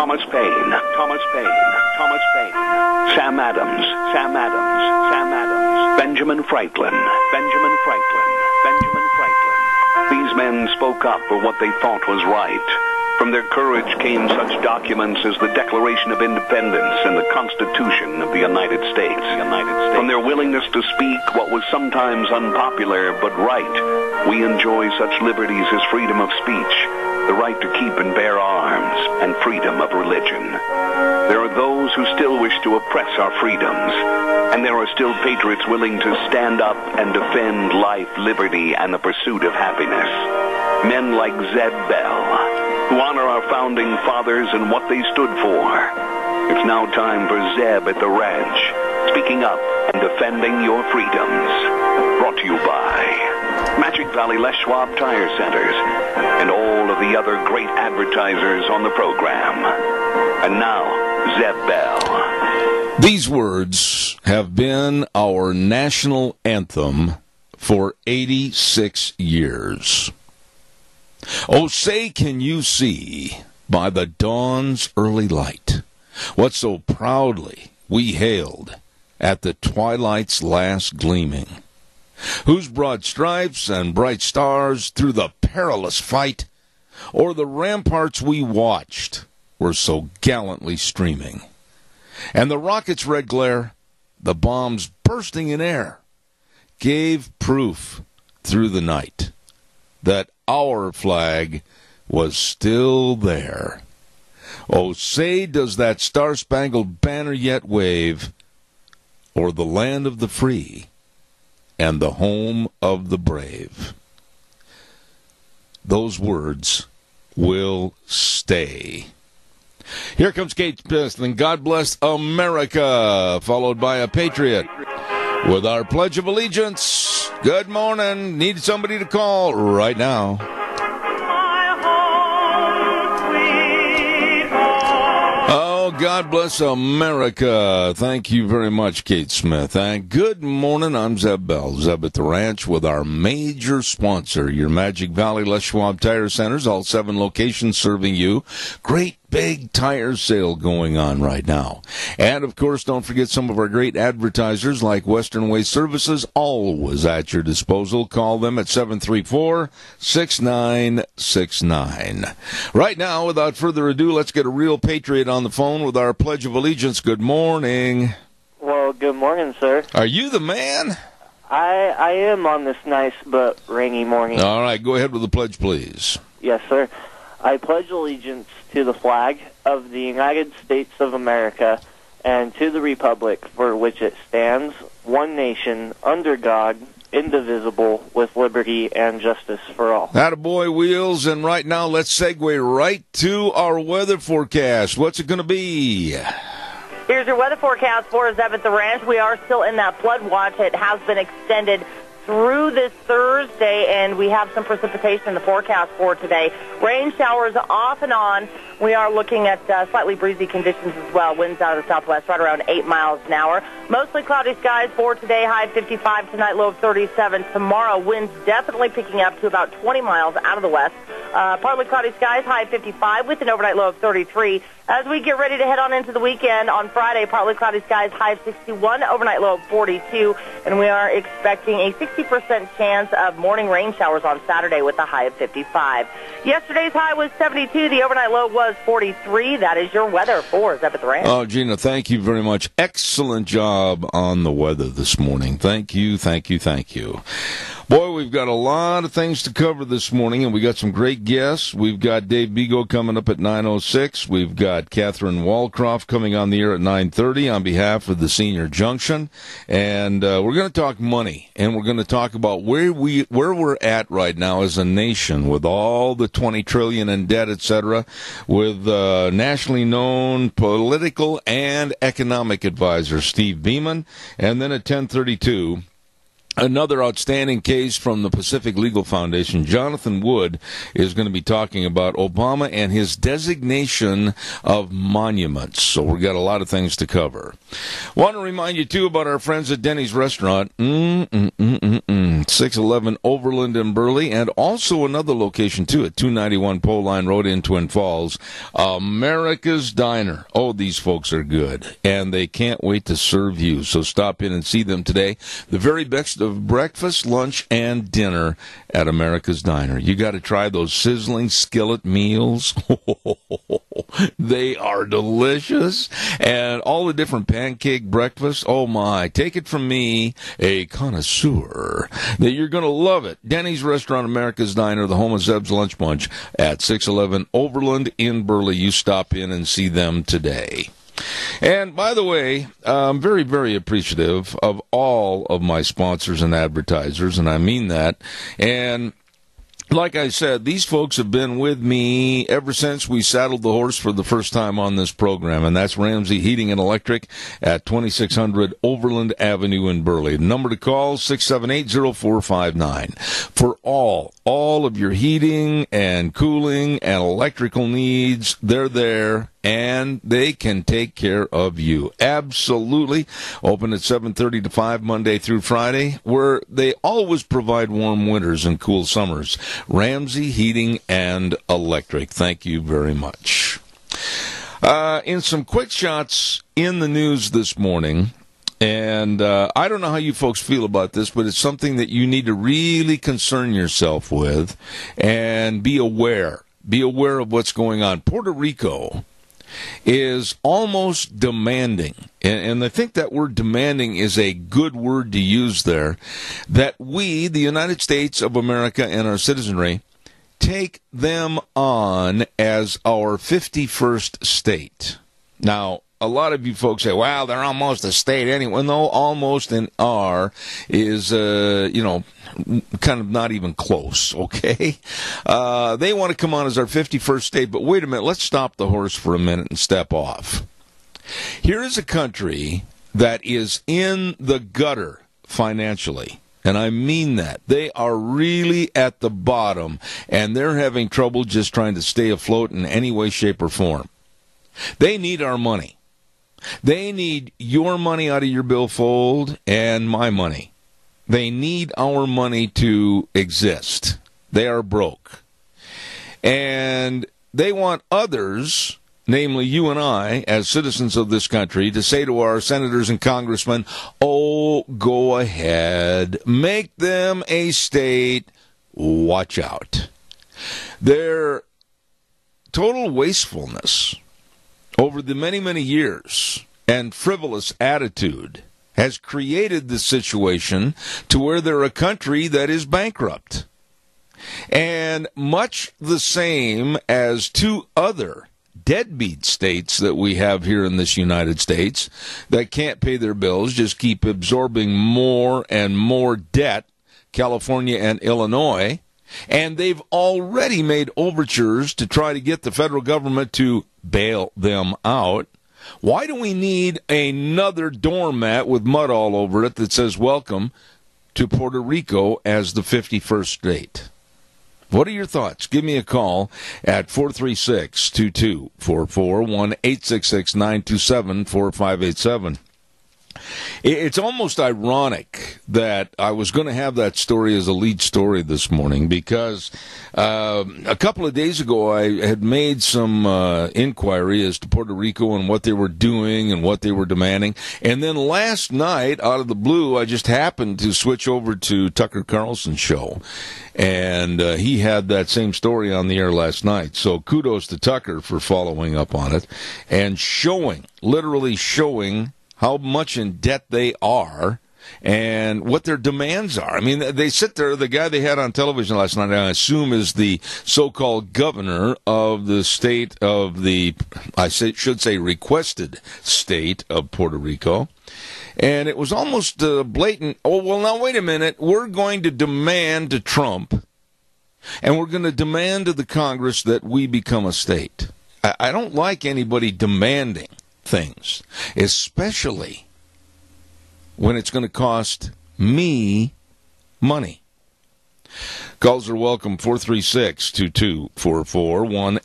Thomas Paine, Thomas Paine, Thomas Paine, Sam Adams, Sam Adams, Sam Adams, Benjamin Franklin, Benjamin Franklin, Benjamin Franklin. These men spoke up for what they thought was right. From their courage came such documents as the Declaration of Independence and the Constitution of the United States. From their willingness to speak what was sometimes unpopular but right, we enjoy such liberties as freedom of speech, the right to keep and bear arms, and freedom of religion. There are those who still wish to oppress our freedoms, and there are still patriots willing to stand up and defend life, liberty, and the pursuit of happiness. Men like Zeb Bell, who honor our founding fathers and what they stood for. It's now time for Zeb at the Ranch, speaking up and defending your freedoms. Brought to you by Magic Valley Les Schwab Tire Centers and all of the other great advertisers on the program. And now, Zeb Bell. These words have been our national anthem for 86 years. Oh, say can you see by the dawn's early light what so proudly we hailed at the twilight's last gleaming, whose broad stripes and bright stars through the perilous fight o'er the ramparts we watched were so gallantly streaming, and the rocket's red glare, the bombs bursting in air, gave proof through the night that our flag was still there. Oh, say does that star-spangled banner yet wave o'er the land of the free and the home of the brave. Those words will stay. Here comes Kate Smith and God Bless America, followed by a Patriot with our Pledge of Allegiance. Good morning. Need somebody to call right now. Oh, God bless America. Thank you very much, Kate Smith. And good morning. I'm Zeb Bell, Zeb at the Ranch, with our major sponsor, your Magic Valley Les Schwab Tire Centers, all 7 locations serving you. Great big tire sale going on right now. And, of course, don't forget some of our great advertisers like Western Way Services, always at your disposal. Call them at 734-6969. Right now, without further ado, let's get a real patriot on the phone with our Pledge of Allegiance. Good morning. Well, good morning, sir. Are you the man? I am on this nice but rainy morning. All right, go ahead with the pledge, please. Yes, sir. I pledge allegiance to the flag of the United States of America and to the republic for which it stands, one nation, under God, indivisible, with liberty and justice for all. Attaboy, Wheels, and right now let's segue right to our weather forecast. What's it going to be? Here's your weather forecast for Zeb at the Ranch. We are still in that flood watch. It has been extended through this Thursday, and we have some precipitation in the forecast for today. Rain showers off and on. We are looking at slightly breezy conditions as well. Winds out of the southwest right around 8 miles an hour. Mostly cloudy skies for today, high 55 tonight, low of 37. Tomorrow, winds definitely picking up to about 20 miles out of the west. Partly cloudy skies, high 55 with an overnight low of 33. As we get ready to head on into the weekend, on Friday, partly cloudy skies, high of 61, overnight low of 42. And we are expecting a 60% chance of morning rain showers on Saturday with a high of 55. Yesterday's high was 72. The overnight low was 43. That is your weather for Zeb at the Ranch. Oh, Gina, thank you very much. Excellent job on the weather this morning. Thank you, thank you, thank you. Boy, we've got a lot of things to cover this morning, and we got some great guests. We've got Dave Bigo coming up at 9:06. We've got Catherine Walcroft coming on the air at 9:30 on behalf of the Senior Junction. And we're going to talk money, and we're going to talk about where we're at right now as a nation with all the $20 trillion in debt, etc., with nationally known political and economic advisor Steve Beeman. And then at 10:32, Another outstanding case from the Pacific Legal Foundation. Jonathan Wood is going to be talking about Obama and his designation of monuments. So we've got a lot of things to cover. Want to remind you, too, about our friends at Denny's Restaurant, 611 Overland in Burley, and also another location, too, at 291 Pole Line Road in Twin Falls, America's Diner. Oh, these folks are good, and they can't wait to serve you. So stop in and see them today. The very best of breakfast, lunch, and dinner at America's Diner. You got to try those sizzling skillet meals. They are delicious. And all the different pancake breakfasts. Oh, my. Take it from me, a connoisseur, that you're going to love it. Denny's Restaurant, America's Diner, the home of Zeb's Lunch Bunch at 611 Overland in Burley. You stop in and see them today. And by the way, I'm very, very appreciative of all of my sponsors and advertisers, and I mean that. And like I said, these folks have been with me ever since we saddled the horse for the first time on this program, and that's Ramsey Heating and Electric at 2600 Overland Avenue in Burley. The number to call, 678-0459. For all of your heating and cooling and electrical needs, they're there. And they can take care of you. Absolutely. Open at 7:30 to 5 Monday through Friday, where they always provide warm winters and cool summers. Ramsey Heating and Electric. Thank you very much. In some quick shots in the news this morning, and I don't know how you folks feel about this, but it's something that you need to really concern yourself with and be aware. Be aware of what's going on. Puerto Rico is almost demanding, and I think that word demanding is a good word to use there, that we, the United States of America and our citizenry, take them on as our 51st state. Now, a lot of you folks say, well, they're almost a state anyway. No, almost and are is, kind of not even close, okay? They want to come on as our 51st state, but wait a minute. Let's stop the horse for a minute and step off. Here is a country that is in the gutter financially. And I mean that. They are really at the bottom, and they're having trouble just trying to stay afloat in any way, shape, or form. They need our money. They need your money out of your billfold and my money. They need our money to exist. They are broke. And they want others, namely you and I, as citizens of this country, to say to our senators and congressmen, oh, go ahead, make them a state, watch out. Their total wastefulness over the many, many years and frivolous attitude has created the situation to where they're a country that is bankrupt. And much the same as two other deadbeat states that we have here in this United States that can't pay their bills, just keep absorbing more and more debt, California and Illinois. And they've already made overtures to try to get the federal government to bail them out. Why do we need another doormat with mud all over it that says welcome to Puerto Rico as the 51st state? What are your thoughts? Give me a call at 436-2244, 1-866-927-4587. It's almost ironic that I was going to have that story as a lead story this morning because a couple of days ago I had made some inquiry as to Puerto Rico and what they were doing and what they were demanding. And then last night, out of the blue, I just happened to switch over to Tucker Carlson's show. And he had that same story on the air last night. So kudos to Tucker for following up on it and literally showing how much in debt they are and what their demands are. I mean, they sit there, the guy they had on television last night, I assume is the so-called governor of the state of should say requested state of Puerto Rico. And it was almost blatant, oh, well, now wait a minute, we're going to demand to Trump, and we're going to demand to the Congress that we become a state. I don't like anybody demanding things, especially when it's going to cost me money. Calls are welcome, 436-2244,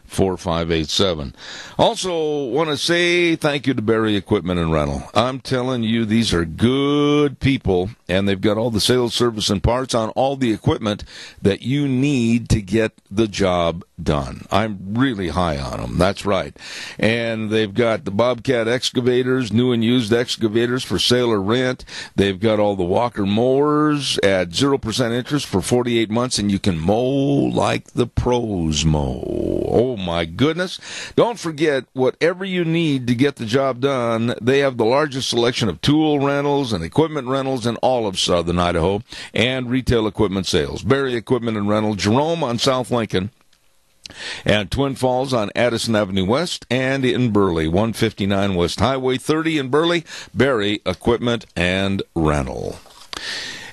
1-866-927-4587. Also, want to say thank you to Barry Equipment and Rental. I'm telling you, these are good people, and they've got all the sales, service, and parts on all the equipment that you need to get the job done. I'm really high on them. That's right. And they've got the Bobcat excavators, new and used excavators for sale or rent. They've got all the Walker mowers at 0% interest for 48 months, and you can mow like the pros mow. Oh, my goodness. Don't forget, whatever you need to get the job done, they have the largest selection of tool rentals and equipment rentals in all of southern Idaho, and retail equipment sales. Barry Equipment and Rental, Jerome on South Lincoln, and Twin Falls on Addison Avenue West, and in Burley, 159 West Highway 30 in Burley, Barry Equipment and Rental.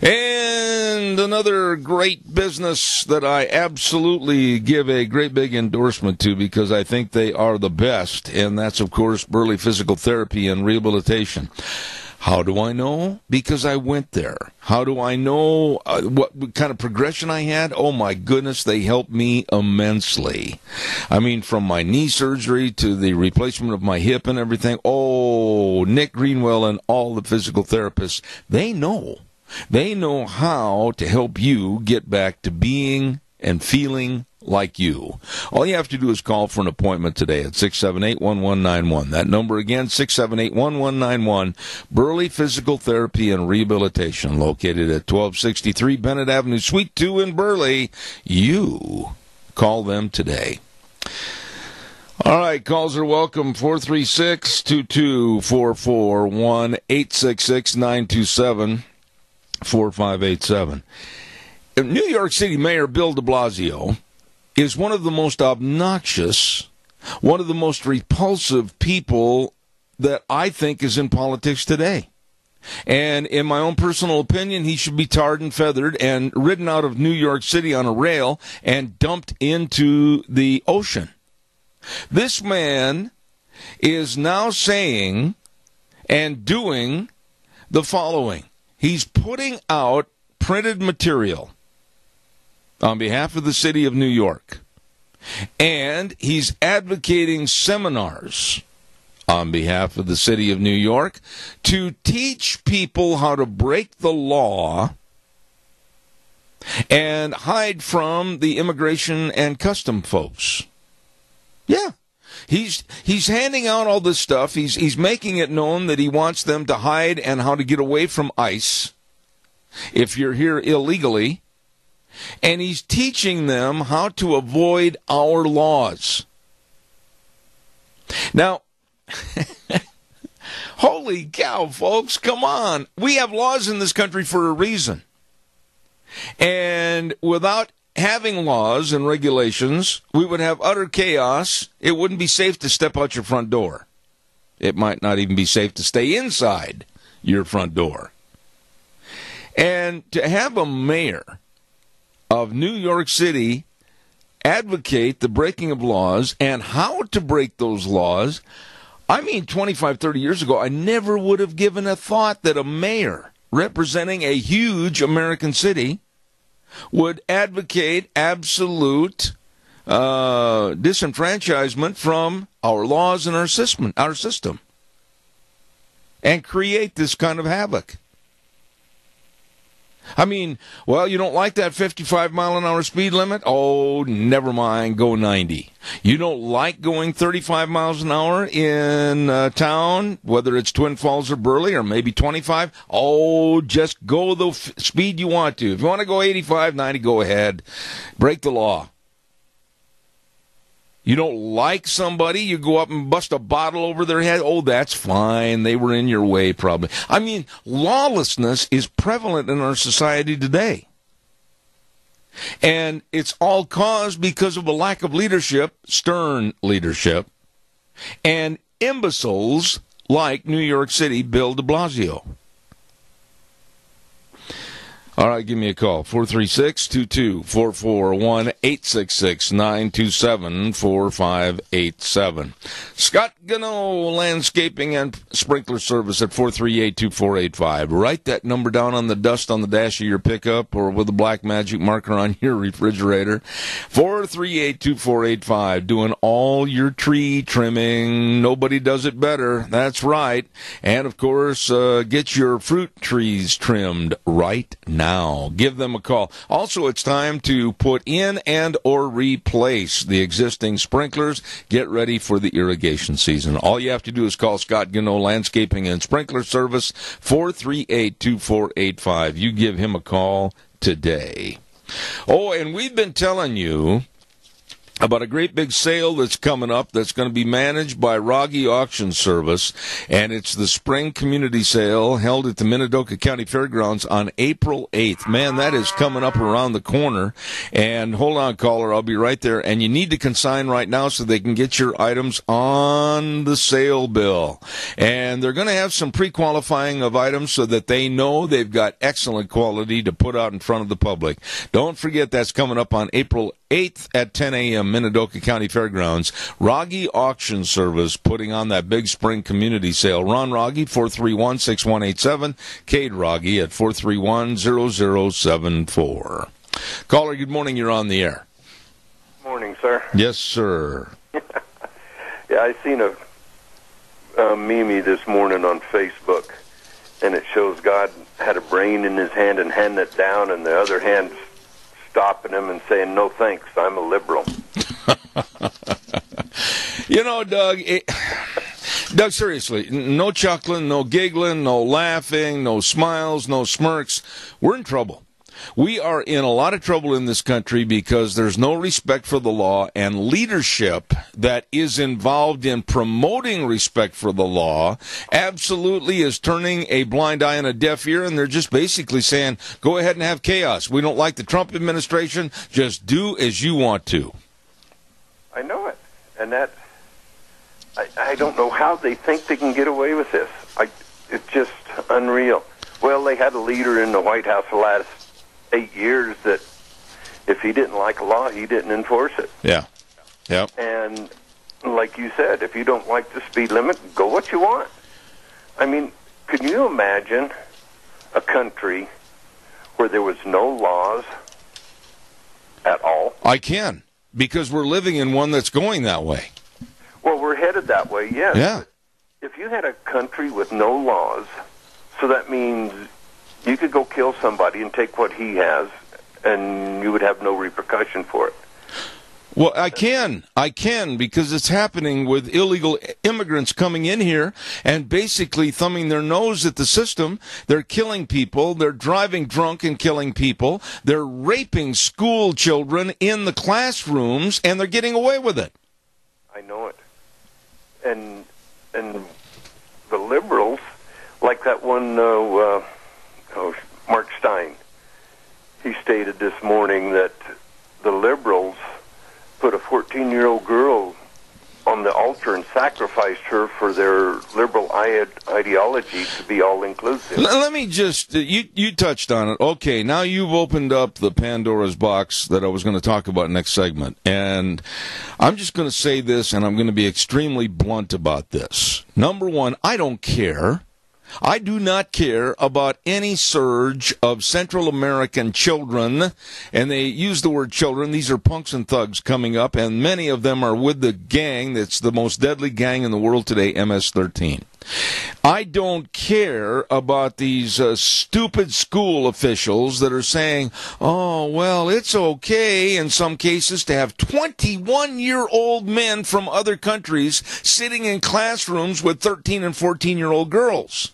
And another great business that I absolutely give a great big endorsement to because I think they are the best, and that's, of course, Burley Physical Therapy and Rehabilitation. How do I know? Because I went there. How do I know what kind of progression I had? Oh, my goodness, they helped me immensely. I mean, from my knee surgery to the replacement of my hip and everything. Oh, Nick Greenwell and all the physical therapists, they know. They know how to help you get back to being and feeling like you. All you have to do is call for an appointment today at 678-1191. That number again, 678-1191. Burley Physical Therapy and Rehabilitation, located at 1263 Bennett Avenue, Suite 2 in Burley. You call them today. All right, calls are welcome, 436-2244, 1-866-927-4587. New York City Mayor Bill de Blasio is one of the most obnoxious, one of the most repulsive people that I think is in politics today. And in my own personal opinion, he should be tarred and feathered and ridden out of New York City on a rail and dumped into the ocean. This man is now saying and doing the following. He's putting out printed material on behalf of the city of New York, and he's advocating seminars on behalf of the city of New York to teach people how to break the law and hide from the immigration and custom folks. Yeah. He's handing out all this stuff. He's making it known that he wants them to hide and how to get away from ICE if you're here illegally. And he's teaching them how to avoid our laws. Now, holy cow, folks, come on. We have laws in this country for a reason. And without having laws and regulations, we would have utter chaos. It wouldn't be safe to step out your front door. It might not even be safe to stay inside your front door. And to have a mayor of New York City advocate the breaking of laws and how to break those laws, I mean, 25, 30 years ago, I never would have given a thought that a mayor representing a huge American city would advocate absolute disenfranchisement from our laws and our system, and create this kind of havoc. I mean, well, you don't like that 55-mile-an-hour speed limit? Oh, never mind, go 90. You don't like going 35 miles an hour in town, whether it's Twin Falls or Burley, or maybe 25? Oh, just go the speed you want to. If you want to go 85, 90, go ahead. Break the law. You don't like somebody, you go up and bust a bottle over their head. Oh, that's fine. They were in your way, probably. I mean, lawlessness is prevalent in our society today. And it's all caused because of a lack of leadership, stern leadership, and imbeciles like New York City Bill de Blasio. All right, give me a call, 436-2244, 1-866-927-4587. Scott Gano Landscaping and Sprinkler Service at 438-2485. Write that number down on the dust on the dash of your pickup or with a black magic marker on your refrigerator. 438-2485, doing all your tree trimming. Nobody does it better. That's right. And, of course, get your fruit trees trimmed right now. Give them a call. Also, it's time to put in and or replace the existing sprinklers. Get ready for the irrigation season. All you have to do is call Scott Gano Landscaping and Sprinkler Service, 438-2485. You give him a call today. Oh, and we've been telling you about a great big sale that's coming up that's going to be managed by Rogge Auction Service, and it's the Spring Community Sale held at the Minidoka County Fairgrounds on April 8th. Man, that is coming up around the corner. And hold on, caller, I'll be right there. And you need to consign right now so they can get your items on the sale bill. And they're going to have some pre-qualifying of items so that they know they've got excellent quality to put out in front of the public. Don't forget that's coming up on April 8th at 10 a.m. Minidoka County Fairgrounds. Rogge Auction Service putting on that big spring community sale. Ron Rogge, 431-6187. Cade Rogge at 431-0074. Caller, good morning. You're on the air. Morning, sir. Yes, sir. Yeah, I seen a meme this morning on Facebook, and it shows God had a brain in his hand and handing it down, and the other hand stopping him and saying, "No thanks, I'm a liberal." You know, Doug, Doug, seriously, no chuckling, no giggling, no laughing, no smiles, no smirks. We're in trouble. We are in a lot of trouble in this country because there's no respect for the law, and leadership that is involved in promoting respect for the law absolutely is turning a blind eye and a deaf ear, and they're just basically saying, go ahead and have chaos. We don't like the Trump administration. Just do as you want to. I know it. And that, I don't know how they think they can get away with this. It's just unreal. Well, they had a leader in the White House the last 8 years that if he didn't like a law, he didn't enforce it. Yeah. Yep. And like you said, if you don't like the speed limit, go what you want. I mean, can you imagine a country where there was no laws at all? I can, because we're living in one that's going that way. Well, we're headed that way, yes. Yeah. If you had a country with no laws, so that means you could go kill somebody and take what he has, and you would have no repercussion for it. Well, I can, because it's happening with illegal immigrants coming in here and basically thumbing their nose at the system. They're killing people. They're driving drunk and killing people. They're raping school children in the classrooms, and they're getting away with it. I know it. And the liberals, like that one, Mark Stein, he stated this morning that the liberals put a 14-year-old girl on the altar and sacrificed her for their liberal ideology to be all-inclusive. Let me just, you touched on it. Okay, now you've opened up the Pandora's box that I was going to talk about next segment. And I'm just going to say this, and I'm going to be extremely blunt about this. Number one, I don't care. I do not care about any surge of Central American children, and they use the word children. These are punks and thugs coming up, and many of them are with the gang that's the most deadly gang in the world today, MS-13. I don't care about these stupid school officials that are saying, oh, well, it's okay in some cases to have 21-year-old men from other countries sitting in classrooms with 13 and 14-year-old girls.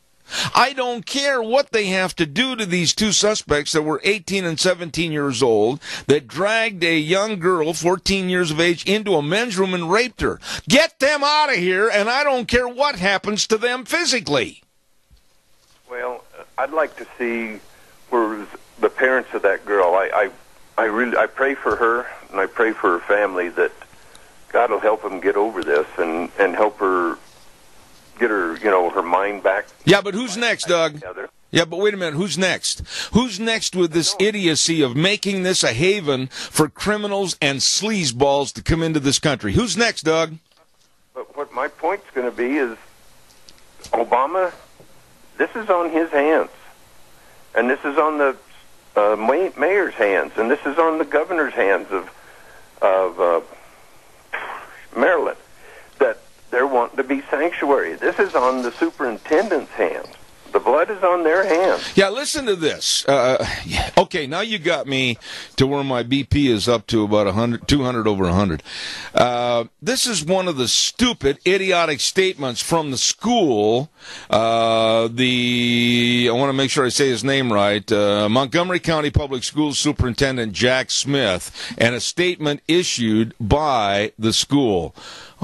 I don't care what they have to do to these two suspects that were 18 and 17 years old that dragged a young girl, 14 years of age, into a men's room and raped her. Get them out of here, and I don't care what happens to them physically. Well, I'd like to see where the parents of that girl, I pray for her, and I pray for her family that God will help them get over this and help her get her, her mind back. Yeah, but who's next, Doug? Together. Yeah, but wait a minute. Who's next? Who's next with this idiocy of making this a haven for criminals and sleazeballs to come into this country? Who's next, Doug? But what my point's going to be is Obama, this is on his hands. And this is on the mayor's hands. And this is on the governor's hands of Maryland, that they're wanting to be sanctuary. This is on the superintendent's hands. The blood is on their hands. Yeah, listen to this. Okay, now you got me to where my BP is up to about 100, 200 over 100. This is one of the stupid, idiotic statements from the school. I want to make sure I say his name right. Montgomery County Public Schools Superintendent Jack Smith, and a statement issued by the school.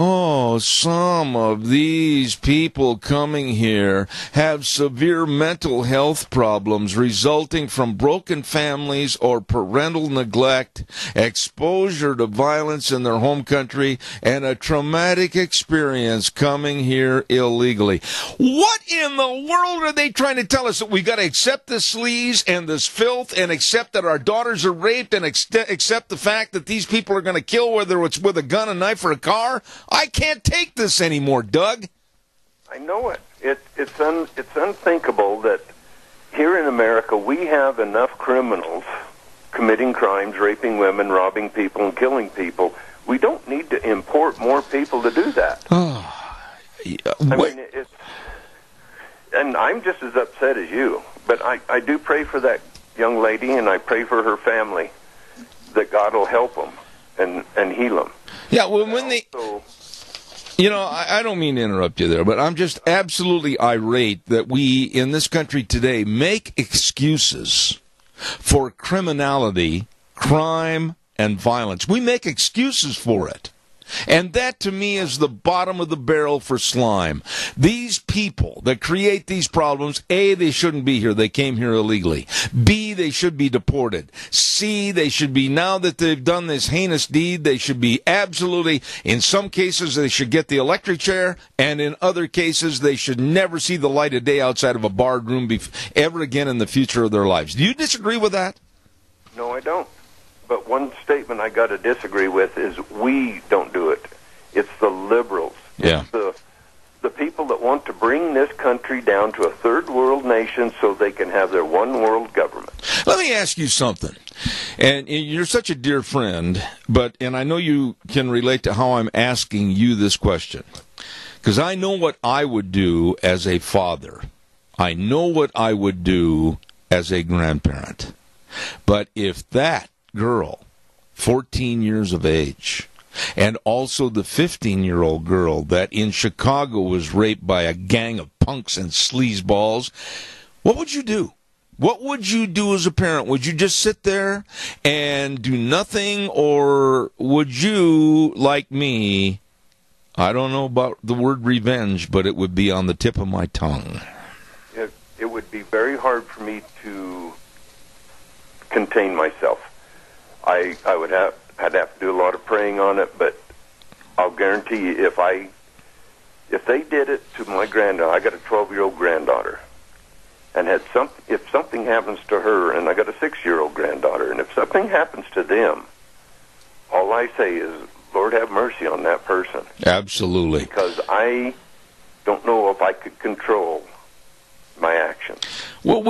Oh, some of these people coming here have severe mental health problems resulting from broken families or parental neglect, exposure to violence in their home country, and a traumatic experience coming here illegally. What in the world are they trying to tell us? That we got to accept this sleaze and this filth and accept that our daughters are raped and accept the fact that these people are going to kill, whether it's with a gun, a knife, or a car? I can't take this anymore, Doug. I know it. It's unthinkable that here in America we have enough criminals committing crimes, raping women, robbing people, and killing people. We don't need to import more people to do that. And I'm just as upset as you. But I do pray for that young lady, and I pray for her family, that God will help them and heal them. Yeah, well, I don't mean to interrupt you there, but I'm just absolutely irate that we, in this country today, make excuses for criminality, crime, and violence. We make excuses for it. And that, to me, is the bottom of the barrel for slime. These people that create these problems, A, they shouldn't be here. They came here illegally. B, they should be deported. C, they should be, now that they've done this heinous deed, they should be absolutely, in some cases, they should get the electric chair, and in other cases, they should never see the light of day outside of a barred room ever again in the future of their lives. Do you disagree with that? No, I don't. But one statement I got to disagree with is we don't do it. It's the liberals. Yeah. It's the people that want to bring this country down to a third world nation so they can have their one world government. Let me ask you something. And you're such a dear friend, and I know you can relate to how I'm asking you this question. Because I know what I would do as a father. I know what I would do as a grandparent. But if that girl, 14 years of age, and also the 15-year-old girl that in Chicago was raped by a gang of punks and sleazeballs, what would you do? What would you do as a parent? Would you just sit there and do nothing, or would you, like me, I don't know about the word revenge, but it would be on the tip of my tongue? It would be very hard for me to contain myself. I would I'd have to do a lot of praying on it, but I'll guarantee you if they did it to my granddaughter, I got a 12-year-old granddaughter, and if something happens to her, and I got a 6-year-old granddaughter, and if something happens to them, all I say is, Lord have mercy on that person. Absolutely. Because I don't know if I could control my actions. Well,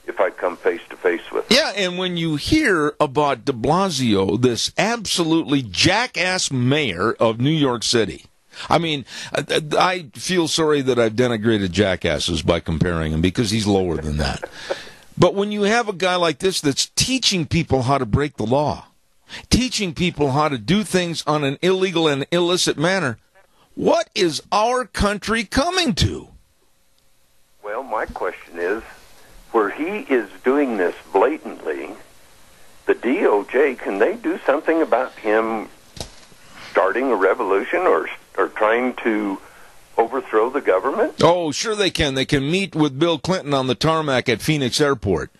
if I come face to face with them. Yeah, and when you hear about de Blasio, this absolutely jackass mayor of New York City, I mean, I feel sorry that I've denigrated jackasses by comparing him, because he's lower than that. But when you have a guy like this that's teaching people how to break the law, teaching people how to do things on an illegal and illicit manner, what is our country coming to? Well, my question is, where he is doing this blatantly, the DOJ, can they do something about him starting a revolution or trying to overthrow the government? Oh, sure they can. They can meet with Bill Clinton on the tarmac at Phoenix Airport.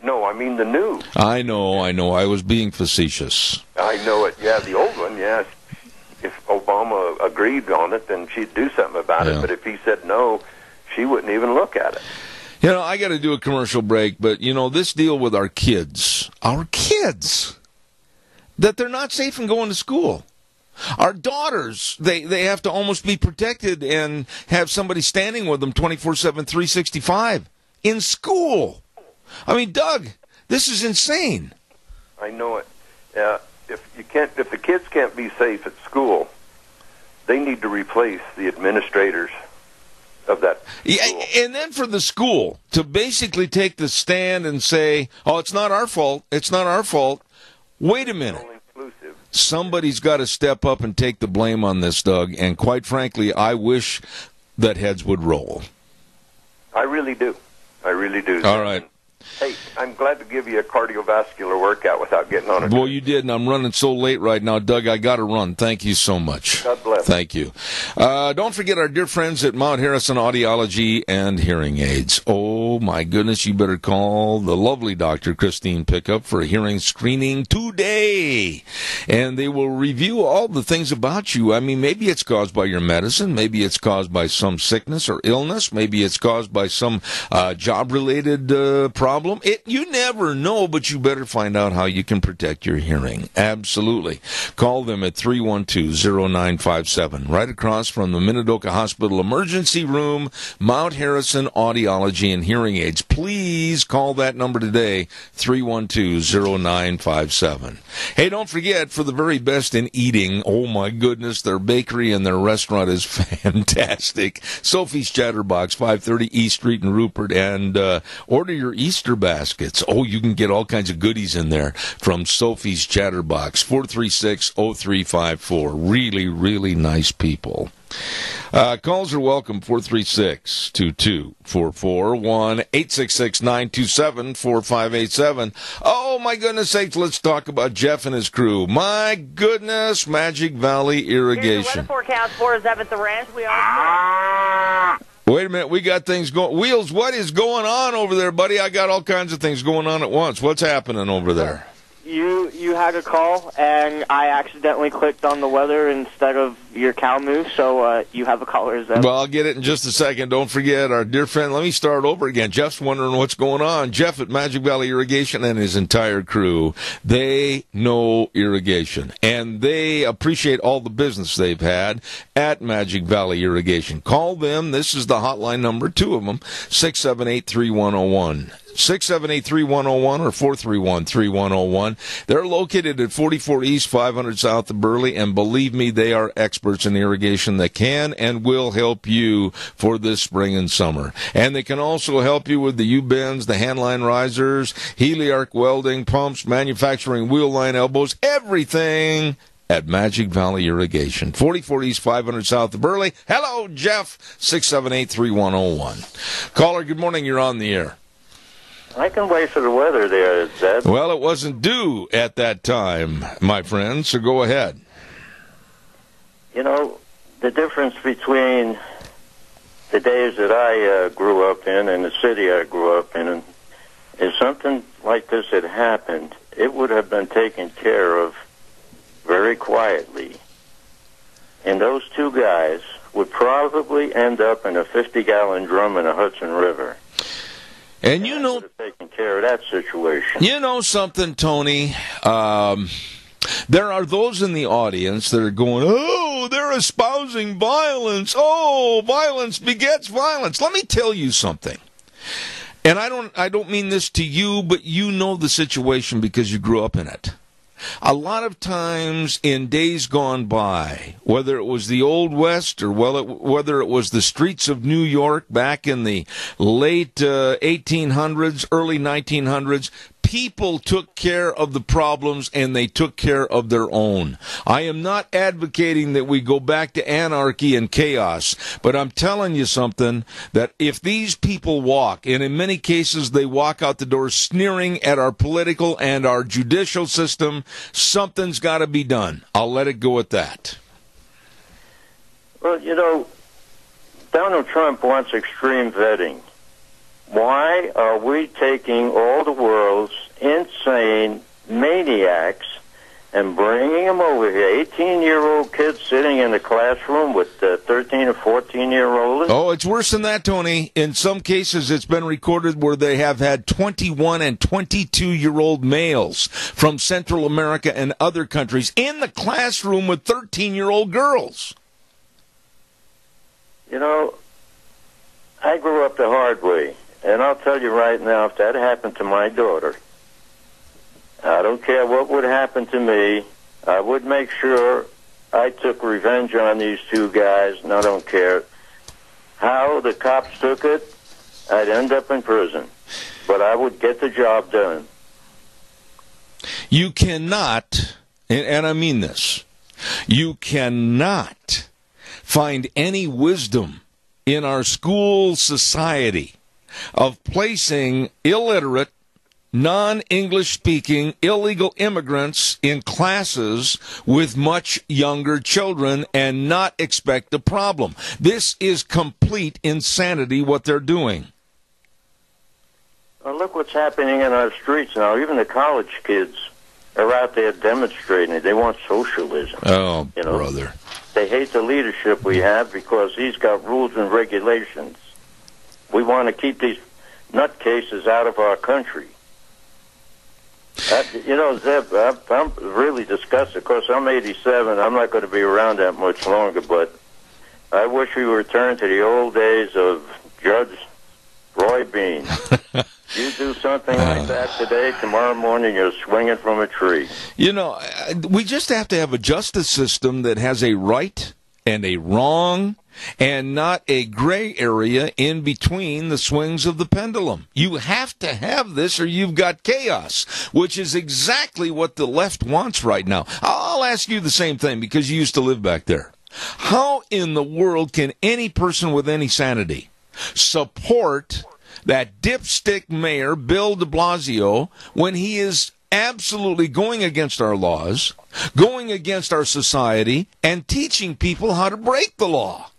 No, I mean the news. I know. I was being facetious. I know it. Yeah, the old one, yeah. If Obama agreed on it, then she'd do something about it. But if he said no, she wouldn't even look at it. You know, I got to do a commercial break, but, you know, this deal with our kids, that they're not safe in going to school. Our daughters, they have to almost be protected and have somebody standing with them 24/7, 365 in school. I mean, Doug, this is insane. I know it. If the kids can't be safe at school, they need to replace the administrators of that school. Yeah, and then for the school to basically take the stand and say, "Oh, it's not our fault. It's not our fault." Wait a minute. Somebody's got to step up and take the blame on this, Doug. And quite frankly, I wish that heads would roll. I really do. All right. Hey, I'm glad to give you a cardiovascular workout without getting on it. Well, you did, and I'm running so late right now, Doug. I got to run. Thank you so much. God bless. Thank you. Don't forget our dear friends at Mount Harrison Audiology and Hearing Aids. Oh, my goodness, you better call the lovely Dr. Christine Pickup for a hearing screening today. And they will review all the things about you. I mean, maybe it's caused by your medicine. Maybe it's caused by some sickness or illness. Maybe it's caused by some job-related problem. You never know, but you better find out how you can protect your hearing. Absolutely. Call them at 312-0957. Right across from the Minidoka Hospital Emergency Room, Mount Harrison Audiology and Hearing Aids. Please call that number today, 312-0957. Hey, don't forget, for the very best in eating, oh my goodness, their bakery and their restaurant is fantastic. Sophie's Chatterbox, 530 East Street in Rupert, and order your Easter baskets. Oh, you can get all kinds of goodies in there from Sophie's Chatterbox, 436-0354. Really, really nice people. Calls are welcome, 436-2244, 1-866-927-4587. Oh, my goodness sakes, let's talk about Jeff and his crew. My goodness, Magic Valley Irrigation. Here's the weather forecast for us up at the ranch. We are... Wait a minute, we got things going. Wheels, what is going on over there, buddy? I got all kinds of things going on at once. What's happening over there? You had a call, and I accidentally clicked on the weather instead of your cow moo, so you have a caller. Well, I'll get it in just a second. Don't forget, our dear friend, let me start over again. Jeff's wondering what's going on. Jeff at Magic Valley Irrigation and his entire crew, they know irrigation, and they appreciate all the business they've had at Magic Valley Irrigation. Call them. This is the hotline number, two of them, 678-3101. 678-3101 or 431-3101. They're located at 44 East, 500 South of Burley, and believe me, they are experts in irrigation that can and will help you for this spring and summer. And they can also help you with the U-bends, the handline risers, Heliarc welding, pumps, manufacturing wheel line elbows, everything at Magic Valley Irrigation. 44 East, 500 South of Burley. Hello, Jeff, 678-3101. Caller, good morning. You're on the air. I can wait for the weather there, Zed. Well, it wasn't due at that time, my friend, so go ahead. You know, the difference between the days that I grew up in and the city I grew up in, if something like this had happened, it would have been taken care of very quietly. And those two guys would probably end up in a 50-gallon drum in the Hudson River. And you know, taking care of that situation. You know something, Tony? There are those in the audience that are going, "Oh, they're espousing violence. Oh, violence begets violence." Let me tell you something. And I don't mean this to you, but you know the situation because you grew up in it. A lot of times in days gone by, whether it was the Old West or whether it was the streets of New York back in the late 1800s, early 1900s, people took care of the problems and they took care of their own. I am not advocating that we go back to anarchy and chaos, but I'm telling you something, that if these people walk, and in many cases they walk out the door sneering at our political and our judicial system, something's got to be done. I'll let it go at that. Well, you know, Donald Trump wants extreme vetting. Why are we taking all the world's insane maniacs and bringing them over here. 18-year-old kids sitting in the classroom with 13 or 14-year-olds. Oh, it's worse than that, Tony. In some cases, it's been recorded where they have had 21 and 22-year-old males from Central America and other countries in the classroom with 13-year-old girls. You know, I grew up the hard way, and I'll tell you right now, if that happened to my daughter, I don't care what would happen to me, I would make sure I took revenge on these two guys, and I don't care how the cops took it, I'd end up in prison. But I would get the job done. You cannot, and I mean this, you cannot find any wisdom in our school society of placing illiterate, non-English speaking illegal immigrants in classes with much younger children and not expect a problem. This is complete insanity what they're doing. Well, look what's happening in our streets now. Even the college kids are out there demonstrating. They want socialism. Oh, brother. They hate the leadership we have because he's got rules and regulations. We want to keep these nutcases out of our country. Zeb, I'm really disgusted. Of course, I'm 87. I'm not going to be around that much longer, but I wish we returned to the old days of Judge Roy Bean. You do something like that today, tomorrow morning you're swinging from a tree. You know, we just have to have a justice system that has a right and a wrong and not a gray area in between the swings of the pendulum. You have to have this or you've got chaos, which is exactly what the left wants right now. I'll ask you the same thing because you used to live back there. How in the world can any person with any sanity support that dipstick mayor, Bill de Blasio, when he is absolutely going against our laws, going against our society, and teaching people how to break the law?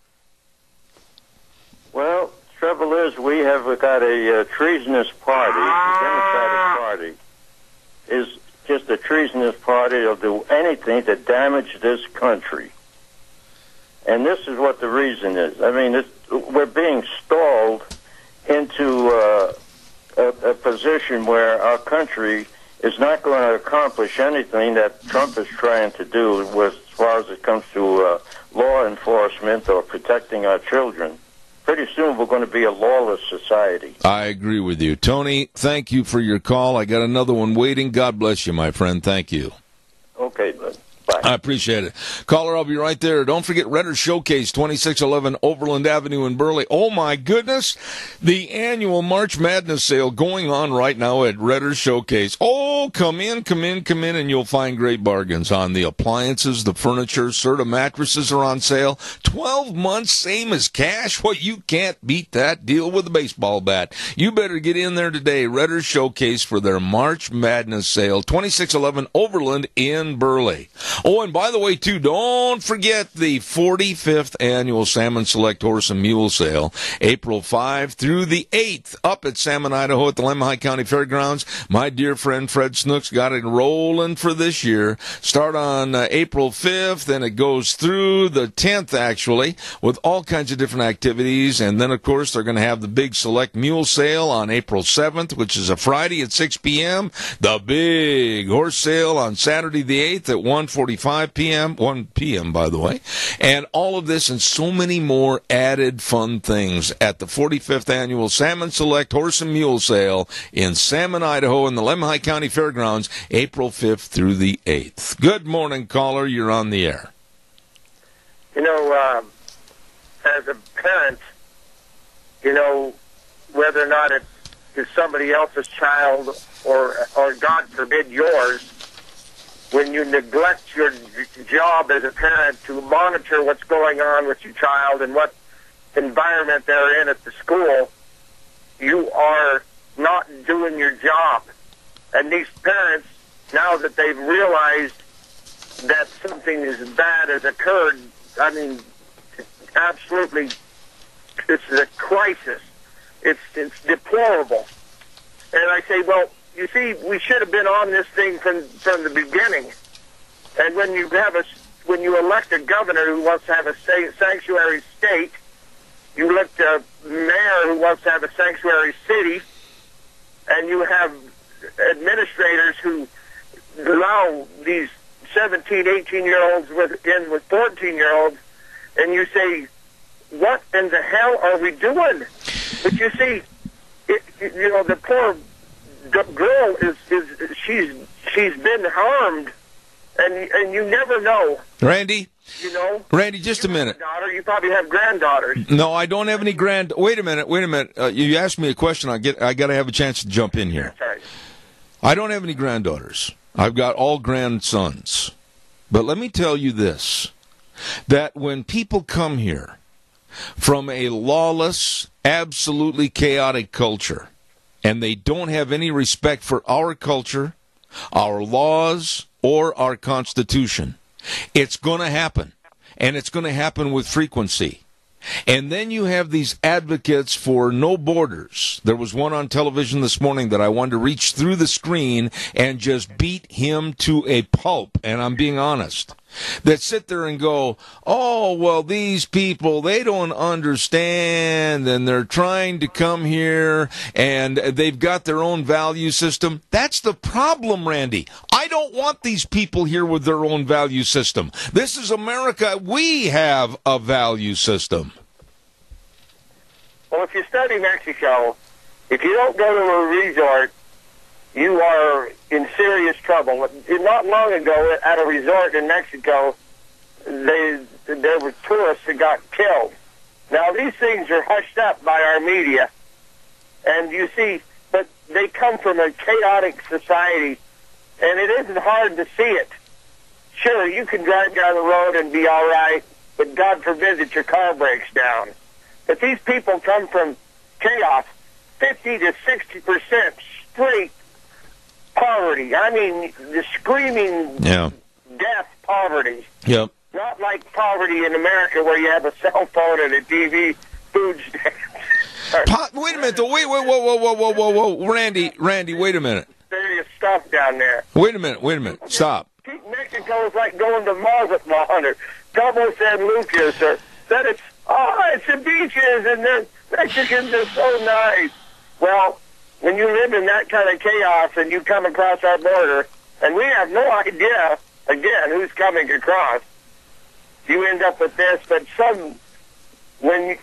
Well, trouble is we have got a treasonous party. The Democratic Party is just a treasonous party. They'll do anything to damage this country. And this is what the reason is. I mean, we're being stalled into a position where our country is not going to accomplish anything that Trump is trying to do as far as it comes to law enforcement or protecting our children. Pretty soon we're going to be a lawless society. I agree with you. Tony, thank you for your call. I got another one waiting. God bless you, my friend. Thank you. Okay, bud. Bye. I appreciate it. Caller, I'll be right there. Don't forget Redder Showcase, 2611 Overland Avenue in Burley. Oh, my goodness. The annual March Madness sale going on right now at Redder Showcase. Oh, come in, and you'll find great bargains on the appliances, the furniture. Serta mattresses are on sale. 12 months, same as cash. Well, you can't beat that deal with a baseball bat. You better get in there today. Redder Showcase for their March Madness sale, 2611 Overland in Burley. Oh, and by the way, too, don't forget the 45th Annual Salmon Select Horse and Mule Sale, April 5 through the 8th, up at Salmon, Idaho at the Lemhi County Fairgrounds. My dear friend Fred Snook's got it rolling for this year. Start on April 5th, and it goes through the 10th, actually, with all kinds of different activities. And then, of course, they're going to have the big Select Mule Sale on April 7th, which is a Friday at 6 p.m., the big horse sale on Saturday the 8th at 1:45 p.m., 1 p.m., by the way, and all of this and so many more added fun things at the 45th Annual Salmon Select Horse and Mule Sale in Salmon, Idaho, in the Lemhi County Fairgrounds, April 5th through the 8th. Good morning, caller. You're on the air. You know, as a parent, you know, whether or not it is somebody else's child or God forbid, yours, when you neglect your job as a parent to monitor what's going on with your child and what environment they're in at the school, you are not doing your job. And these parents, now that they've realized that something as bad has occurred, I mean, absolutely, this is a crisis. It's deplorable. And I say, well, you see, we should have been on this thing from the beginning. And when you elect a governor who wants to have a sanctuary state, you elect a mayor who wants to have a sanctuary city, and you have administrators who allow these 17, 18-year-olds with 14-year-olds, and you say, what in the hell are we doing? But you see, the poor girl she's been harmed, and you never know. Randy, just a minute. You probably have granddaughters. No, I don't have any Wait a minute. You asked me a question. I got to have a chance to jump in here. Sorry. I don't have any granddaughters. I've got all grandsons. But let me tell you this, that when people come here from a lawless, absolutely chaotic culture, and they don't have any respect for our culture, our laws, or our Constitution, it's going to happen. And it's going to happen with frequency. And then you have these advocates for no borders. There was one on television this morning that I wanted to reach through the screen and just beat him to a pulp, and I'm being honest, that sit there and go, oh, well, these people, they don't understand, and they're trying to come here, and they've got their own value system. That's the problem, Randy. I don't want these people here with their own value system. This is America. We have a value system. Well, if you study Mexico, if you don't go to a resort, you are in serious trouble. Not long ago, at a resort in Mexico, there were tourists that got killed. Now, these things are hushed up by our media. And you see, but they come from a chaotic society, and it isn't hard to see it. Sure, you can drive down the road and be all right, but God forbid that your car breaks down. But these people come from chaos, 50 to 60% straight poverty. I mean, the screaming death poverty. Yep. Not like poverty in America where you have a cell phone and a TV, food stamps. Wait a minute, though. Whoa. Randy, wait a minute. Serious stuff down there. Wait a minute. Stop. Mexico is like going to Mazatlan or Cabo San Lucas, or that it's the beaches and the Mexicans are so nice. Well, when you live in that kind of chaos and you come across our border, and we have no idea, again, who's coming across, you end up with this. But when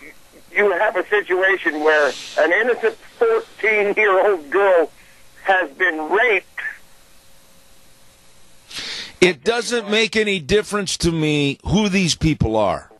you have a situation where an innocent 14-year-old girl has been raped, it doesn't make any difference to me who these people are.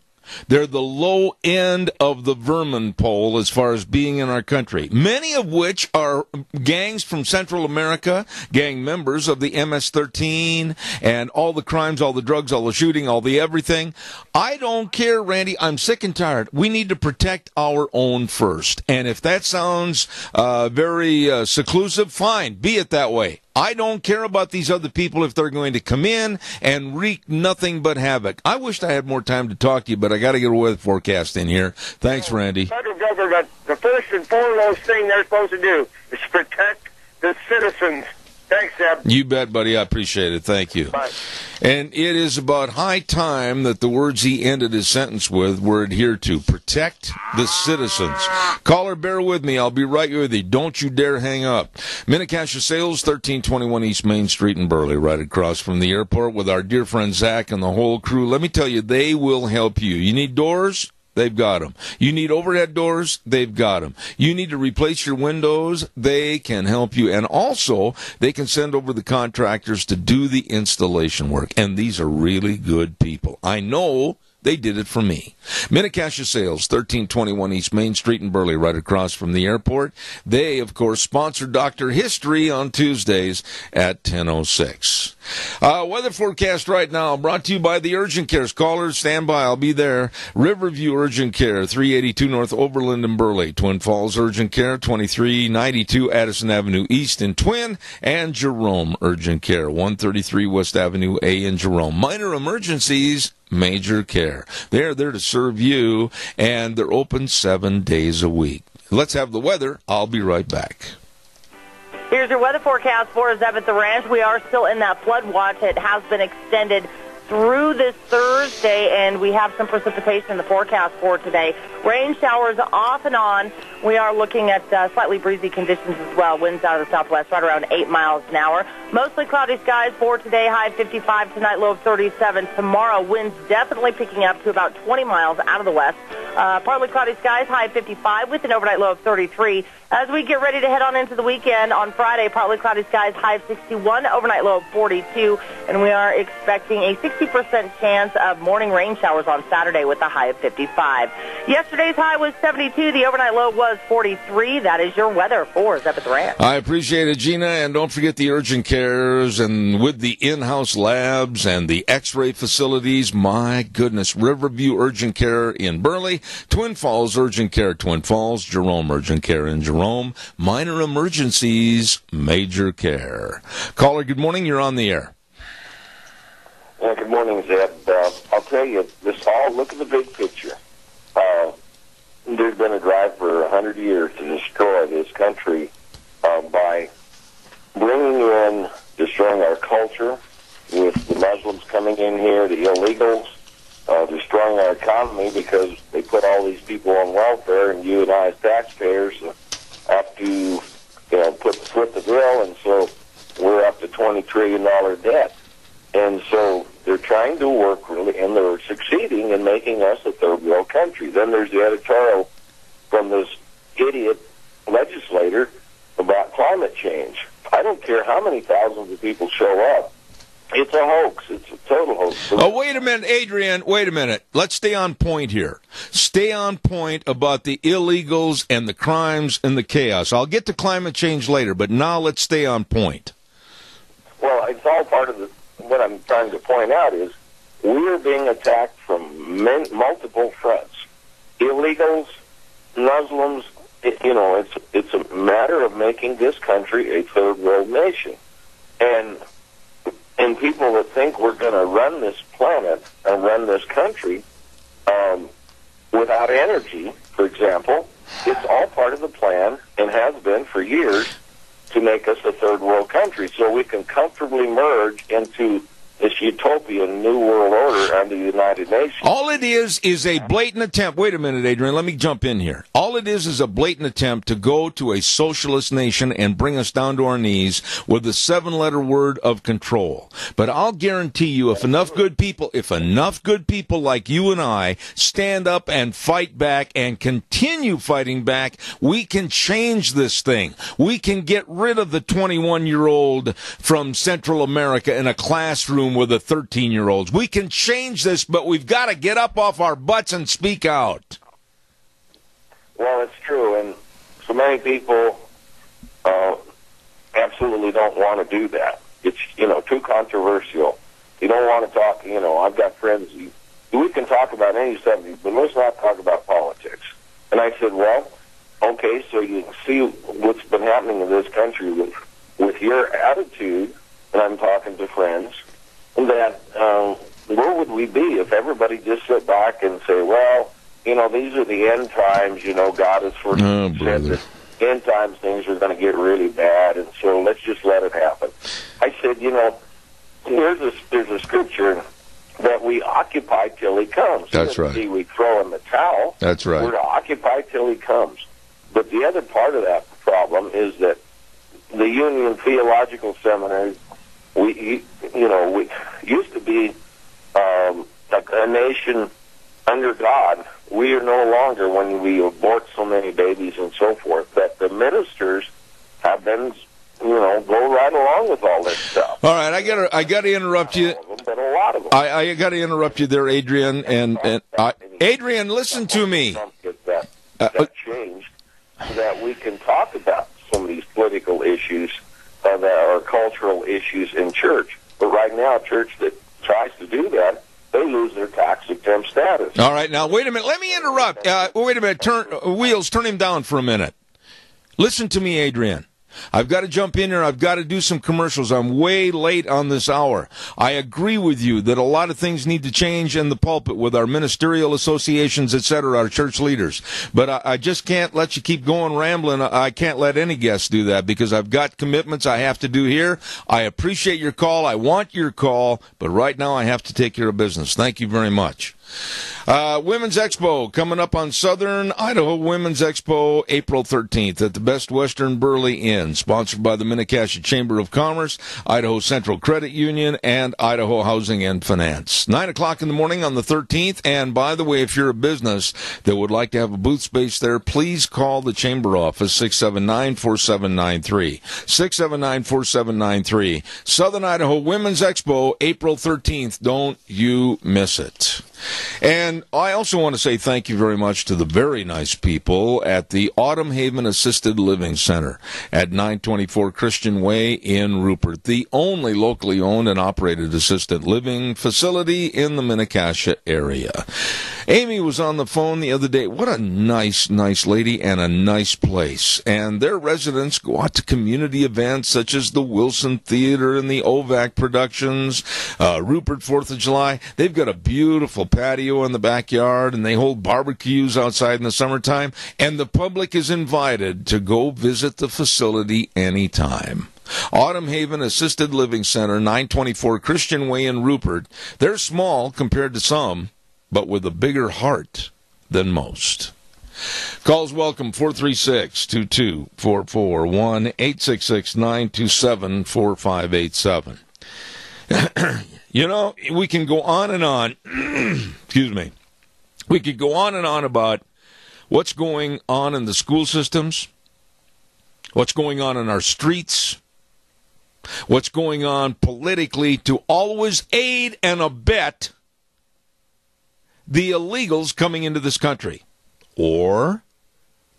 They're the low end of the vermin pole as far as being in our country, many of which are gangs from Central America, gang members of the MS-13, and all the crimes, all the drugs, all the shooting, all the everything. I don't care, Randy. I'm sick and tired. We need to protect our own first. And if that sounds very seclusive, fine. Be it that way. I don't care about these other people if they're going to come in and wreak nothing but havoc. I wished I had more time to talk to you, but I got to get a weather forecast in here. Thanks, Randy. Federal government, the first and foremost thing they're supposed to do is protect the citizens. Thanks, Seb. You bet, buddy. I appreciate it. Thank you. Bye. And it is about high time that the words he ended his sentence with were adhered to. Protect the citizens. Caller, bear with me. I'll be right with you. Don't you dare hang up. Minnecasia Sales, 1321 East Main Street in Burley, right across from the airport with our dear friend Zach and the whole crew. Let me tell you, they will help you. You need doors? They've got them. You need overhead doors? They've got them. You need to replace your windows? They can help you. And also, they can send over the contractors to do the installation work. And these are really good people. I know they did it for me. Minnecasia Sales, 1321 East Main Street in Burley, right across from the airport. They, of course, sponsor Dr. History on Tuesdays at 10:06. Weather forecast right now brought to you by the Urgent Cares. Callers, stand by. I'll be there. Riverview Urgent Care, 382 North Oberlin in Burley. Twin Falls Urgent Care, 2392 Addison Avenue East in Twin. And Jerome Urgent Care, 133 West Avenue A in Jerome. Minor emergencies, major care. They're there to serve you, and they're open 7 days a week. Let's have the weather. I'll be right back. Here's your weather forecast for us up at the ranch. We are still in that flood watch. It has been extended through this Thursday, and we have some precipitation in the forecast for today. Rain showers off and on. We are looking at slightly breezy conditions as well. Winds out of the southwest right around 8 miles an hour. Mostly cloudy skies for today, high of 55 tonight, low of 37. Tomorrow, winds definitely picking up to about 20 miles out of the west. Partly cloudy skies, high of 55 with an overnight low of 33. As we get ready to head on into the weekend, on Friday, partly cloudy skies, high of 61, overnight low of 42. And we are expecting a 60% chance of morning rain showers on Saturday with a high of 55. Yesterday's high was 72. The overnight low was 43. That is your weather for us up at the ranch. I appreciate it, Gina, and don't forget the urgent cares and with the in-house labs and the x-ray facilities. My goodness, Riverview Urgent Care in Burley, Twin Falls Urgent Care, Twin Falls, Jerome Urgent Care in Jerome, minor emergencies, major care. Caller, good morning. You're on the air. Well, good morning, Zeb. I'll tell you, look at the big picture. There's been a drive for 100 years to destroy this country by bringing in, destroying our culture with the Muslims coming in here, the illegals, destroying our economy because they put all these people on welfare, and you and I as taxpayers have to, foot the bill, and so we're up to $20 trillion debt. And so they're trying to work really, and they're succeeding in making us a third world country. Then there's the editorial from this idiot legislator about climate change. I don't care how many thousands of people show up. It's a hoax. It's a total hoax. Oh, wait a minute, Adrian. Wait a minute. Let's stay on point here. Stay on point about the illegals and the crimes and the chaos. I'll get to climate change later, but now let's stay on point. Well, it's all part of what I'm trying to point out is we are being attacked from multiple fronts. Illegals, Muslims, it's a matter of making this country a third world nation. And people that think we're going to run this planet and run this country without energy, for example, it's all part of the plan and has been for years to make us a third world country so we can comfortably merge into this utopian new world order under the United Nations. All it is a blatant attempt. Wait a minute, Adrian. Let me jump in here. All it is a blatant attempt to go to a socialist nation and bring us down to our knees with the 7-letter word of control. But I'll guarantee you, if enough good people like you and I stand up and fight back and continue fighting back, we can change this thing. We can get rid of the 21-year-old from Central America in a classroom with the 13-year-olds. We can change this, but we've got to get up off our butts and speak out. Well, it's true, and so many people absolutely don't want to do that. It's, too controversial. You don't want to talk, I've got friends, we can talk about any subject, but let's not talk about politics. And I said, well, okay, so you see what's been happening in this country with your attitude, and I'm talking to friends, that where would we be if everybody just sit back and say, well, these are the end times, God has said that end times things are going to get really bad, and so let's just let it happen. I said, there's a scripture that we occupy till he comes. That's right. See, we throw in the towel. That's right. We're to occupy till he comes. But the other part of that problem is that the Union Theological Seminary, we used to be a nation under God. We are no longer, when we abort so many babies and so forth, that the ministers have been, go right along with all this stuff. All right, I got to interrupt you. But a lot of them. I got to interrupt you there, Adrian. And Adrian, listen to me. That changed, that we can talk about some of these political issues that are cultural issues in church. But right now, a church that tries to do that, they lose their tax-exempt status. All right, now, wait a minute. Let me interrupt. Wait a minute. Wheels, turn him down for a minute. Listen to me, Adrian. I've got to jump in here. I've got to do some commercials. I'm way late on this hour. I agree with you that a lot of things need to change in the pulpit with our ministerial associations, etc., our church leaders. But I just can't let you keep going rambling. I can't let any guest do that because I've got commitments I have to do here. I appreciate your call. I want your call. But right now I have to take care of business. Thank you very much. Women's Expo coming up on Southern Idaho Women's Expo April 13th at the Best Western Burley Inn, sponsored by the Mini-Cassia Chamber of Commerce, Idaho Central Credit Union, and Idaho Housing and Finance. 9 o'clock in the morning on the 13th. And by the way, if you're a business that would like to have a booth space there, please call the Chamber office, 679-4793. 679-4793. Southern Idaho Women's Expo April 13th. Don't you miss it. And I also want to say thank you very much to the very nice people at the Autumn Haven Assisted Living Center at 924 Christian Way in Rupert, the only locally owned and operated assisted living facility in the Mini-Cassia area. Amy was on the phone the other day. What a nice lady and a nice place. And their residents go out to community events such as the Wilson Theater and the OVAC Productions, Rupert 4th of July. They've got a beautiful patio in the backyard, and they hold barbecues outside in the summertime, and the public is invited to go visit the facility anytime. Autumn Haven Assisted Living Center, 924 Christian Way in Rupert. They're small compared to some, but with a bigger heart than most. Calls welcome, 436-2244, 1-866-927-4587. You know, we can go on and on. Excuse me. We could go on and on about what's going on in the school systems, what's going on in our streets, what's going on politically to always aid and abet the illegals coming into this country or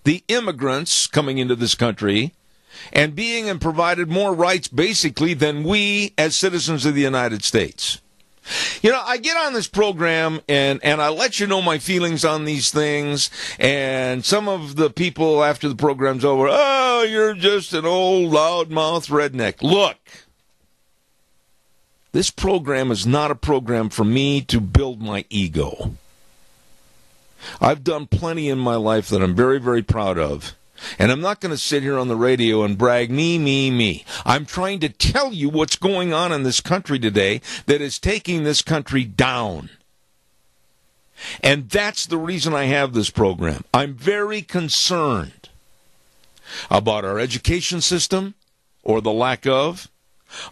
the immigrants coming into this country and being and provided more rights, basically, than we as citizens of the United States. You know, I get on this program and I let you know my feelings on these things, and some of the people after the program's over, oh, you're just an old loudmouth redneck. Look, this program is not a program for me to build my ego. I've done plenty in my life that I'm very, very proud of. And I'm not going to sit here on the radio and brag, me. I'm trying to tell you what's going on in this country today that is taking this country down. And that's the reason I have this program. I'm very concerned about our education system, or the lack of,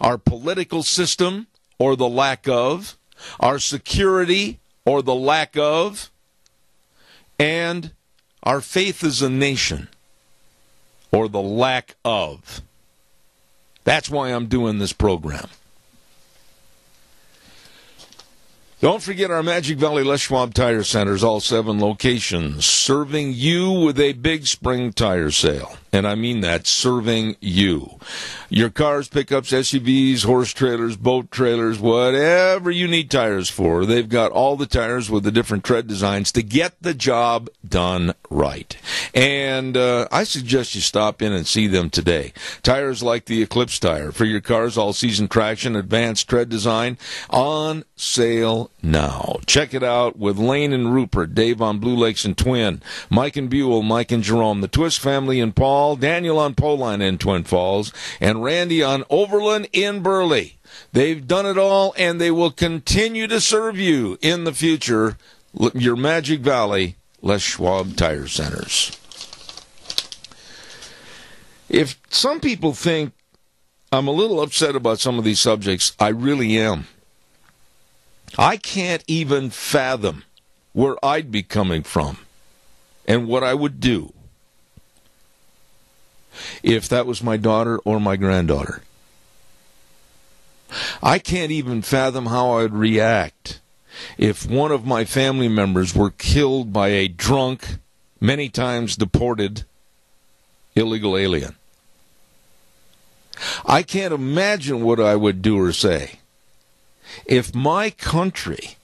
our political system, or the lack of, our security, or the lack of, and our faith as a nation, or the lack of. That's why I'm doing this program. Don't forget our Magic Valley Les Schwab Tire Centers, all 7 locations, serving you with a big spring tire sale. And I mean that, serving you. Your cars, pickups, SUVs, horse trailers, boat trailers, whatever you need tires for. They've got all the tires with the different tread designs to get the job done right. And I suggest you stop in and see them today. Tires like the Eclipse tire for your car's all-season traction, advanced tread design, on sale now. Check it out with Lane and Rupert, Dave on Blue Lakes and Twin, Mike and Buell, Mike and Jerome, the Twist family in Paul, Daniel on Poline in Twin Falls, and Randy on Overland in Burley. They've done it all, and they will continue to serve you in the future. Your Magic Valley Les Schwab Tire Centers. If some people think I'm a little upset about some of these subjects, I really am. I can't even fathom where I'd be coming from and what I would do if that was my daughter or my granddaughter. I can't even fathom how I would react if one of my family members were killed by a drunk, many times deported, illegal alien. I can't imagine what I would do or say if my country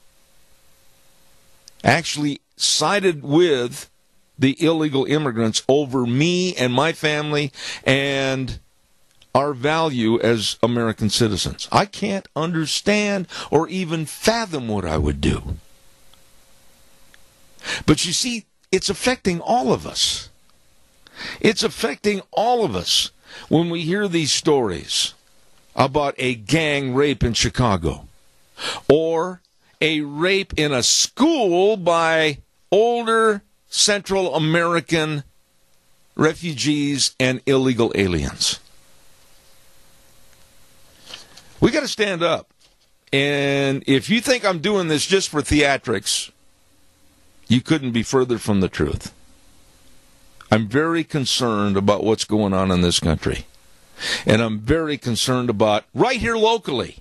actually sided with the illegal immigrants over me and my family and our value as American citizens. I can't understand or even fathom what I would do. But you see, it's affecting all of us. It's affecting all of us when we hear these stories about a gang rape in Chicago or a rape in a school by older Central American refugees and illegal aliens. We got to stand up. And if you think I'm doing this just for theatrics, you couldn't be further from the truth. I'm very concerned about what's going on in this country. And I'm very concerned about, right here locally,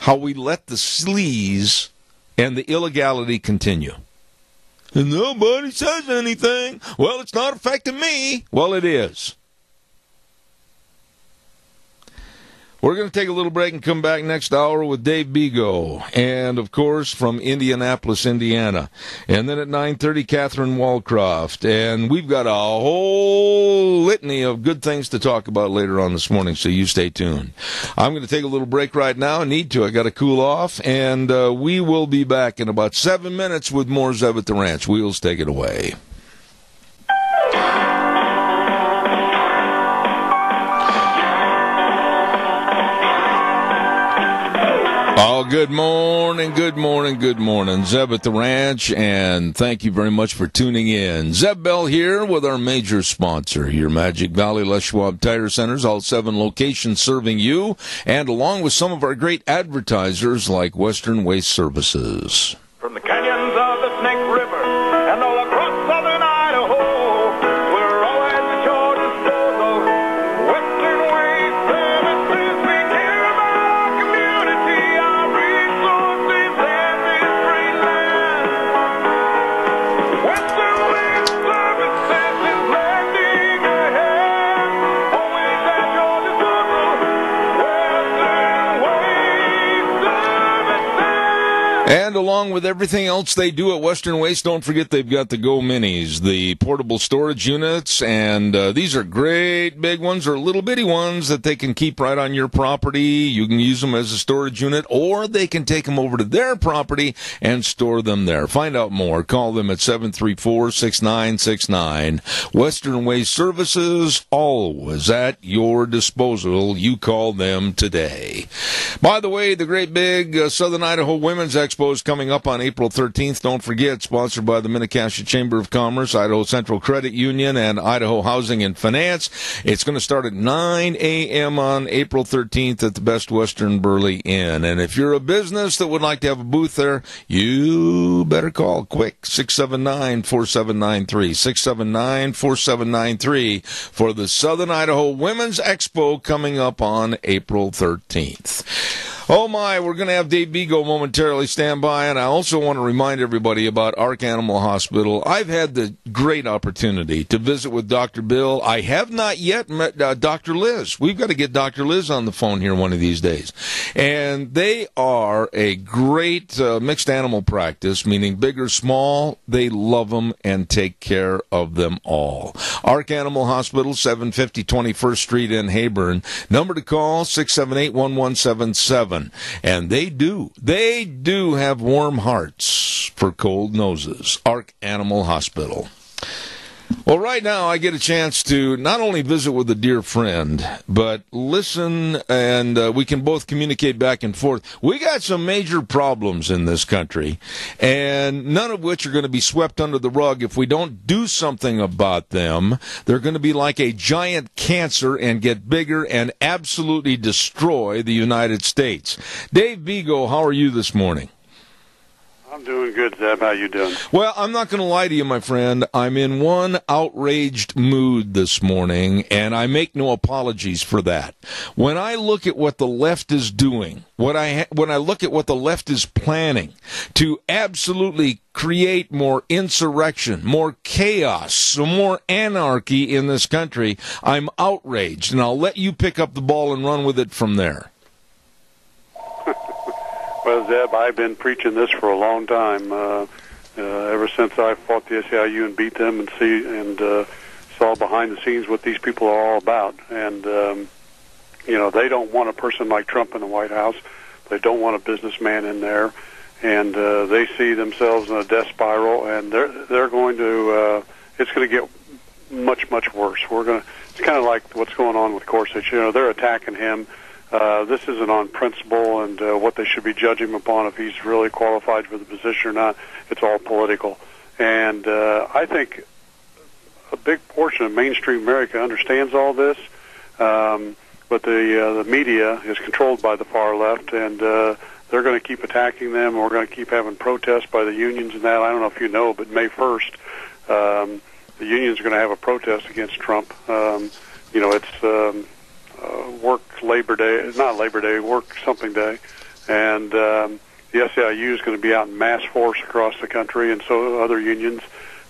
how we let the sleaze and the illegality continue. And nobody says anything. Well, it's not affecting me. Well, it is. We're going to take a little break and come back next hour with Dave Bigo. And, of course, from Indianapolis, Indiana. And then at 9:30, Catherine Walcroft. And we've got a whole litany of good things to talk about later on this morning, so you stay tuned. I'm going to take a little break right now. I need to. I got to cool off. And we will be back in about 7 minutes with more Zev at the Ranch. Wheels, take it away. Oh, good morning, good morning, good morning. Zeb at the Ranch, and thank you very much for tuning in. Zeb Bell here with our major sponsor, your Magic Valley Les Schwab Tire Centers, all 7 locations serving you, and along with some of our great advertisers like Western Waste Services. From the canyons of the Snake River and all across southern Idaho, we're always at your disposal. Western Waste Services, we care about our community, our resources, and this great land. Western Waste Services is lending a hand, always at your disposal. Western Waste Services. And along with everything else they do at Western Waste, don't forget they've got the Go Minis, the portable storage units, and these are great big ones or little bitty ones that they can keep right on your property. You can use them as a storage unit, or they can take them over to their property and store them there. Find out more. Call them at 734-6969. Western Waste Services, always at your disposal. You call them today. By the way, the great big Southern Idaho Women's Expo is coming up on April 13th. Don't forget, sponsored by the Mini-Cassia Chamber of Commerce, Idaho Central Credit Union, and Idaho Housing and Finance. It's going to start at 9 a.m. on April 13th at the Best Western Burley Inn. And if you're a business that would like to have a booth there, you better call quick, 679-4793, 679-4793 for the Southern Idaho Women's Expo coming up on April 13th. Oh my, we're going to have Dave Bigo momentarily stand by, and I also want to remind everybody about Ark Animal Hospital. I've had the great opportunity to visit with Dr. Bill. I have not yet met Dr. Liz. We've got to get Dr. Liz on the phone here one of these days. And they are a great mixed animal practice, meaning big or small, they love them and take care of them all. Ark Animal Hospital, 750 21st Street in Heyburn. Number to call, 678-1177. And they do have warm hearts for cold noses. Ark Animal Hospital. Well, right now I get a chance to not only visit with a dear friend, but listen, and we can both communicate back and forth. We got some major problems in this country, and none of which are going to be swept under the rug if we don't do something about them. They're going to be like a giant cancer and get bigger and absolutely destroy the United States. Dave Bigo, how are you this morning? I'm doing good, Zeb. How you doing? Well, I'm not going to lie to you, my friend. I'm in one outraged mood this morning, and I make no apologies for that. When I look at what the left is doing, when I look at what the left is planning to absolutely create more insurrection, more chaos, more anarchy in this country, I'm outraged, and I'll let you pick up the ball and run with it from there. Well, Zeb, I've been preaching this for a long time. Ever since I fought the SEIU and beat them, and saw behind the scenes what these people are all about. And, they don't want a person like Trump in the White House. They don't want a businessman in there. And they see themselves in a death spiral, and they're going to, it's going to get much, much worse. It's kind of like what's going on with Gorsuch. They're attacking him. This isn't on principle and what they should be judging him upon, if he's really qualified for the position or not. It's all political. And I think a big portion of mainstream America understands all this, but the media is controlled by the far left, and they're going to keep attacking them. We're going to keep having protests by the unions and that. I don't know if you know, but May 1st, the unions are going to have a protest against Trump. It's work something day, and the SEIU is going to be out in mass force across the country, and so other unions,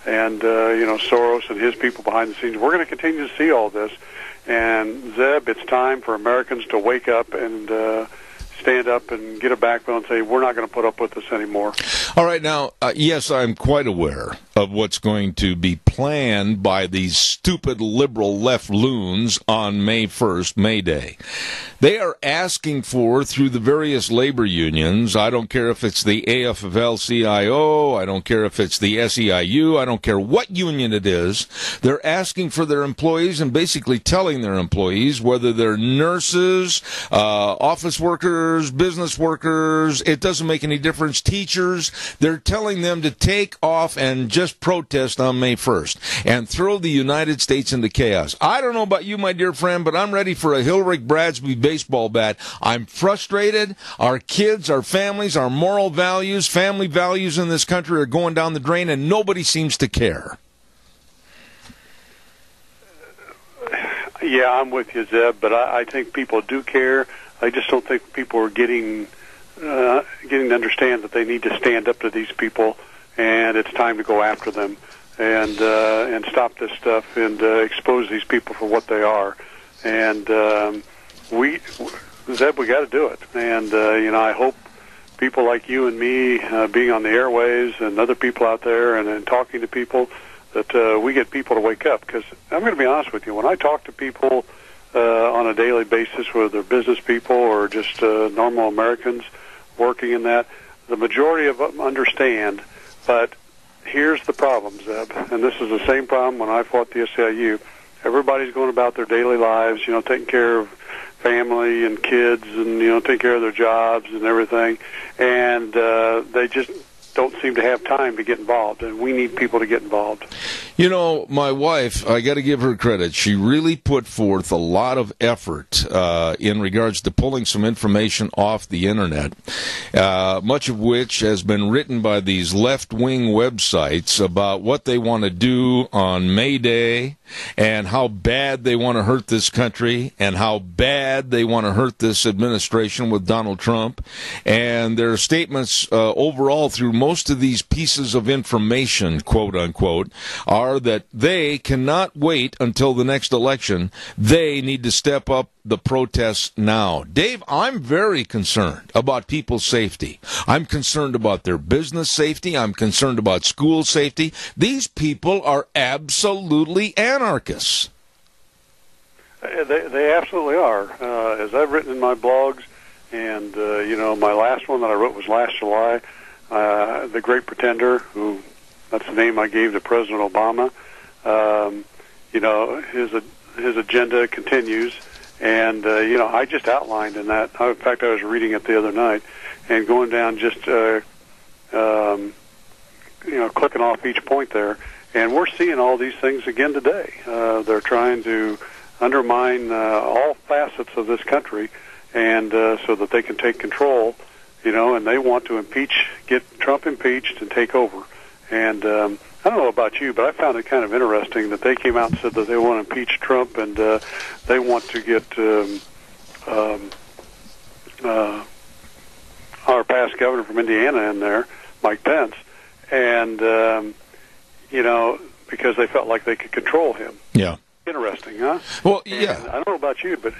and Soros and his people behind the scenes. We're going to continue to see all this, and Zeb, it's time for Americans to wake up and stand up and get a backbone and say, we're not going to put up with this anymore. All right, now, yes, I'm quite aware of what's going to be planned by these stupid liberal left loons on May 1st, May Day. They are asking for, through the various labor unions, I don't care if it's the AFL-CIO, I don't care if it's the SEIU, I don't care what union it is, they're asking for their employees and basically telling their employees, whether they're nurses, office workers, business workers, it doesn't make any difference, teachers, they're telling them to take off and just protest on May 1st and throw the United States into chaos. I don't know about you, my dear friend, but I'm ready for a Hilrick Bradsby baseball bat. I'm frustrated. Our kids, our families, our moral values, family values in this country are going down the drain, and nobody seems to care. Yeah, I'm with you, Zeb, but I think people do care. I just don't think people are getting to understand that they need to stand up to these people, and it's time to go after them and stop this stuff and expose these people for what they are. And Zeb, we got to do it. And I hope people like you and me being on the airways and other people out there and talking to people that we get people to wake up. Because I'm going to be honest with you, when I talk to people on a daily basis, whether they're business people or just normal Americans working in that, the majority of them understand. But here's the problem, Zeb, and this is the same problem when I fought the SEIU. Everybody's going about their daily lives, taking care of family and kids and, taking care of their jobs and everything, and they just don't seem to have time to get involved, and we need people to get involved. My wife, I got to give her credit. She really put forth a lot of effort in regards to pulling some information off the Internet, much of which has been written by these left-wing websites about what they want to do on May Day and how bad they want to hurt this country and how bad they want to hurt this administration with Donald Trump. And their statements overall through most of these pieces of information, quote-unquote, are that they cannot wait until the next election. They need to step up the protests now. Dave, I'm very concerned about people's safety. I'm concerned about their business safety. I'm concerned about school safety. These people are absolutely anarchists. They absolutely are. As I've written in my blogs, and, my last one that I wrote was last July, The Great Pretender, that's the name I gave to President Obama. His agenda continues. And, I just outlined in that. In fact, I was reading it the other night and going down just, clicking off each point there. And we're seeing all these things again today. They're trying to undermine all facets of this country and so that they can take control, and they want to get Trump impeached and take over. And I don't know about you, but I found it kind of interesting that they came out and said that they want to impeach Trump and they want to get our past governor from Indiana in there, Mike Pence, and, because they felt like they could control him. Yeah. Interesting, huh? Well, yeah. And I don't know about you, but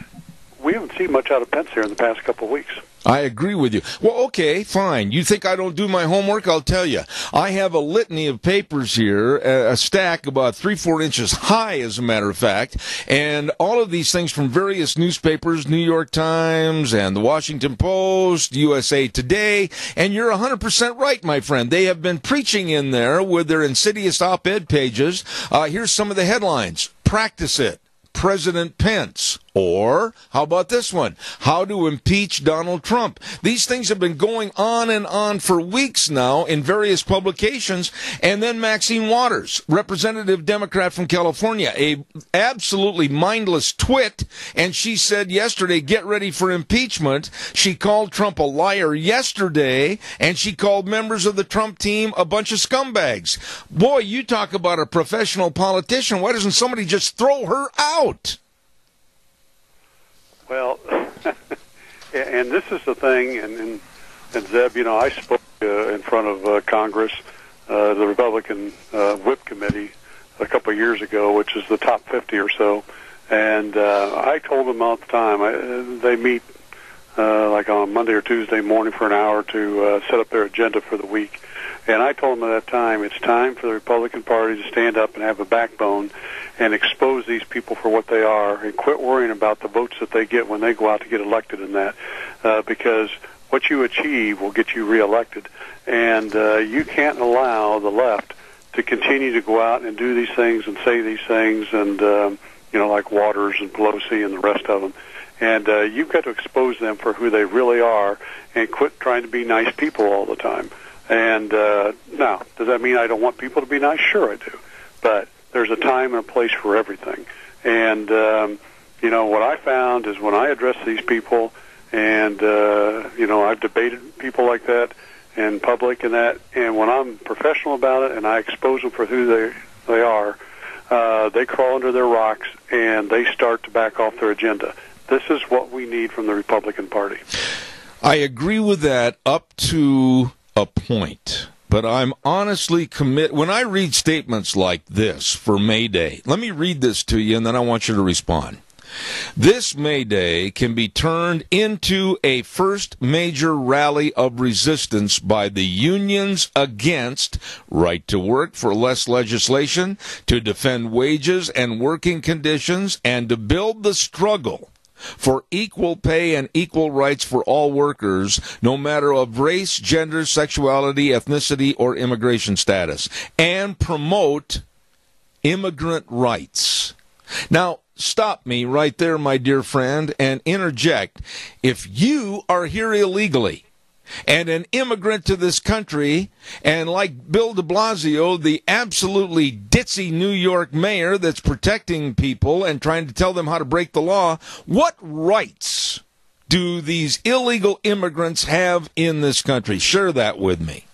we haven't seen much out of Pence here in the past couple of weeks. I agree with you. Well, okay, fine. You think I don't do my homework? I'll tell you. I have a litany of papers here, a stack about 3-4 inches high, as a matter of fact, and all of these things from various newspapers, New York Times and the Washington Post, USA Today, and you're 100% right, my friend. They have been preaching in there with their insidious op-ed pages. Here's some of the headlines. Practice it. President Pence. Or, how about this one? How to impeach Donald Trump. These things have been going on and on for weeks now in various publications. And then Maxine Waters, representative Democrat from California, a absolutely mindless twit. And she said yesterday, get ready for impeachment. She called Trump a liar yesterday, and she called members of the Trump team a bunch of scumbags. Boy, you talk about a professional politician. Why doesn't somebody just throw her out? Well, and this is the thing, and Zeb, you know, I spoke in front of Congress, the Republican Whip Committee a couple of years ago, which is the top 50 or so, and I told them all the time, they meet like on Monday or Tuesday morning for an hour to set up their agenda for the week. And I told them at that time, it's time for the Republican Party to stand up and have a backbone and expose these people for what they are and quit worrying about the votes that they get when they go out to get elected in that, because what you achieve will get you reelected. And you can't allow the left to continue to go out and do these things and say these things, and, you know, like Waters and Pelosi and the rest of them. And you've got to expose them for who they really are and quit trying to be nice people all the time. And now, does that mean I don't want people to be nice? Sure I do. But there's a time and a place for everything. And, you know, what I found is when I address these people, and, you know, I've debated people like that in public and that, and when I'm professional about it and I expose them for who they are, they crawl under their rocks and they start to back off their agenda. This is what we need from the Republican Party. I agree with that up to a point, but I'm honestly committed. When I read statements like this for May Day, let me read this to you and then I want you to respond. This May Day can be turned into a first major rally of resistance by the unions against right to work for less legislation, to defend wages and working conditions, and to build the struggle for equal pay and equal rights for all workers, no matter of race, gender, sexuality, ethnicity, or immigration status, and promote immigrant rights. Now, stop me right there, my dear friend, and interject. If you are here illegally and an immigrant to this country, and like Bill de Blasio, the absolutely ditzy New York mayor that's protecting people and trying to tell them how to break the law, what rights do these illegal immigrants have in this country? Share that with me.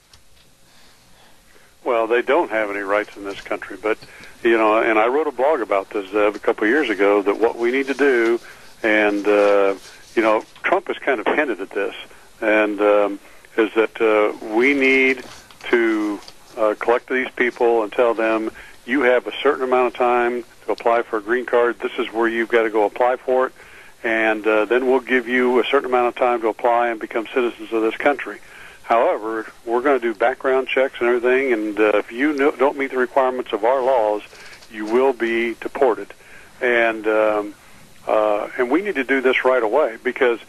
Well, they don't have any rights in this country, but, you know, and I wrote a blog about this a couple of years ago, that what we need to do, and, you know, Trump has kind of hinted at this, and is that we need to collect these people and tell them, you have a certain amount of time to apply for a green card. This is where you've got to go apply for it, and then we'll give you a certain amount of time to apply and become citizens of this country. However, we're going to do background checks and everything, and if you don't meet the requirements of our laws, you will be deported. And we need to do this right away, because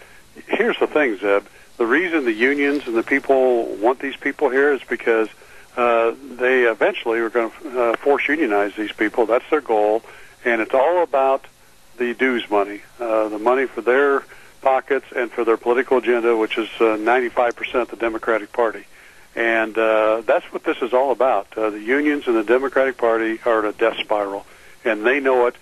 here's the thing, Zeb. The reason the unions and the people want these people here is because they eventually are going to force unionize these people. That's their goal, and it's all about the dues money, the money for their pockets and for their political agenda, which is 95% of the Democratic Party. And that's what this is all about. The unions and the Democratic Party are in a death spiral, and they know it.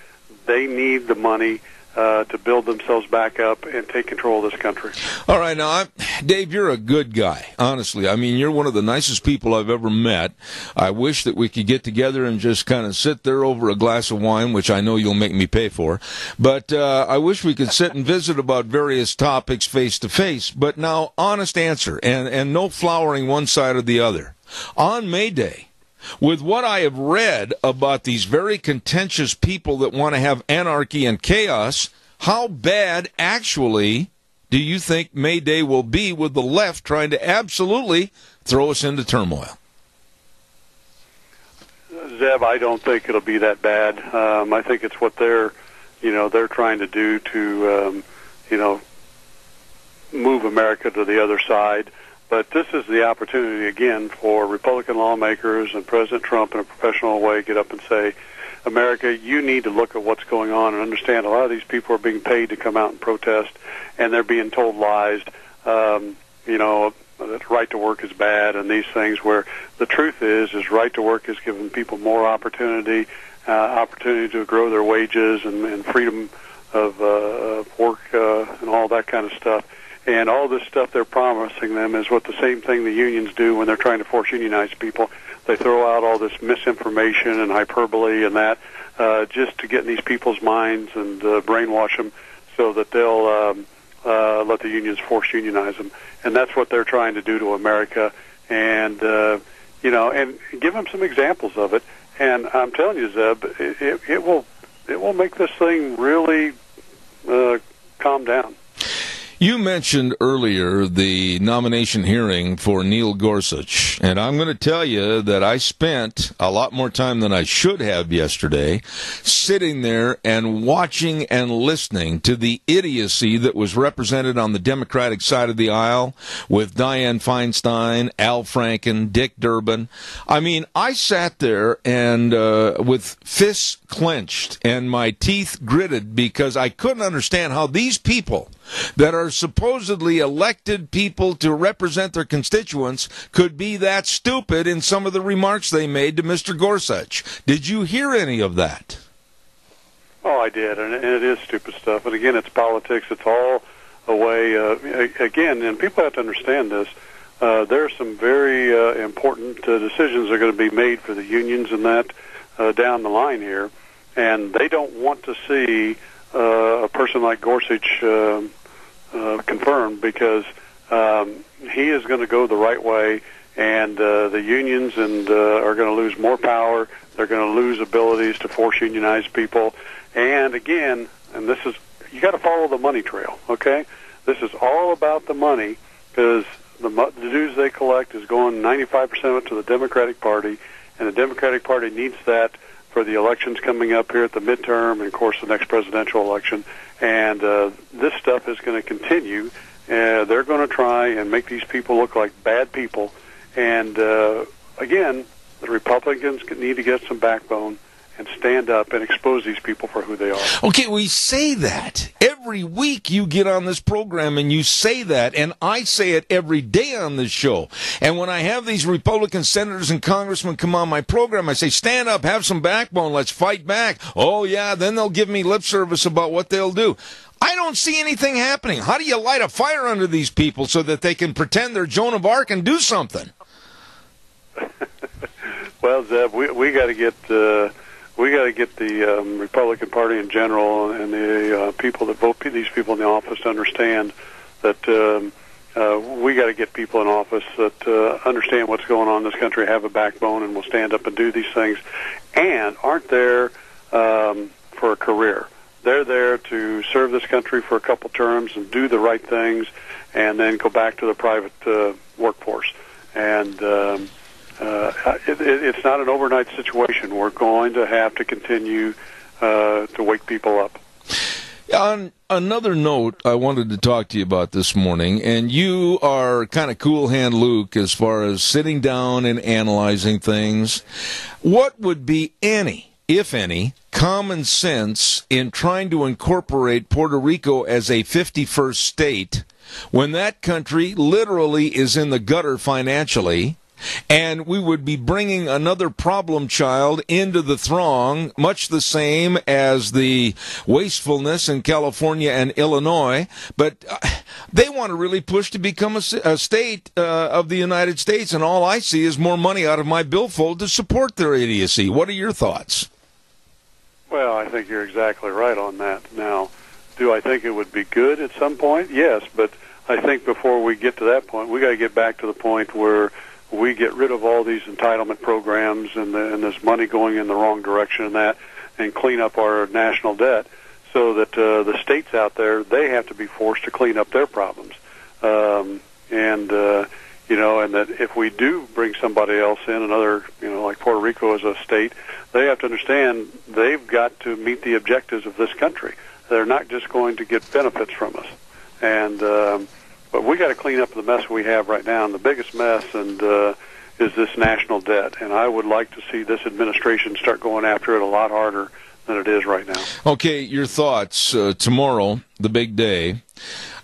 They need the money to build themselves back up and take control of this country. All right, now, Dave, you're a good guy, honestly. I mean, you're one of the nicest people I've ever met. I wish that we could get together and just kind of sit there over a glass of wine, which I know you'll make me pay for. But I wish we could sit and visit about various topics face to face. But now, honest answer, and no flowering one side or the other. On May Day, with what I have read about these very contentious people that want to have anarchy and chaos, how bad actually do do you think May Day will be with the left trying to absolutely throw us into turmoil? Zeb, I don't think it'll be that bad. I think it's what they're trying to do to, move America to the other side. But this is the opportunity, again, for Republican lawmakers and President Trump in a professional way get up and say, America, you need to look at what's going on and understand a lot of these people are being paid to come out and protest, and they're being told lies, that right to work is bad and these things, where the truth is right to work is giving people more opportunity to grow their wages and freedom of work and all that kind of stuff. And all this stuff they're promising them is what the same thing the unions do when they're trying to force unionize people. They throw out all this misinformation and hyperbole and that just to get in these people's minds and brainwash them so that they'll let the unions force unionize them. And that's what they're trying to do to America. And, and give them some examples of it. And I'm telling you, Zeb, it will make this thing really calm down. You mentioned earlier the nomination hearing for Neil Gorsuch, and I'm going to tell you that I spent a lot more time than I should have yesterday sitting there and watching and listening to the idiocy that was represented on the Democratic side of the aisle with Dianne Feinstein, Al Franken, Dick Durbin. I mean, I sat there and with fists clenched and my teeth gritted because I couldn't understand how these people that are supposedly elected people to represent their constituents could be that stupid in some of the remarks they made to Mr. Gorsuch. Did you hear any of that? Oh, I did, and it is stupid stuff. And again, it's politics. It's all a way, again, and people have to understand this. There are some very important decisions that are going to be made for the unions and that down the line here, and they don't want to see a person like Gorsuch confirmed because he is going to go the right way, and the unions are going to lose more power. They're going to lose abilities to force unionize people. And again, and this is, you got to follow the money trail, okay? This is all about the money because the dues they collect is going 95% of it to the Democratic Party, and the Democratic Party needs that for the elections coming up here at the midterm and, of course, the next presidential election. And this stuff is going to continue. They're going to try and make these people look like bad people. And, again, the Republicans need to get some backbone and stand up and expose these people for who they are. Okay, we say that. Every week you get on this program and you say that, and I say it every day on this show. And when I have these Republican senators and congressmen come on my program, I say, stand up, have some backbone, let's fight back. Oh, yeah, then they'll give me lip service about what they'll do. I don't see anything happening. How do you light a fire under these people so that they can pretend they're Joan of Arc and do something? Well, Zeb, we got to get... we got to get the Republican Party in general and the people that vote these people in the office to understand that we got to get people in office that understand what's going on in this country, have a backbone, and will stand up and do these things, and aren't there for a career. They're there to serve this country for a couple terms and do the right things, and then go back to the private workforce. And it's not an overnight situation. We're going to have to continue to wake people up. On another note, I wanted to talk to you about this morning, and you are kind of cool hand Luke as far as sitting down and analyzing things. What would be any, if any, common sense in trying to incorporate Puerto Rico as a 51st state when that country literally is in the gutter financially? And we would be bringing another problem child into the throng, much the same as the wastefulness in California and Illinois. But they want to really push to become a state of the United States, and all I see is more money out of my billfold to support their idiocy. What are your thoughts? Well, I think you're exactly right on that. Now, do I think it would be good at some point? Yes, but I think before we get to that point, we got to get back to the point where we get rid of all these entitlement programs and this money going in the wrong direction and clean up our national debt so that the states out there, they have to be forced to clean up their problems. And that if we do bring somebody else in, another, like Puerto Rico as a state, they have to understand they've got to meet the objectives of this country. They're not just going to get benefits from us. And but we got to clean up the mess we have right now, and the biggest mess is this national debt. And I would like to see this administration start going after it a lot harder than it is right now. Okay, your thoughts. Tomorrow, the big day.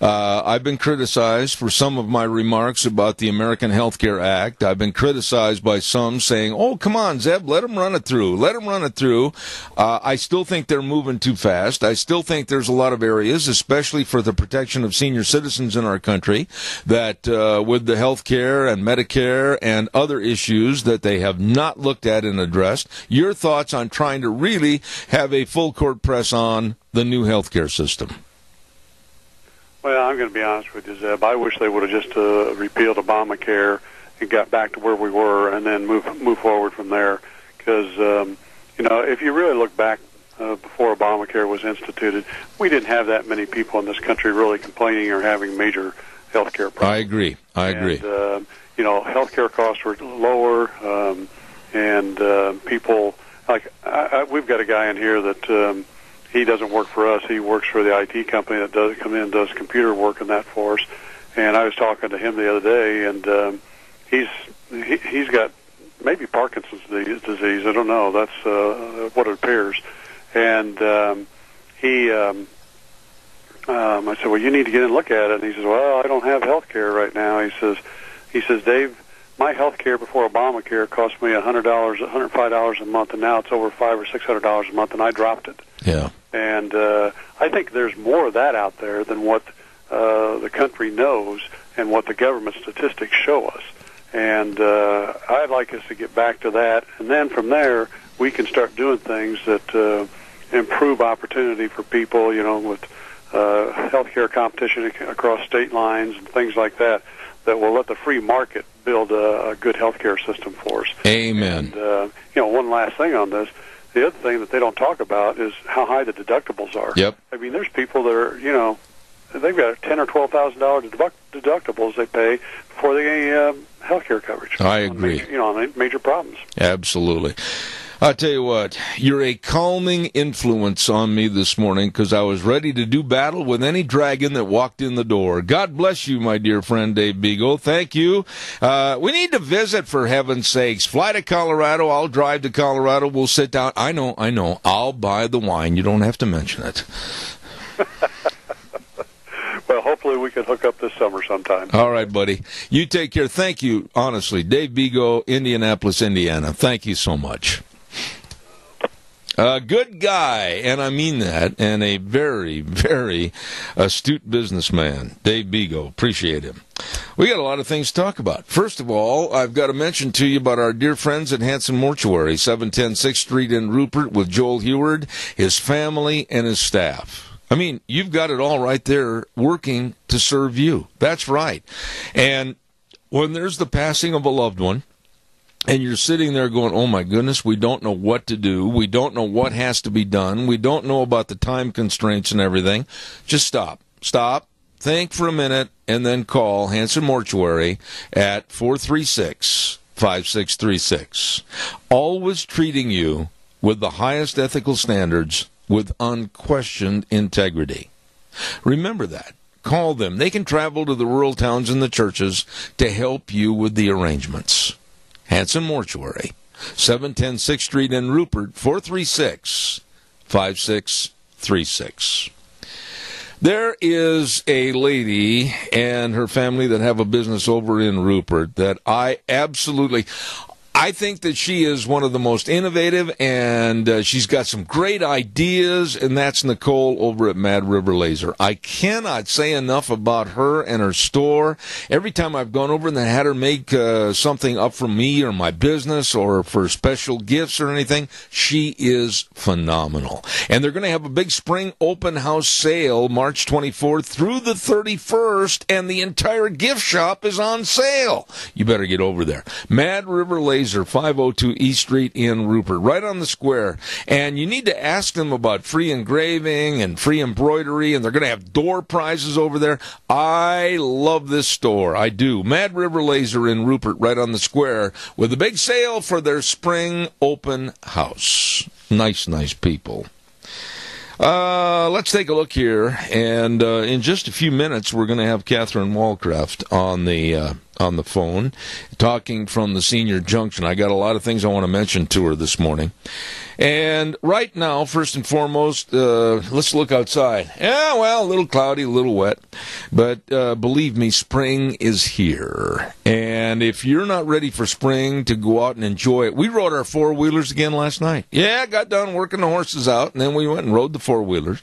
I've been criticized for some of my remarks about the American Health Care Act. I've been criticized by some saying, oh, come on, Zeb, let them run it through. Let them run it through. I still think they're moving too fast. I still think there's a lot of areas, especially for the protection of senior citizens in our country, that with the health care and Medicare and other issues that they have not looked at and addressed. Your thoughts on trying to really have a full court press on the new health care system? Well, I'm going to be honest with you, Zeb. I wish they would have just repealed Obamacare and got back to where we were, and then move forward from there. Because if you really look back before Obamacare was instituted, we didn't have that many people in this country really complaining or having major health care problems. I agree. And, health care costs were lower, and people like we've got a guy in here that. He doesn't work for us. He works for the IT company that does come in and does computer work and that for us. And I was talking to him the other day, and he's got maybe Parkinson's disease. I don't know. That's what it appears. And I said, well, you need to get in and look at it. And he says, well, I don't have health care right now. He says, Dave, my health care before Obamacare cost me $100, $105 a month, and now it's over $500 or $600 a month, and I dropped it. Yeah. And I think there's more of that out there than what the country knows and what the government statistics show us. And I'd like us to get back to that. And then from there, we can start doing things that improve opportunity for people, with healthcare competition across state lines and things like that, that will let the free market build a good healthcare system for us. Amen. And, one last thing on this. The other thing that they don't talk about is how high the deductibles are. Yep. I mean, there's people that are, they've got $10,000 or $12,000 deductibles they pay before they get health care coverage. I agree. On major problems. Absolutely. I'll tell you what, you're a calming influence on me this morning because I was ready to do battle with any dragon that walked in the door. God bless you, my dear friend Dave Beagle. Thank you. We need to visit, for heaven's sakes. Fly to Colorado. I'll drive to Colorado. We'll sit down. I know. I'll buy the wine. You don't have to mention it. Well, hopefully we can hook up this summer sometime. All right, buddy. You take care. Thank you, honestly. Dave Beagle, Indianapolis, Indiana. Thank you so much. Good guy, and I mean that, and a very, very astute businessman, Dave Beagle. Appreciate him. We got a lot of things to talk about. First of all, I've got to mention to you about our dear friends at Hanson Mortuary, 710 6th Street in Rupert, with Joel Heward, his family, and his staff. I mean, you've got it all right there working to serve you. That's right. And when there's the passing of a loved one, and you're sitting there going, oh, my goodness, we don't know what to do. We don't know what has to be done. We don't know about the time constraints and everything. Just stop. Stop. Think for a minute, and then call Hanson Mortuary at 436-5636. Always treating you with the highest ethical standards with unquestioned integrity. Remember that. Call them. They can travel to the rural towns and the churches to help you with the arrangements. Hanson Mortuary, 710 6th Street in Rupert, 436-5636. There is a lady and her family that have a business over in Rupert that I think that she is one of the most innovative, and she's got some great ideas, and that's Nicole over at Mad River Laser. I cannot say enough about her and her store. Every time I've gone over and had her make something up for me or my business or for special gifts or anything, she is phenomenal. And they're going to have a big spring open house sale March 24th through the 31st, and the entire gift shop is on sale. You better get over there. Mad River Laser Laser, 502 East Street in Rupert, right on the square. And you need to ask them about free engraving and free embroidery, and they're going to have door prizes over there. I love this store. I do. Mad River Laser in Rupert, right on the square, with a big sale for their spring open house. Nice people. Let's take a look here, and in just a few minutes, we're going to have Catherine Walcraft on the phone, talking from the Senior Junction. I got a lot of things I want to mention to her this morning. And right now, first and foremost, let's look outside. Yeah, well, a little cloudy, a little wet, but believe me, spring is here. And if you're not ready for spring to go out and enjoy it, we rode our four-wheelers again last night. Yeah, got done working the horses out, and then we went and rode the four-wheelers.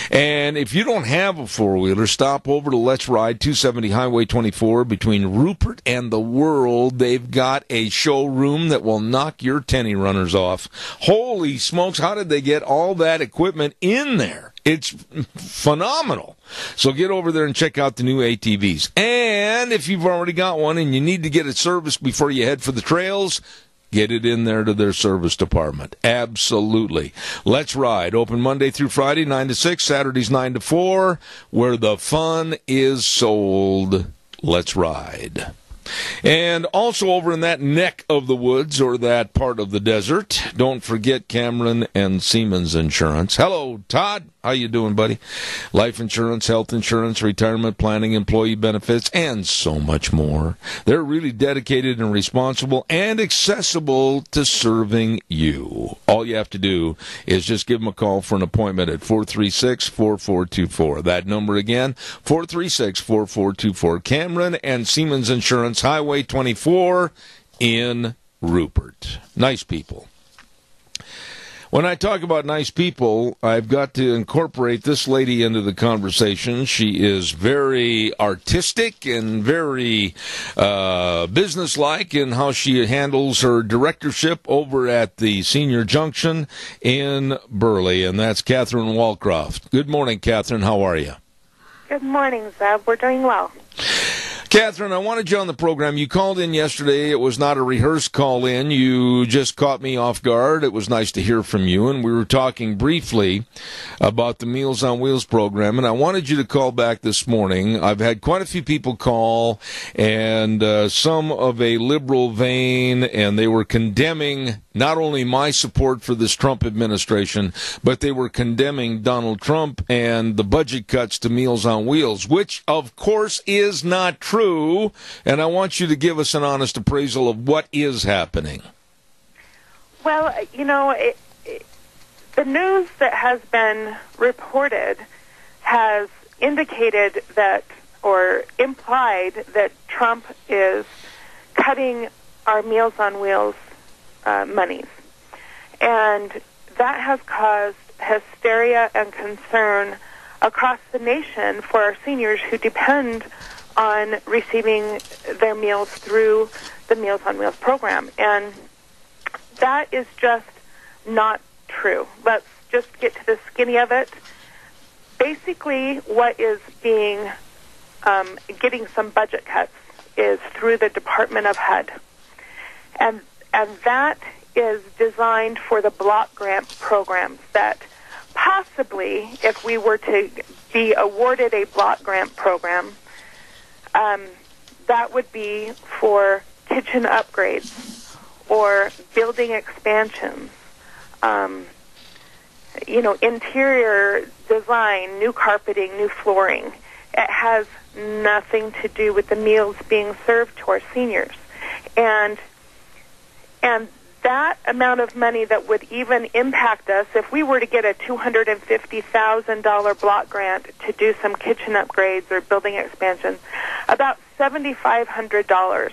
And if you don't have a four-wheeler, stop over to Let's Ride, 270 Highway 24, between Rupert and the World. They've got a showroom that will knock your tenny runners off. Holy smokes, how did they get all that equipment in there? It's phenomenal. So get over there and check out the new ATVs. And if you've already got one and you need to get it serviced before you head for the trails, get it in there to their service department. Absolutely. Let's Ride. Open Monday through Friday, 9 to 6, Saturdays 9 to 4, where the fun is sold. Let's Ride. And also over in that neck of the woods, or that part of the desert, don't forget Cameron and Siemens Insurance. Hello, Todd. How you doing, buddy? Life insurance, health insurance, retirement planning, employee benefits, and so much more. They're really dedicated and responsible and accessible to serving you. All you have to do is just give them a call for an appointment at 436-4424. That number again, 436-4424. Cameron and Siemens Insurance, Highway 24 in Rupert. Nice people. When I talk about nice people, I've got to incorporate this lady into the conversation. She is very artistic and very businesslike in how she handles her directorship over at the Senior Junction in Burley, and that's Catherine Walcraft. Good morning, Catherine. How are you? Good morning, Zeb. We're doing well. Catherine, I wanted you on the program. You called in yesterday. It was not a rehearsed call in. You just caught me off guard. It was nice to hear from you, and we were talking briefly about the Meals on Wheels program, and I wanted you to call back this morning. I've had quite a few people call, and some of a liberal vein, and they were condemning not only my support for this Trump administration, but they were condemning Donald Trump and the budget cuts to Meals on Wheels, which, of course, is not true. And I want you to give us an honest appraisal of what is happening. Well, you know, the news that has been reported has indicated that, or implied that Trump is cutting our Meals on Wheels monies. And that has caused hysteria and concern across the nation for our seniors who depend on receiving their meals through the Meals on Wheels program. And that is just not true. Let's just get to the skinny of it. Basically, what is being getting some budget cuts is through the Department of HUD. And that is designed for the block grant programs that possibly, if we were to be awarded a block grant program, that would be for kitchen upgrades or building expansions, interior design, new carpeting, new flooring. It has nothing to do with the meals being served to our seniors. And that amount of money that would even impact us, if we were to get a $250,000 block grant to do some kitchen upgrades or building expansions, about $7,500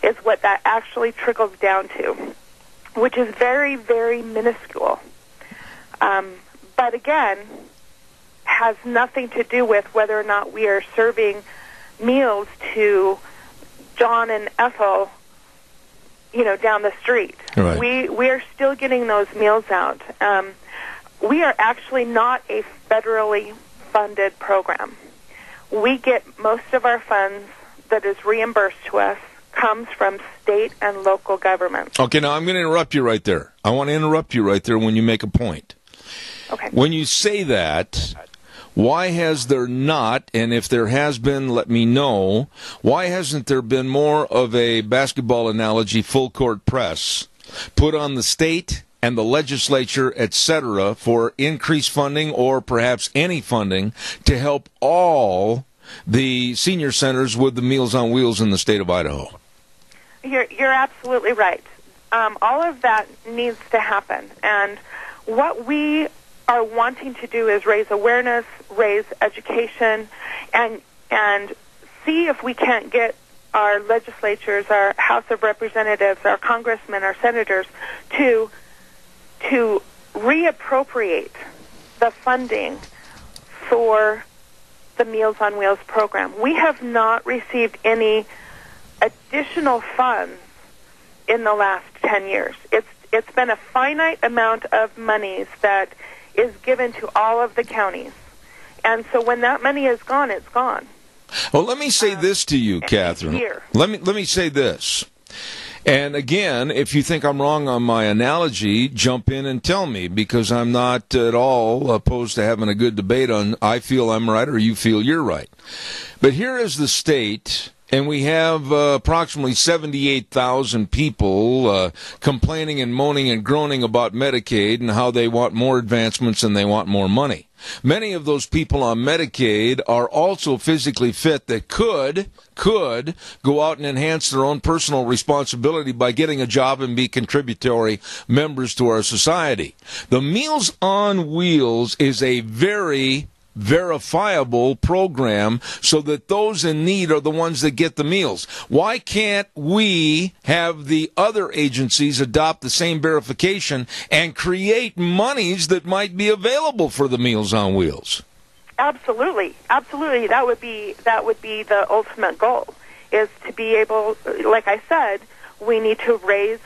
is what that actually trickles down to, which is very, very minuscule. But again, has nothing to do with whether or not we are serving meals to John and Ethel, down the street. Right. We are still getting those meals out. We are actually not a federally funded program. We get most of our funds that is reimbursed to us comes from state and local governments. Okay, now I'm going to interrupt you right there. I want to interrupt you right there when you make a point. Okay. When you say that, why has there not, and if there has been, let me know, why hasn't there been more of a basketball analogy full court press put on the state and the legislature, etc., for increased funding or perhaps any funding to help all the senior centers with the Meals on Wheels in the state of Idaho? You're absolutely right. All of that needs to happen. And what we are wanting to do is raise awareness, raise education, and see if we can't get our legislatures, our House of Representatives, our congressmen, our senators to reappropriate the funding for the Meals on Wheels program. We have not received any additional funds in the last 10 years. It's been a finite amount of monies that is given to all of the counties. And so when that money is gone, it's gone. Well, let me say this to you, Catherine. Let me say this. And again, if you think I'm wrong on my analogy, jump in and tell me, because I'm not at all opposed to having a good debate on I feel I'm right or you feel you're right. But here is the state, and we have approximately 78,000 people complaining and moaning and groaning about Medicaid and how they want more advancements and they want more money. Many of those people on Medicaid are also physically fit that could go out and enhance their own personal responsibility by getting a job and be contributory members to our society. The Meals on Wheels is a very verifiable program so that those in need are the ones that get the meals. Why can't we have the other agencies adopt the same verification and create monies that might be available for the Meals on Wheels? Absolutely. That would be the ultimate goal, is to be able, like I said, we need to raise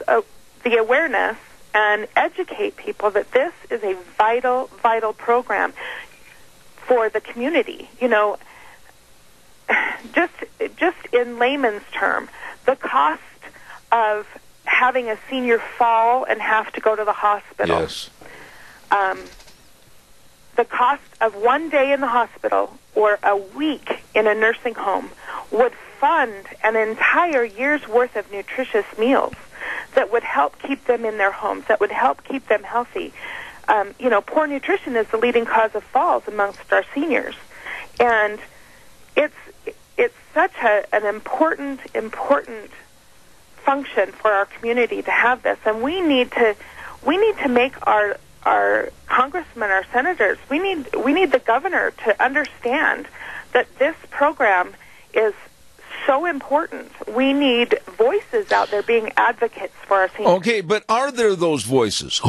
the awareness and educate people that this is a vital program for the community. You know, just in layman's term, the cost of having a senior fall and have to go to the hospital. Yes. The cost of one day in the hospital or a week in a nursing home would fund an entire year's worth of nutritious meals that would help keep them in their homes, that would help keep them healthy. Poor nutrition is the leading cause of falls amongst our seniors, and it's such an important function for our community to have this, and we need to make our congressmen, our senators, we need the governor to understand that this program is so important. We need voices out there being advocates for our seniors. Okay, but are there those voices?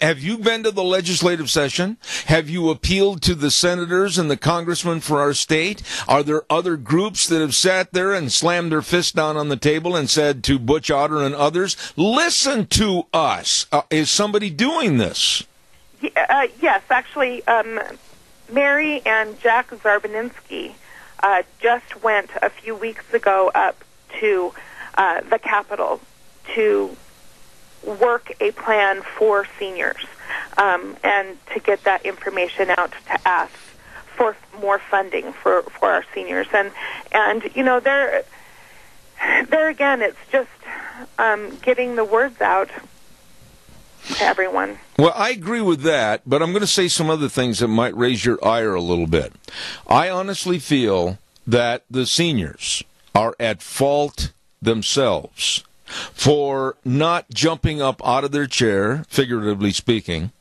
Have you been to the legislative session? Have you appealed to the senators and the congressmen for our state? Are there other groups that have sat there and slammed their fist down on the table and said to Butch Otter and others, listen to us? Is somebody doing this? Yes, actually, Mary and Jack Zarbaninski just went a few weeks ago up to the Capitol to work a plan for seniors and to get that information out to ask for more funding for our seniors. And you know, there again, it's just getting the words out to everyone. Well, I agree with that, but I'm going to say some other things that might raise your ire a little bit. I honestly feel that the seniors are at fault themselves for not jumping up out of their chair, figuratively speaking,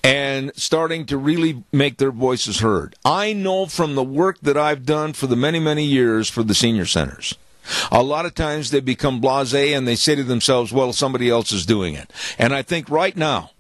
and starting to really make their voices heard. I know from the work that I've done for the many, many years for the senior centers, a lot of times they become blasé and they say to themselves, well, somebody else is doing it. And I think right now,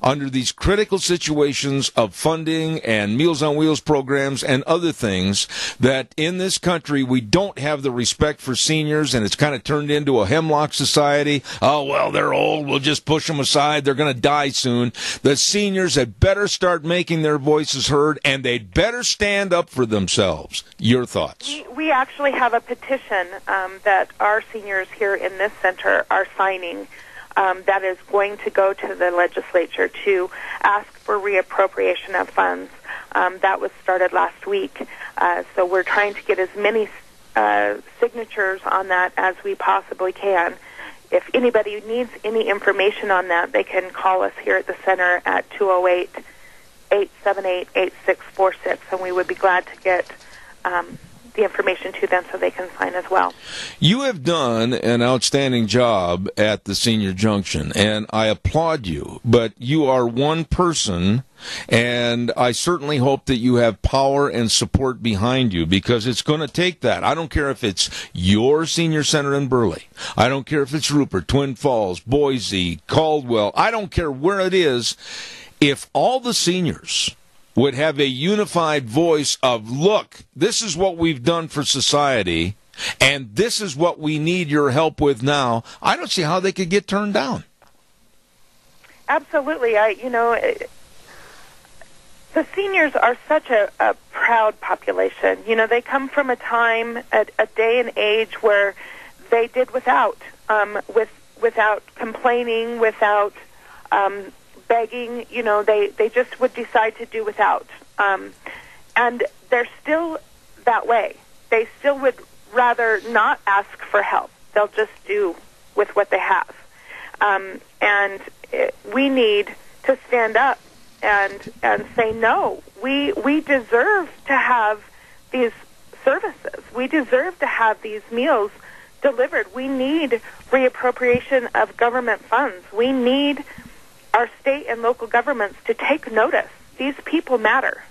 under these critical situations of funding and Meals on Wheels programs and other things, that in this country we don't have the respect for seniors, and it's kind of turned into a hemlock society. Oh, well, they're old. We'll just push them aside. They're going to die soon. The seniors had better start making their voices heard, and they'd better stand up for themselves. Your thoughts? We actually have a petition that our seniors here in this center are signing that is going to go to the legislature to ask for reappropriation of funds. That was started last week. So we're trying to get as many signatures on that as we possibly can. If anybody needs any information on that, they can call us here at the center at 208-878-8646, and we would be glad to get the information to them so they can sign as well. You have done an outstanding job at the Senior Junction, and I applaud you, but you are one person, and I certainly hope that you have power and support behind you, because it's going to take that. I don't care if it's your senior center in Burley. I don't care if it's Rupert, Twin Falls, Boise, Caldwell. I don't care where it is. If all the seniors would have a unified voice of, look, this is what we've done for society, and this is what we need your help with now, I don't see how they could get turned down. Absolutely. The seniors are such a proud population. You know, they come from a time, a day and age where they did without complaining, without begging. You know, they just would decide to do without. And they're still that way. They still would rather not ask for help. They'll just do with what they have. We need to stand up and say, no, we deserve to have these services. We deserve to have these meals delivered. We need reappropriation of government funds. We need our state and local governments to take notice. These people matter.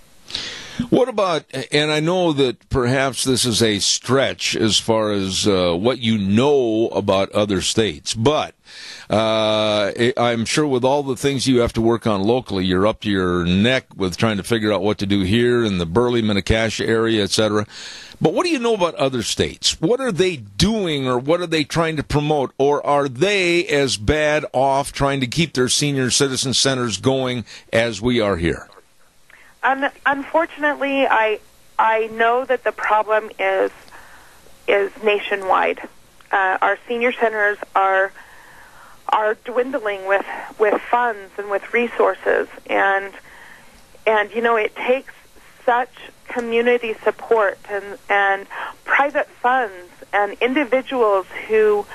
What about, and I know that perhaps this is a stretch as far as what you know about other states, but I'm sure with all the things you have to work on locally, you're up to your neck with trying to figure out what to do here in the Burley-Minnecasia area, etc. But what do you know about other states? What are they doing, or what are they trying to promote? Or are they as bad off trying to keep their senior citizen centers going as we are here? Unfortunately, I know that the problem is nationwide. Our senior centers are dwindling with funds and with resources, and you know, it takes such community support and private funds and individuals who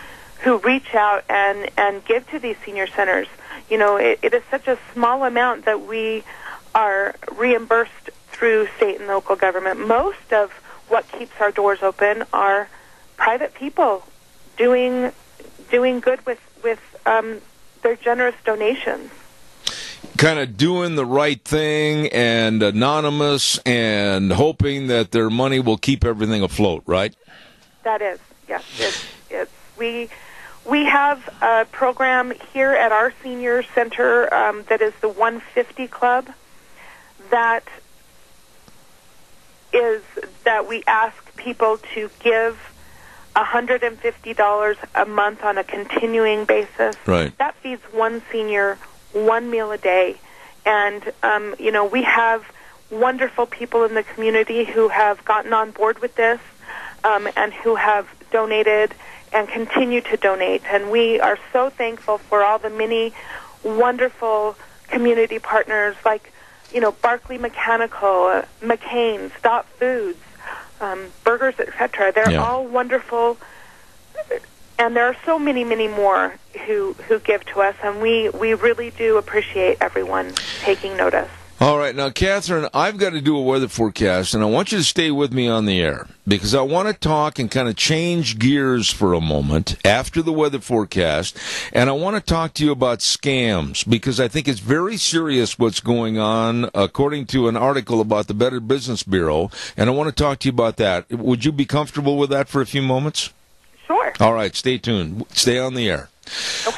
reach out and give to these senior centers. You know, it is such a small amount that we are reimbursed through state and local government. Most of what keeps our doors open are private people doing good with their generous donations. Kind of doing the right thing and anonymous and hoping that their money will keep everything afloat, right? That is, yes. We have a program here at our senior center that is the 150 Club. That we ask people to give $150 a month on a continuing basis. Right. That feeds one senior one meal a day. And, you know, we have wonderful people in the community who have gotten on board with this and who have donated and continue to donate. And we are so thankful for all the many wonderful community partners like, you know, Barclay Mechanical, McCain, Stop Foods, Burgers, etc. They're all wonderful, and there are so many, many more who give to us, and we really do appreciate everyone taking notice. All right. Now, Catherine, I've got to do a weather forecast, and I want you to stay with me on the air because I want to talk and kind of change gears for a moment after the weather forecast, and I want to talk to you about scams because I think it's very serious what's going on, according to an article about the Better Business Bureau, and I want to talk to you about that. Would you be comfortable with that for a few moments? Sure. All right. Stay tuned. Stay on the air.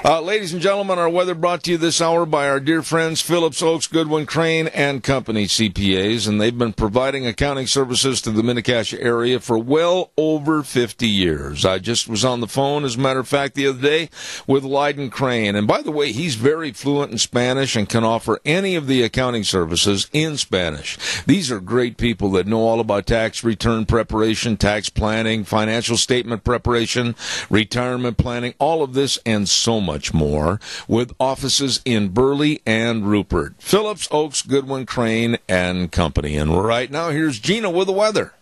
Ladies and gentlemen, our weather brought to you this hour by our dear friends Phillips Oaks, Goodwin, Crane, and Company CPAs, and they've been providing accounting services to the Mini-Cassia area for well over 50 years. I just was on the phone, as a matter of fact, the other day with Leiden Crane, and by the way, he's very fluent in Spanish and can offer any of the accounting services in Spanish. These are great people that know all about tax return preparation, tax planning, financial statement preparation, retirement planning, all of this and so much more, with offices in Burley and Rupert. Phillips Oaks, Goodwin, Crane, and Company. And right now, here's Gina with the weather.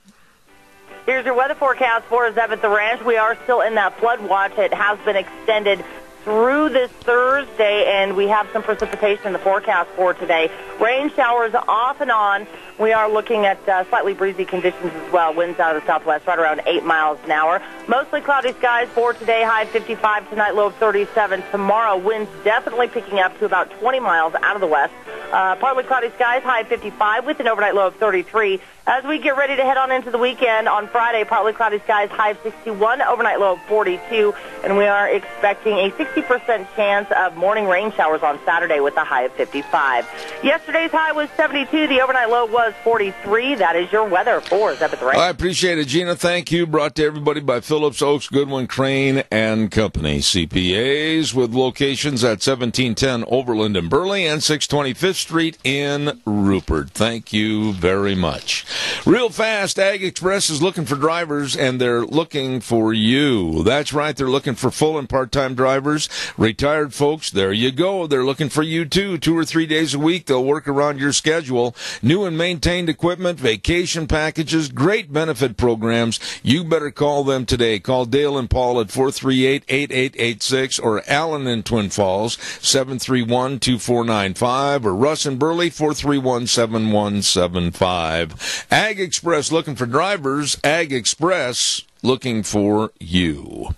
Here's your weather forecast for us up at the ranch. We are still in that flood watch. It has been extended through this Thursday, and we have some precipitation in the forecast for today. Rain showers off and on. We are looking at slightly breezy conditions as well. Winds out of the southwest, right around 8 miles an hour. Mostly cloudy skies for today, high 55 tonight, low of 37. Tomorrow, winds definitely picking up to about 20 miles out of the west. Partly cloudy skies, high 55 with an overnight low of 33. As we get ready to head on into the weekend, on Friday, partly cloudy skies, high of 61, overnight low of 42. And we are expecting a 60% chance of morning rain showers on Saturday with a high of 55. Yesterday's high was 72. The overnight low was 43. That is your weather for us up at the range. I appreciate it, Gina. Thank you. Brought to everybody by Phillips Oaks, Goodwin, Crane, and Company. CPAs with locations at 1710 Overland in Burley and 625th Street in Rupert. Thank you very much. Real fast, Ag Express is looking for drivers, and they're looking for you. That's right. They're looking for full and part-time drivers. Retired folks, there you go. They're looking for you, too. 2 or 3 days a week. They'll work around your schedule. New and maintained equipment, vacation packages, great benefit programs. You better call them today. Call Dale and Paul at 438-8886 or Allen in Twin Falls, 731-2495, or Russ in Burley, 431-7175. Ag Express looking for drivers. Ag Express looking for you.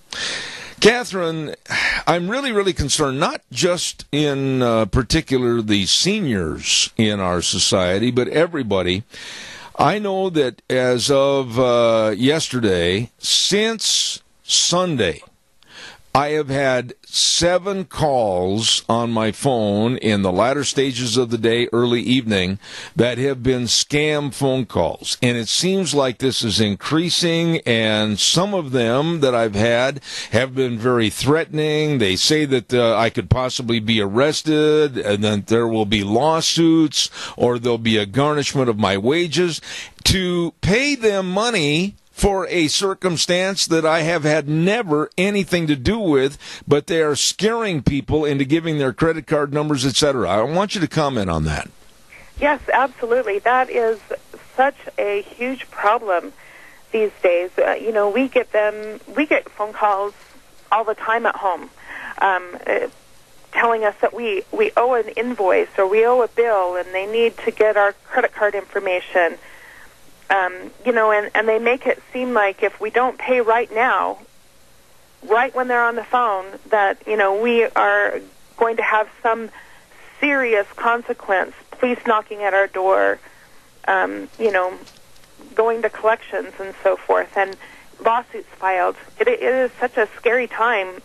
Catherine, I'm really, really concerned, not just in particular the seniors in our society, but everybody. I know that as of yesterday, since Sunday, I have had 7 calls on my phone in the latter stages of the day, early evening, that have been scam phone calls. And it seems like this is increasing, and some of them that I've had have been very threatening. They say that I could possibly be arrested, and then there will be lawsuits, or there'll be a garnishment of my wages to pay them money for a circumstance that I have had never anything to do with, but they are scaring people into giving their credit card numbers, etc. I want you to comment on that. Yes, absolutely. That is such a huge problem these days. We get phone calls all the time at home telling us that we owe an invoice or we owe a bill and they need to get our credit card information. And they make it seem like if we don't pay right now, right when they're on the phone, that, we are going to have some serious consequence, police knocking at our door, going to collections and so forth, and lawsuits filed. It is such a scary time.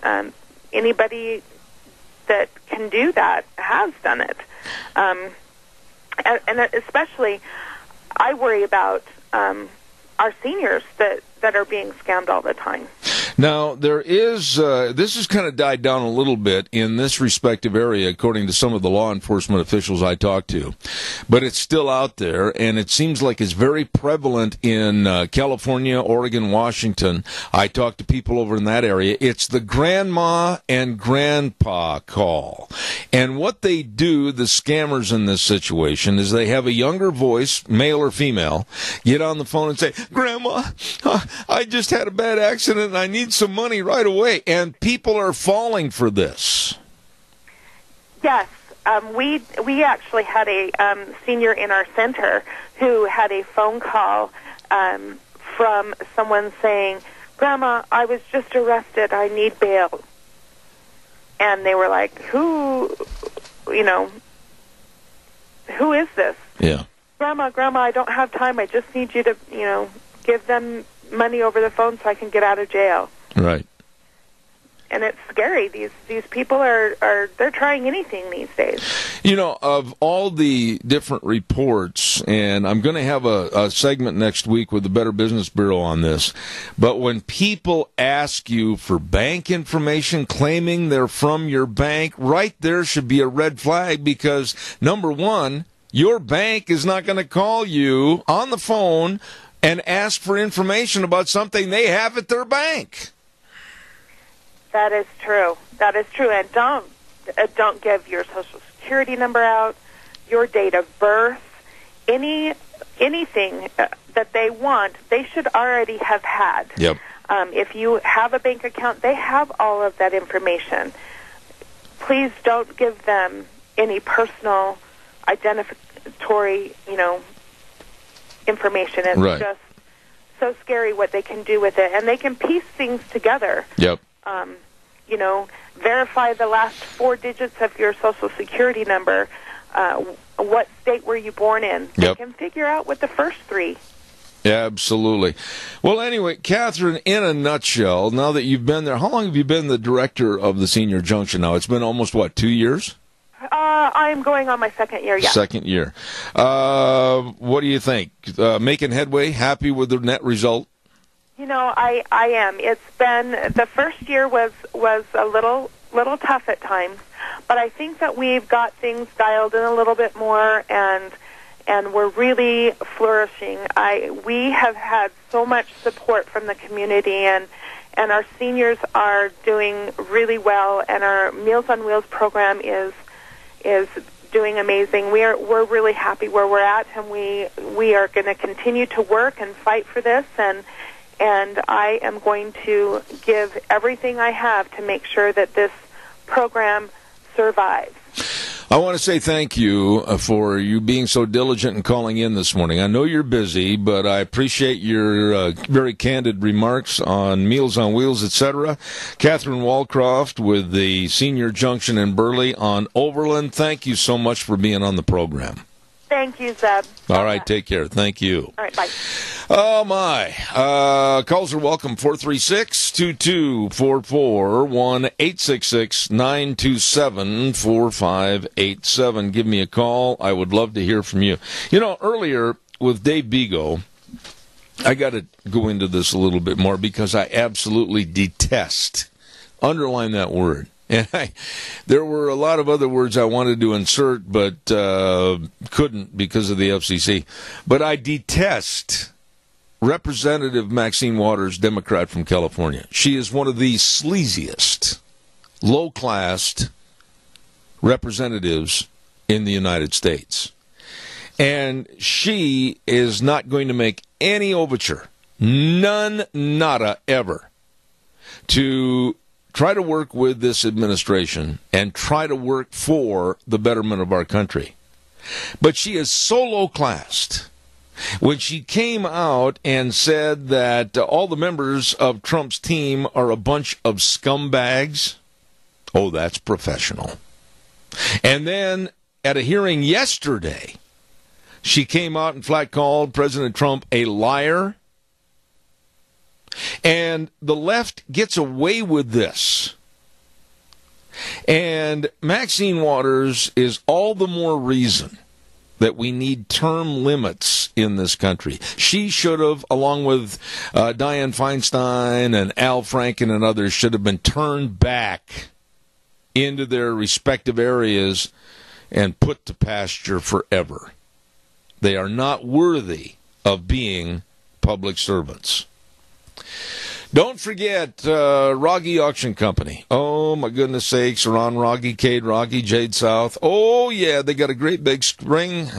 Anybody that can do that has done it. And especially, I worry about our seniors that are being scammed all the time. Now, there is, this has kind of died down a little bit in this respective area, according to some of the law enforcement officials I talked to. But it's still out there, and it seems like it's very prevalent in California, Oregon, Washington. I talked to people over in that area. It's the grandma and grandpa call. And what they do, the scammers in this situation, is they have a younger voice, male or female, get on the phone and say, "Grandma, I just had a bad accident and I need some money right away," and people are falling for this. Yes, we actually had a senior in our center who had a phone call from someone saying, "Grandma, I was just arrested. I need bail." And they were like, "Who is this?" Yeah. Grandma, I don't have time. I just need you to, give them money over the phone so I can get out of jail. Right. it's scary. These people they're trying anything these days. You know, of all the different reports, and I'm going to have a segment next week with the Better Business Bureau on this, but when people ask you for bank information, claiming they're from your bank, right there should be a red flag, because, number one, your bank is not going to call you on the phone and ask for information about something they have at their bank. That is true. That is true. And don't give your Social Security number out, your date of birth, anything that they want. They should already have had. Yep. If you have a bank account, they have all of that information. Please don't give them any personal identificatory, information. It's just so scary what they can do with it, and they can piece things together. Yep. Verify the last 4 digits of your Social Security number. What state were you born in? They can figure out what the first 3. Absolutely. Well, anyway, Catherine, in a nutshell, now that you've been there, how long have you been the director of the Senior Junction now? It's been almost, 2 years? I'm going on my second year, yeah. Second year. What do you think? Making headway? Happy with the net result? I am. It's been, the first year was a little tough at times, but I think that we've got things dialed in a little bit more, and we're really flourishing. We have had so much support from the community, and our seniors are doing really well, and our Meals on Wheels program is doing amazing. We're really happy where we're at, and we are going to continue to work and fight for this, and I am going to give everything I have to make sure that this program survives. I want to say thank you for you being so diligent and calling in this morning. I know you're busy, but I appreciate your very candid remarks on Meals on Wheels, etc. Catherine Walcroft with the Senior Junction in Burley on Overland, thank you so much for being on the program. Thank you, Zeb. All right, take care. Thank you. All right, bye. Oh, my. Calls are welcome. 436-2244, 1-866-927-4587. Give me a call. I would love to hear from you. Earlier with Dave Bego, I got to go into this a little bit more because I absolutely detest, underline that word. And there were a lot of other words I wanted to insert, but couldn't because of the FCC. But I detest Representative Maxine Waters, Democrat from California. She is one of the sleaziest, low-class representatives in the United States. And she is not going to make any overture, none, nada, ever, to try to work with this administration and try to work for the betterment of our country. But she is so low-classed. When she came out and said that all the members of Trump's team are a bunch of scumbags, oh, that's professional. And then at a hearing yesterday, she came out and flat called President Trump a liar. And the left gets away with this. And Maxine Waters is all the more reason that we need term limits in this country. She should have, along with Dianne Feinstein and Al Franken and others, should have been turned back into their respective areas and put to pasture forever. They are not worthy of being public servants. Don't forget Rogge Auction Company. Oh, my goodness sakes. Ron Rogge, Cade Rogge, Jade South. Oh, yeah, they got a great big spring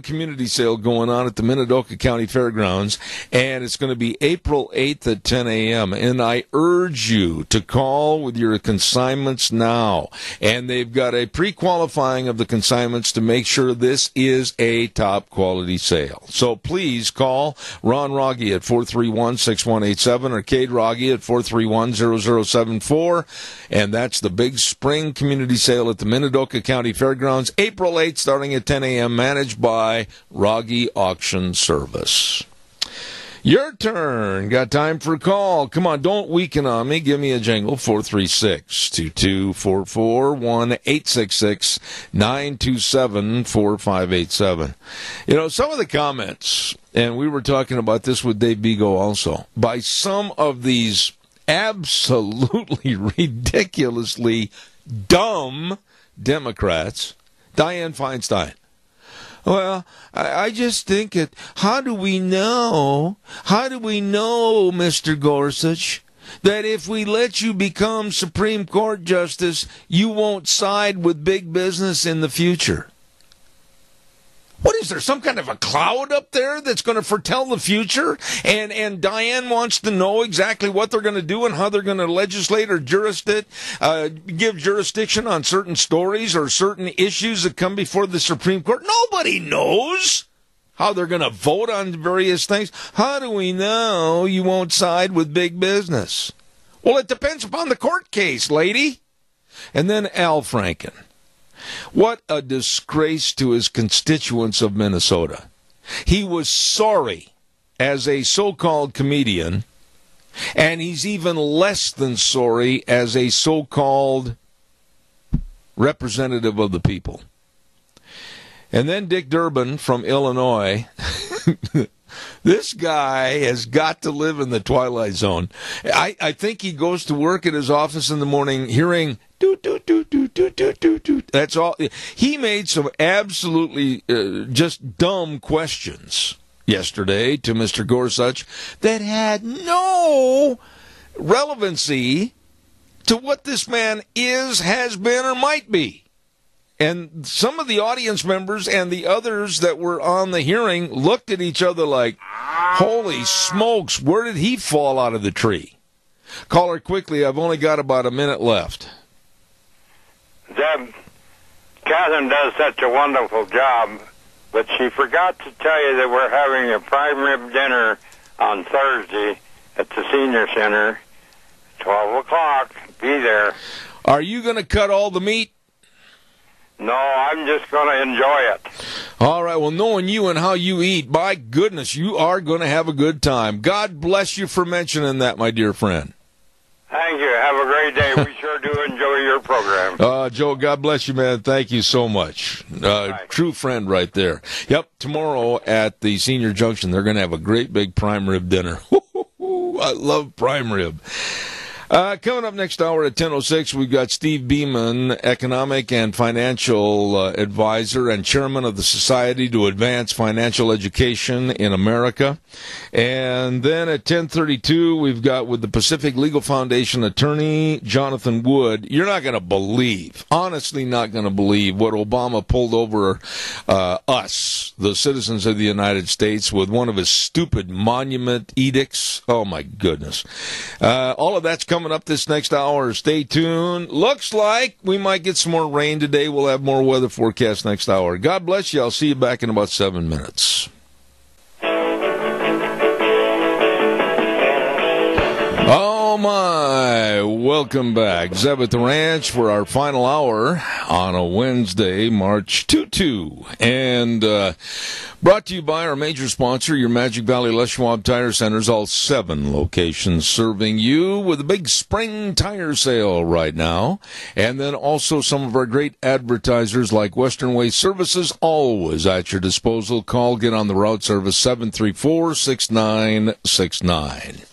community sale going on at the Minidoka County Fairgrounds, and it's going to be April 8th at 10 a.m., and I urge you to call with your consignments now, and they've got a pre-qualifying of the consignments to make sure this is a top-quality sale. So please call Ron Rogge at 431-6187 or Cade Rogge at 431-0074, and that's the big spring community sale at the Minidoka County Fairgrounds, April 8th, starting at 10 a.m., managed by Rogge Auction Service. Your turn. Got time for a call. Come on, don't weaken on me. Give me a jingle. 436-2244, 1-866-927-4587. You know, some of the comments, and we were talking about this with Dave Bigo also, by some of these absolutely ridiculously dumb Democrats. Dianne Feinstein. Well, I just think it. How do we know, Mr. Gorsuch, that if we let you become Supreme Court Justice, you won't side with big business in the future? What is there, some kind of a cloud up there that's going to foretell the future? And Dianne wants to know exactly what they're going to do and how they're going to legislate or give jurisdiction on certain stories or certain issues that come before the Supreme Court. Nobody knows how they're going to vote on various things. How do we know you won't side with big business? Well, it depends upon the court case, lady. And then Al Franken. What a disgrace to his constituents of Minnesota. He was sorry as a so-called comedian, and he's even less than sorry as a so-called representative of the people. And then Dick Durbin from Illinois. This guy has got to live in the twilight zone. I think he goes to work at his office in the morning hearing doot, doot, doot, doot, doot, doot, doot, doot. That's all. He made some absolutely just dumb questions yesterday to Mr. Gorsuch that had no relevancy to what this man is, has been, or might be. And some of the audience members and the others that were on the hearing looked at each other like, holy smokes, where did he fall out of the tree? Caller, quickly, I've only got about a minute left. Deb, Catherine does such a wonderful job, but she forgot to tell you that we're having a prime rib dinner on Thursday at the Senior Center, 12 o'clock. Be there. Are you going to cut all the meat? No, I'm just going to enjoy it. All right, well, knowing you and how you eat, by goodness, you are going to have a good time. God bless you for mentioning that, my dear friend. Thank you. Have a great day. We sure do enjoy your program. Joe, God bless you, man. Thank you so much. True friend right there. Yep, tomorrow at the Senior Junction, they're going to have a great big prime rib dinner. I love prime rib. Coming up next hour at 10:06, we've got Steve Beeman, economic and financial advisor and chairman of the Society to Advance Financial Education in America. And then at 10:32, we've got with the Pacific Legal Foundation attorney, Jonathan Wood. You're not going to believe, honestly not going to believe, what Obama pulled over us, the citizens of the United States, with one of his stupid monument edicts. Oh, my goodness. All of that's coming up this next hour. Stay tuned. Looks like we might get some more rain today. We'll have more weather forecast next hour. God bless you. I'll see you back in about 7 minutes. Oh, my. Welcome back. Zeb at the Ranch for our final hour on a Wednesday, March 2-2. And brought to you by our major sponsor, your Magic Valley Les Schwab Tire Centers, all 7 locations serving you with a big spring tire sale right now. And then also some of our great advertisers like Western Way Services, always at your disposal. Call, get on the route service, 734-6969.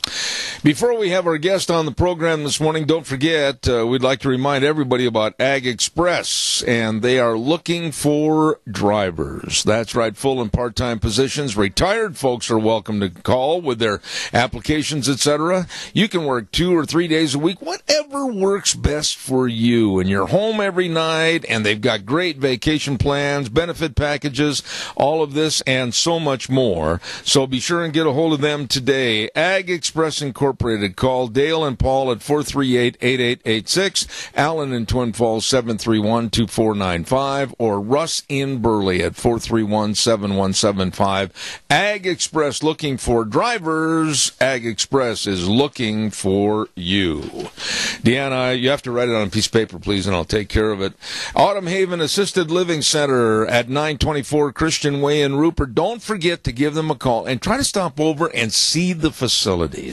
Before we have our guest on the program this morning, don't forget, we'd like to remind everybody about Ag Express, and they are looking for drivers. That's right, full and part-time positions. Retired folks are welcome to call with their applications, etc. You can work 2 or 3 days a week, whatever works best for you. And you're home every night, and they've got great vacation plans, benefit packages, all of this, and so much more. So be sure and get a hold of them today. Ag Express Express Incorporated. Call Dale and Paul at 438-8886, Allen in Twin Falls 731-2495, or Russ in Burley at 431-7175. Ag Express looking for drivers. Ag Express is looking for you. Deanna, you have to write it on a piece of paper, please, and I'll take care of it. Autumn Haven Assisted Living Center at 924 Christian Way in Rupert. Don't forget to give them a call and try to stop over and see the facilities.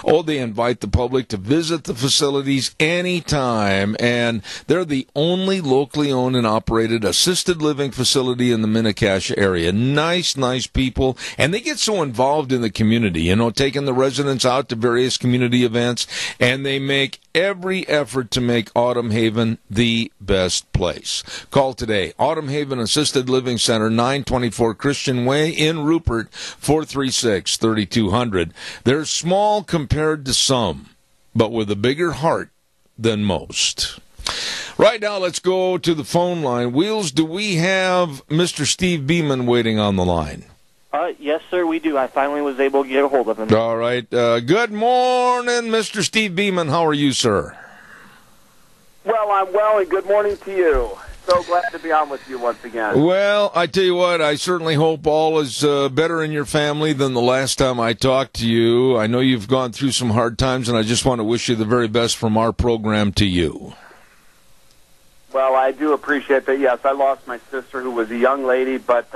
Oh, they invite the public to visit the facilities anytime, and they're the only locally owned and operated assisted living facility in the Mini-Cache area. Nice people, and they get so involved in the community, taking the residents out to various community events, and they make every effort to make Autumn Haven the best place. Call today. Autumn Haven Assisted Living Center, 924 Christian Way in Rupert, 436-3200. They're small compared to some, but with a bigger heart than most. Right now, let's go to the phone line. Wheels, do we have Mr. Steve Beeman waiting on the line? Yes, sir, we do. I finally was able to get a hold of him. All right. Good morning, Mr. Steve Beeman. How are you, sir? Well, I'm well, and good morning to you. So glad to be on with you once again. Well, I tell you what, I certainly hope all is better in your family than the last time I talked to you. I know you've gone through some hard times, and I just want to wish you the very best from our program to you. Well, I do appreciate that. Yes, I lost my sister, who was a young lady, but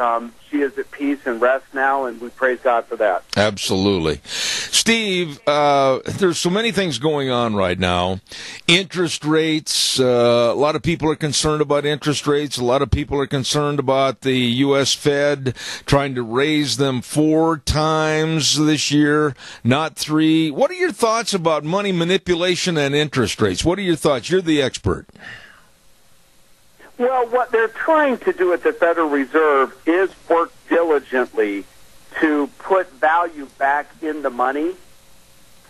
she is at peace and rest now, and we praise God for that. Absolutely. Steve, there's so many things going on right now. Interest rates, a lot of people are concerned about interest rates. A lot of people are concerned about the U.S. Fed trying to raise them 4 times this year, not 3. What are your thoughts about money manipulation and interest rates? What are your thoughts? You're the expert. Well, what they're trying to do at the Federal Reserve is work diligently to put value back in the money.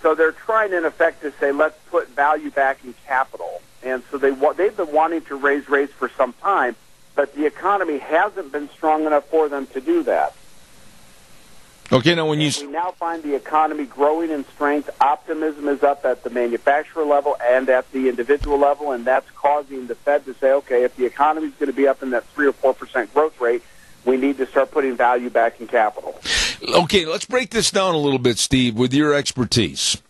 So they're trying, in effect, to say, let's put value back in capital. And so they've been wanting to raise rates for some time, but the economy hasn't been strong enough for them to do that. Okay, now we now find the economy growing in strength. Optimism is up at the manufacturer level and at the individual level, and that's causing the Fed to say, okay, if the economy is going to be up in that 3 or 4% growth rate, we need to start putting value back in capital. Okay, let's break this down a little bit, Steve, with your expertise.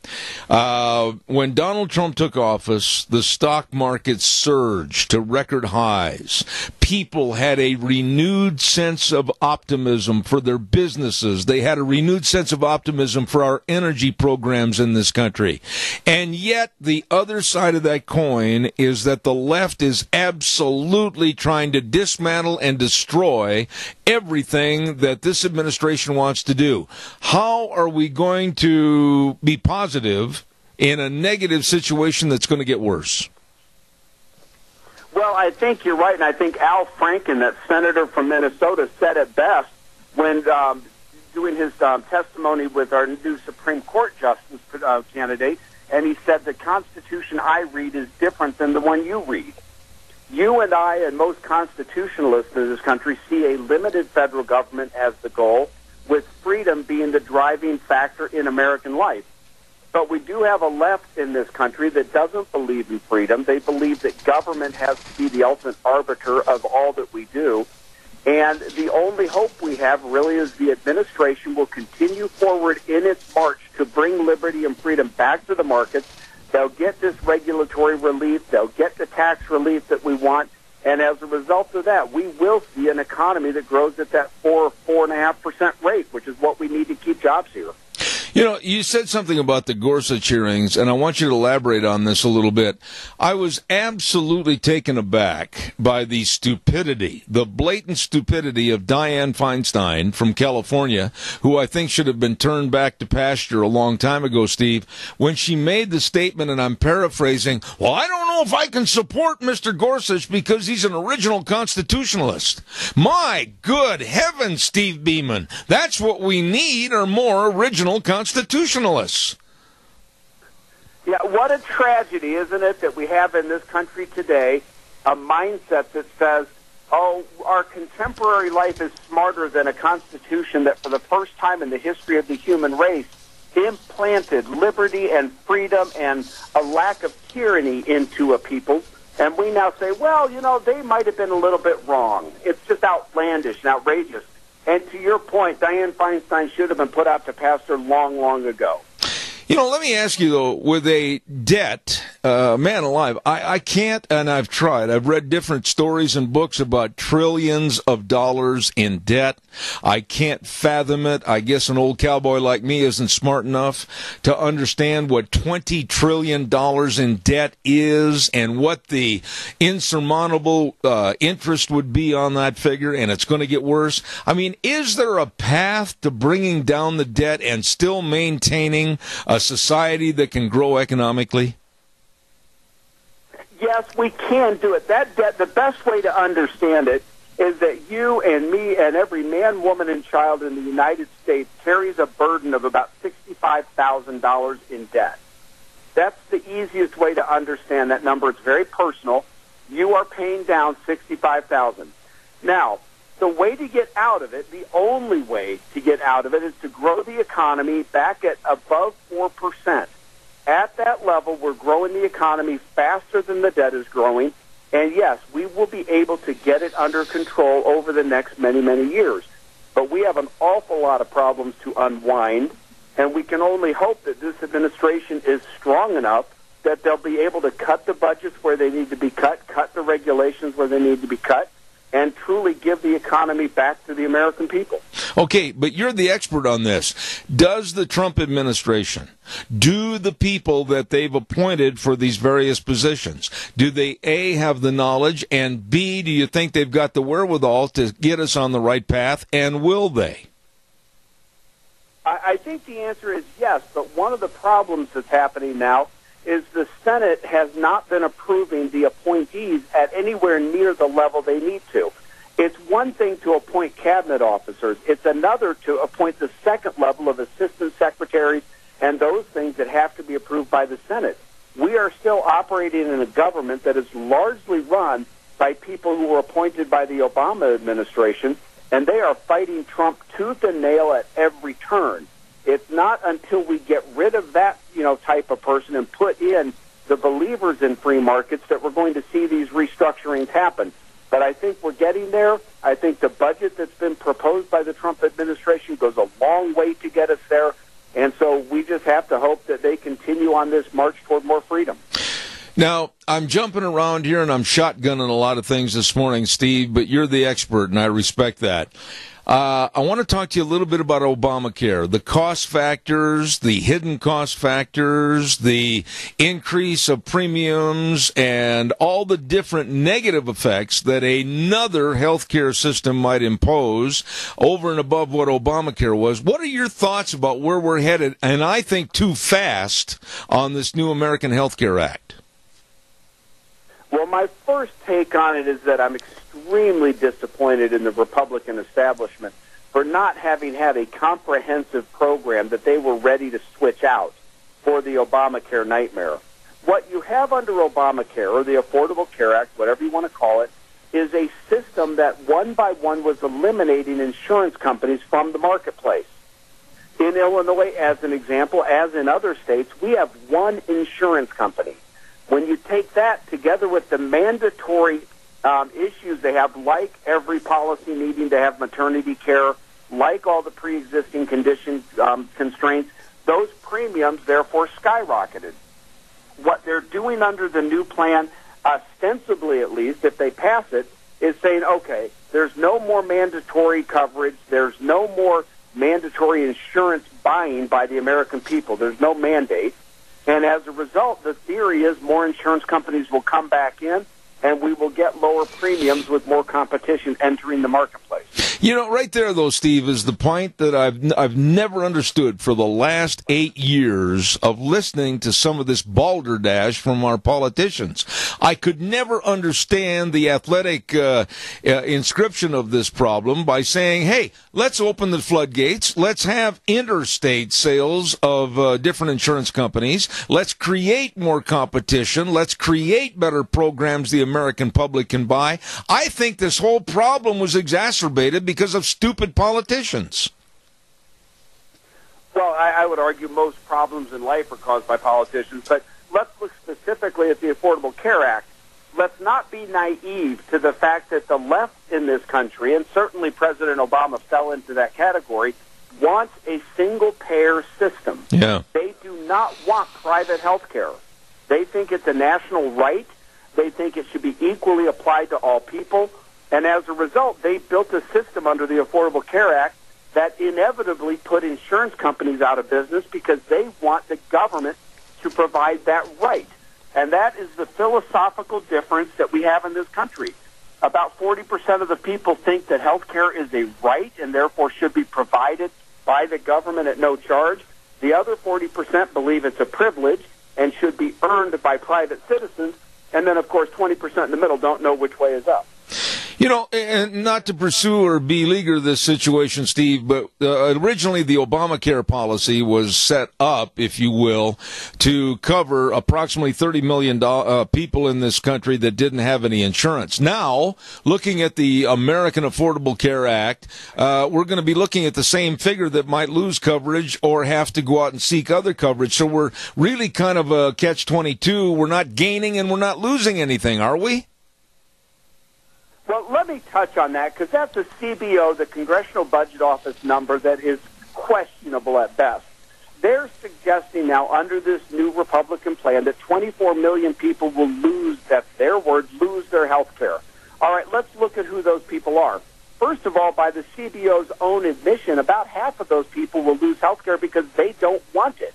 When Donald Trump took office, the stock market surged to record highs. People had a renewed sense of optimism for their businesses. They had a renewed sense of optimism for our energy programs in this country. And yet, the other side of that coin is that the left is absolutely trying to dismantle and destroy everything that this administration wants to do. How are we going to be positive in a negative situation that's going to get worse? Well, I think you're right, and I think Al Franken, that senator from Minnesota, said it best when doing his testimony with our new Supreme Court justice candidate, and he said the Constitution I read is different than the one you read. You and I and most constitutionalists in this country see a limited federal government as the goal, with freedom being the driving factor in American life. But we do have a left in this country that doesn't believe in freedom. They believe that government has to be the ultimate arbiter of all that we do. And the only hope we have really is the administration will continue forward in its march to bring liberty and freedom back to the markets. They'll get this regulatory relief. They'll get the tax relief that we want. And as a result of that, we will see an economy that grows at that 4.5% rate, which is what we need to keep jobs here. You know, you said something about the Gorsuch hearings, and I want you to elaborate on this a little bit. I was absolutely taken aback by the stupidity, the blatant stupidity of Dianne Feinstein from California, who I think should have been turned back to pasture a long time ago, Steve, when she made the statement, and I'm paraphrasing, well, I don't know if I can support Mr. Gorsuch because he's an original constitutionalist. My good heavens, Steve Beeman, that's what we need, are more original constitutionalists. Yeah, what a tragedy, isn't it, that we have in this country today a mindset that says, oh, our contemporary life is smarter than a constitution that for the first time in the history of the human race implanted liberty and freedom and a lack of tyranny into a people. And we now say, well, they might have been a little bit wrong. It's just outlandish and outrageous. And to your point, Dianne Feinstein should have been put out to pasture long, long ago. Let me ask you, though, with a debt, man alive, I can't, and I've tried. I've read different stories and books about trillions of dollars in debt. I can't fathom it. I guess an old cowboy like me isn't smart enough to understand what $20 trillion in debt is and what the insurmountable interest would be on that figure, and it's going to get worse. I mean, is there a path to bringing down the debt and still maintaining a society that can grow economically? Yes, we can do it. That debt, the best way to understand it is that you and me and every man, woman, and child in the United States carries a burden of about $65,000 in debt. That's the easiest way to understand that number. It's very personal. You are paying down $65,000. Now, the way to get out of it, the only way to get out of it, is to grow the economy back at above 4%. At that level, we're growing the economy faster than the debt is growing. And yes, we will be able to get it under control over the next many, many years. But we have an awful lot of problems to unwind, and we can only hope that this administration is strong enough that they'll be able to cut the budgets where they need to be cut the regulations where they need to be cut, and truly give the economy back to the American people. Okay, but you're the expert on this. Does the Trump administration, do the people that they've appointed for these various positions, do they, A, have the knowledge, and B, do you think they've got the wherewithal to get us on the right path, and will they? I think the answer is yes, but one of the problems that's happening now is the Senate has not been approving the appointees at anywhere near the level they need to. It's one thing to appoint cabinet officers. It's another to appoint the second level of assistant secretaries and those things that have to be approved by the Senate. We are still operating in a government that is largely run by people who were appointed by the Obama administration, and they are fighting Trump tooth and nail at every turn. It's not until we get rid of that, type of person and put in the believers in free markets that we're going to see these restructurings happen. But I think we're getting there. I think the budget that's been proposed by the Trump administration goes a long way to get us there. And so we just have to hope that they continue on this march toward more freedom. Now, I'm jumping around here and I'm shotgunning a lot of things this morning, Steve, but you're the expert, and I respect that. I want to talk to you a little bit about Obamacare, the cost factors, the hidden cost factors, the increase of premiums, and all the different negative effects that another health care system might impose over and above what Obamacare was. What are your thoughts about where we're headed, and I think too fast, on this new American Health Care Act? Well, my first take on it is that I'm extremely disappointed in the Republican establishment for not having had a comprehensive program that they were ready to switch out for the Obamacare nightmare. What you have under Obamacare, or the Affordable Care Act, whatever you want to call it, is a system that one by one was eliminating insurance companies from the marketplace. In Illinois, as an example, as in other states, we have one insurance company. When you take that together with the mandatory issues they have, like every policy needing to have maternity care, like all the pre-existing condition constraints, those premiums therefore skyrocketed. What they're doing under the new plan, ostensibly at least, if they pass it, is saying, okay, there's no more mandatory coverage, there's no more mandatory insurance buying by the American people, there's no mandate. And as a result, the theory is more insurance companies will come back in, and we will get lower premiums with more competition entering the marketplace. Right there, though, Steve, is the point that I've never understood for the last 8 years of listening to some of this balderdash from our politicians. I could never understand the athletic inscription of this problem by saying, hey, let's open the floodgates. Let's have interstate sales of different insurance companies. Let's create more competition. Let's create better programs the American public can buy. I think this whole problem was exacerbated because of stupid politicians. Well, I would argue most problems in life are caused by politicians, but let's look specifically at the Affordable Care Act. Let's not be naive to the fact that the left in this country, and certainly President Obama fell into that category, wants a single-payer system. Yeah. They do not want private health care. They think it's a national right. They think it should be equally applied to all people. And as a result, they built a system under the Affordable Care Act that inevitably put insurance companies out of business because they want the government to provide that right. And that is the philosophical difference that we have in this country. About 40% of the people think that health care is a right and therefore should be provided by the government at no charge. The other 40% believe it's a privilege and should be earned by private citizens. And then, of course, 20% in the middle don't know which way is up. You know, and not to pursue or beleaguer this situation, Steve, but originally the Obamacare policy was set up, if you will, to cover approximately 30 million people in this country that didn't have any insurance. Now, looking at the American Affordable Care Act, we're going to be looking at the same figure that might lose coverage or have to go out and seek other coverage. So we're really kind of a catch-22. We're not gaining and we're not losing anything, are we? Well, let me touch on that because that's a CBO, the Congressional Budget Office number that is questionable at best. They're suggesting now under this new Republican plan that 24 million people will lose, that's their word, lose their health care. All right, let's look at who those people are. First of all, by the CBO's own admission, about half of those people will lose health care because they don't want it.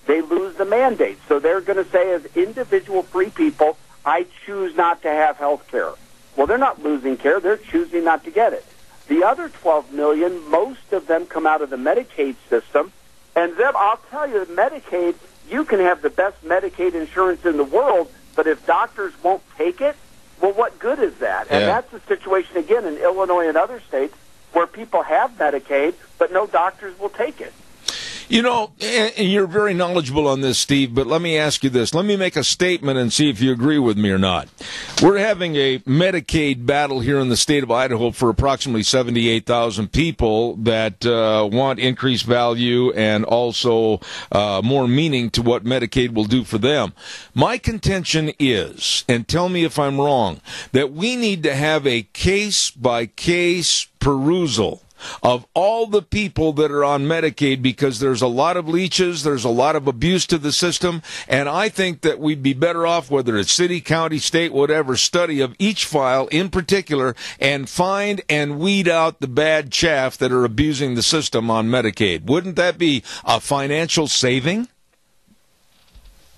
They lose the mandate. So they're going to say as individual free people, I choose not to have health care. Well, they're not losing care. They're choosing not to get it. The other 12 million, most of them come out of the Medicaid system. And them, I'll tell you, Medicaid, you can have the best Medicaid insurance in the world, but if doctors won't take it, well, what good is that? And that's the situation, again, in Illinois and other states where people have Medicaid, but no doctors will take it. You know, and you're very knowledgeable on this, Steve, but let me ask you this. Let me make a statement and see if you agree with me or not. We're having a Medicaid battle here in the state of Idaho for approximately 78,000 people that want increased value and also more meaning to what Medicaid will do for them. My contention is, and tell me if I'm wrong, that we need to have a case-by-case perusal of all the people that are on Medicaid because there's a lot of leeches, there's a lot of abuse to the system, and I think that we'd be better off, whether it's city, county, state, whatever, study of each file in particular and find and weed out the bad chaff that are abusing the system on Medicaid. Wouldn't that be a financial saving?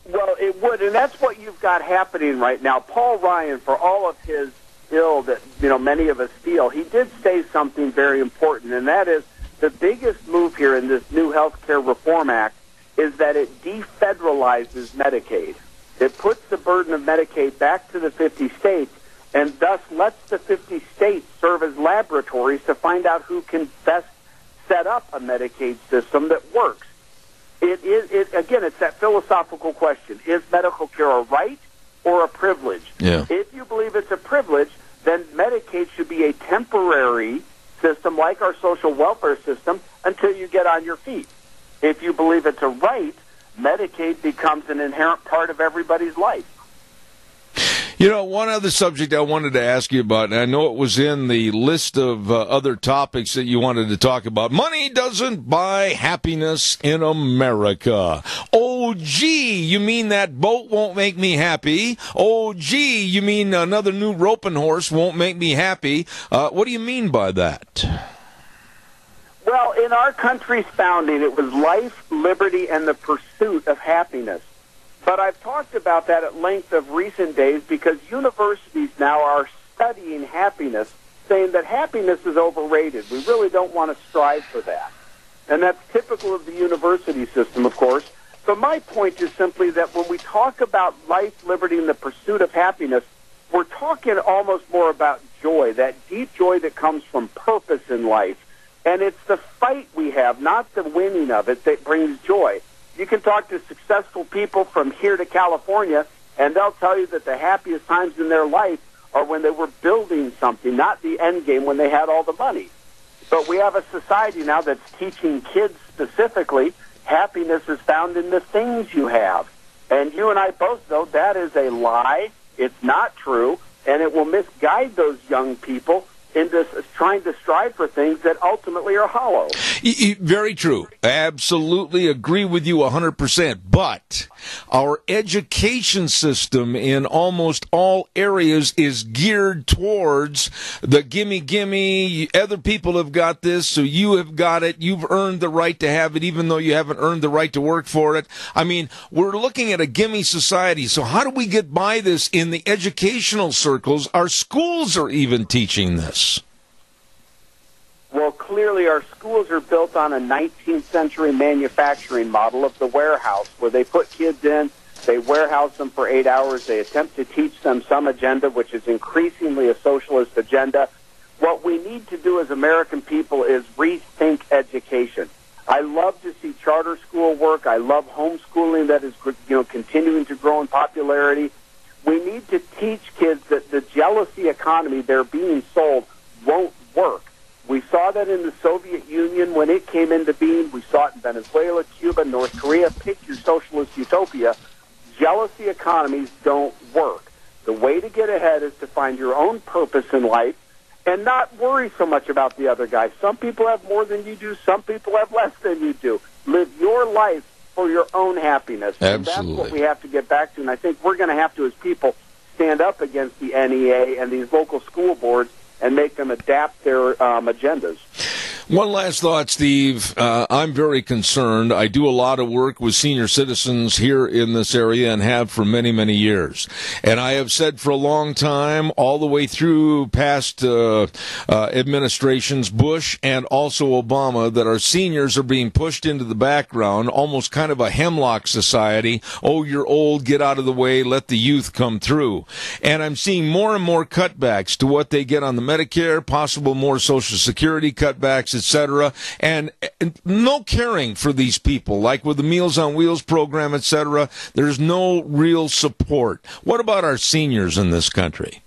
Well, it would, and that's what you've got happening right now. Paul Ryan, for all of his ill that many of us feel, he did say something very important, and that is the biggest move here in this new Health Care Reform Act is that it defederalizes Medicaid. It puts the burden of Medicaid back to the 50 states and thus lets the 50 states serve as laboratories to find out who can best set up a Medicaid system that works. Again, it's that philosophical question. Is medical care a right or a privilege? Yeah. If you believe it's a privilege, then Medicaid should be a temporary system like our social welfare system until you get on your feet. If you believe it's a right, Medicaid becomes an inherent part of everybody's life. You know, one other subject I wanted to ask you about, and I know it was in the list of other topics that you wanted to talk about. Money doesn't buy happiness in America. Oh, gee, you mean that boat won't make me happy? Oh, gee, you mean another new roping horse won't make me happy? What do you mean by that? Well, in our country's founding, it was life, liberty, and the pursuit of happiness. But I've talked about that at length of recent days because universities now are studying happiness, saying that happiness is overrated. We really don't want to strive for that. And that's typical of the university system, of course. So my point is simply that when we talk about life, liberty, and the pursuit of happiness, we're talking almost more about joy, that deep joy that comes from purpose in life. And it's the fight we have, not the winning of it, that brings joy. You can talk to successful people from here to California, and they'll tell you that the happiest times in their life are when they were building something, not the end game when they had all the money. But we have a society now that's teaching kids specifically happiness is found in the things you have. And you and I both know that is a lie. It's not true. And it will misguide those young people into trying to strive for things that ultimately are hollow. Very true. I absolutely agree with you 100%. But our education system in almost all areas is geared towards the gimme. Other people have got this, so you have got it. You've earned the right to have it, even though you haven't earned the right to work for it. I mean, we're looking at a gimme society. So how do we get by this in the educational circles? Our schools are even teaching this. Well, clearly our schools are built on a 19th century manufacturing model of the warehouse, where they put kids in, they warehouse them for 8 hours, they attempt to teach them some agenda, which is increasingly a socialist agenda. What we need to do as American people is rethink education. I love to see charter school work. I love homeschooling that is, continuing to grow in popularity. We need to teach kids that the jealousy economy they're being sold won't work. We saw that in the Soviet Union when it came into being. We saw it in Venezuela, Cuba, North Korea. Pick your socialist utopia. Jealousy economies don't work. The way to get ahead is to find your own purpose in life and not worry so much about the other guy. Some people have more than you do. Some people have less than you do. Live your life for your own happiness. Absolutely. And that's what we have to get back to. And I think we're going to have to, as people, stand up against the NEA and these local school boards and make them adapt their agendas. One last thought, Steve. I'm very concerned. I do a lot of work with senior citizens here in this area and have for many, many years. And I have said for a long time, all the way through past administrations, Bush and also Obama, that our seniors are being pushed into the background, almost kind of a hemlock society. Oh, you're old, get out of the way, let the youth come through. And I'm seeing more and more cutbacks to what they get on the Medicare, possible more Social Security cutbacks, etc., and no caring for these people, like with the Meals on Wheels program, etc. There's no real support. What about our seniors in this country?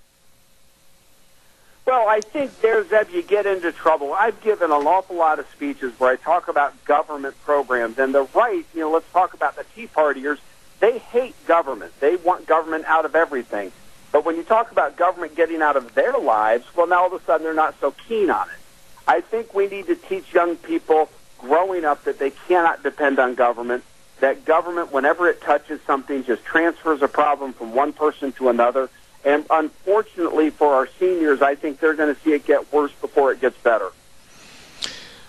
Well, I think there, Zeb, you get into trouble. I've given an awful lot of speeches where I talk about government programs, and the right, let's talk about the Tea Partiers, they hate government. They want government out of everything. But when you talk about government getting out of their lives, well, now all of a sudden they're not so keen on it. I think we need to teach young people growing up that they cannot depend on government, that government, whenever it touches something, just transfers a problem from one person to another. And unfortunately for our seniors, I think they're going to see it get worse before it gets better.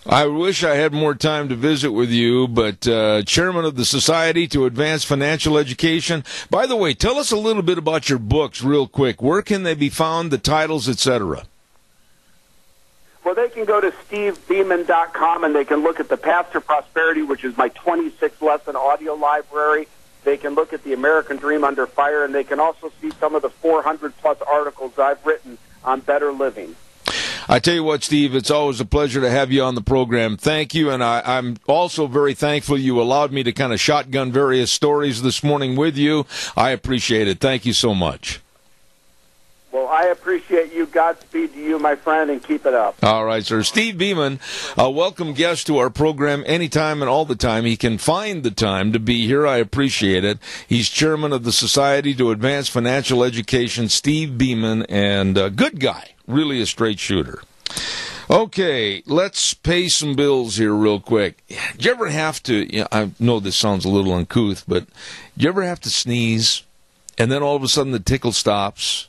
I wish I had more time to visit with you, but chairman of the Society to Advance Financial Education. By the way, tell us a little bit about your books real quick. Where can they be found, the titles, etc.? Well, they can go to stevebeeman.com and they can look at the Path to Prosperity, which is my 26-lesson audio library. They can look at the American Dream Under Fire, and they can also see some of the 400-plus articles I've written on better living. I tell you what, Steve, it's always a pleasure to have you on the program. Thank you, and I'm also very thankful you allowed me to kind of shotgun various stories this morning with you. I appreciate it. Thank you so much. Well, I appreciate you. Godspeed to you, my friend, and keep it up. All right, sir. Steve Beeman, a welcome guest to our program anytime and all the time. He can find the time to be here. I appreciate it. He's chairman of the Society to Advance Financial Education, Steve Beeman, and a good guy, really a straight shooter. Okay, let's pay some bills here real quick. Do you ever have to, I know this sounds a little uncouth, but do you ever have to sneeze, and then all of a sudden the tickle stops,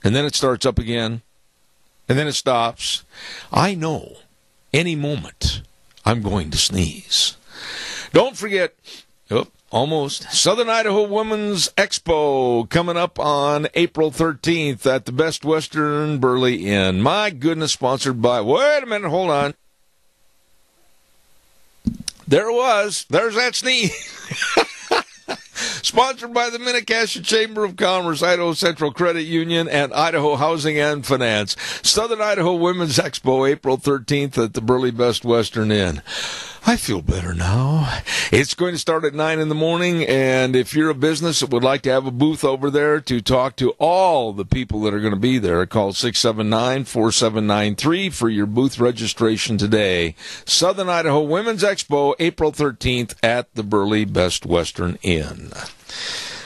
and then it starts up again, and then it stops? I know any moment I'm going to sneeze. Don't forget, almost, Southern Idaho Women's Expo coming up on April 13th at the Best Western Burley Inn. My goodness, sponsored by, wait a minute, hold on. There it was. There's that sneeze. Sponsored by the Minnecasia Chamber of Commerce, Idaho Central Credit Union, and Idaho Housing and Finance. Southern Idaho Women's Expo, April 13th at the Burley Best Western Inn. I feel better now. It's going to start at 9 in the morning, and if you're a business that would like to have a booth over there to talk to all the people that are going to be there, call 679-4793 for your booth registration today. Southern Idaho Women's Expo, April 13th at the Burley Best Western Inn.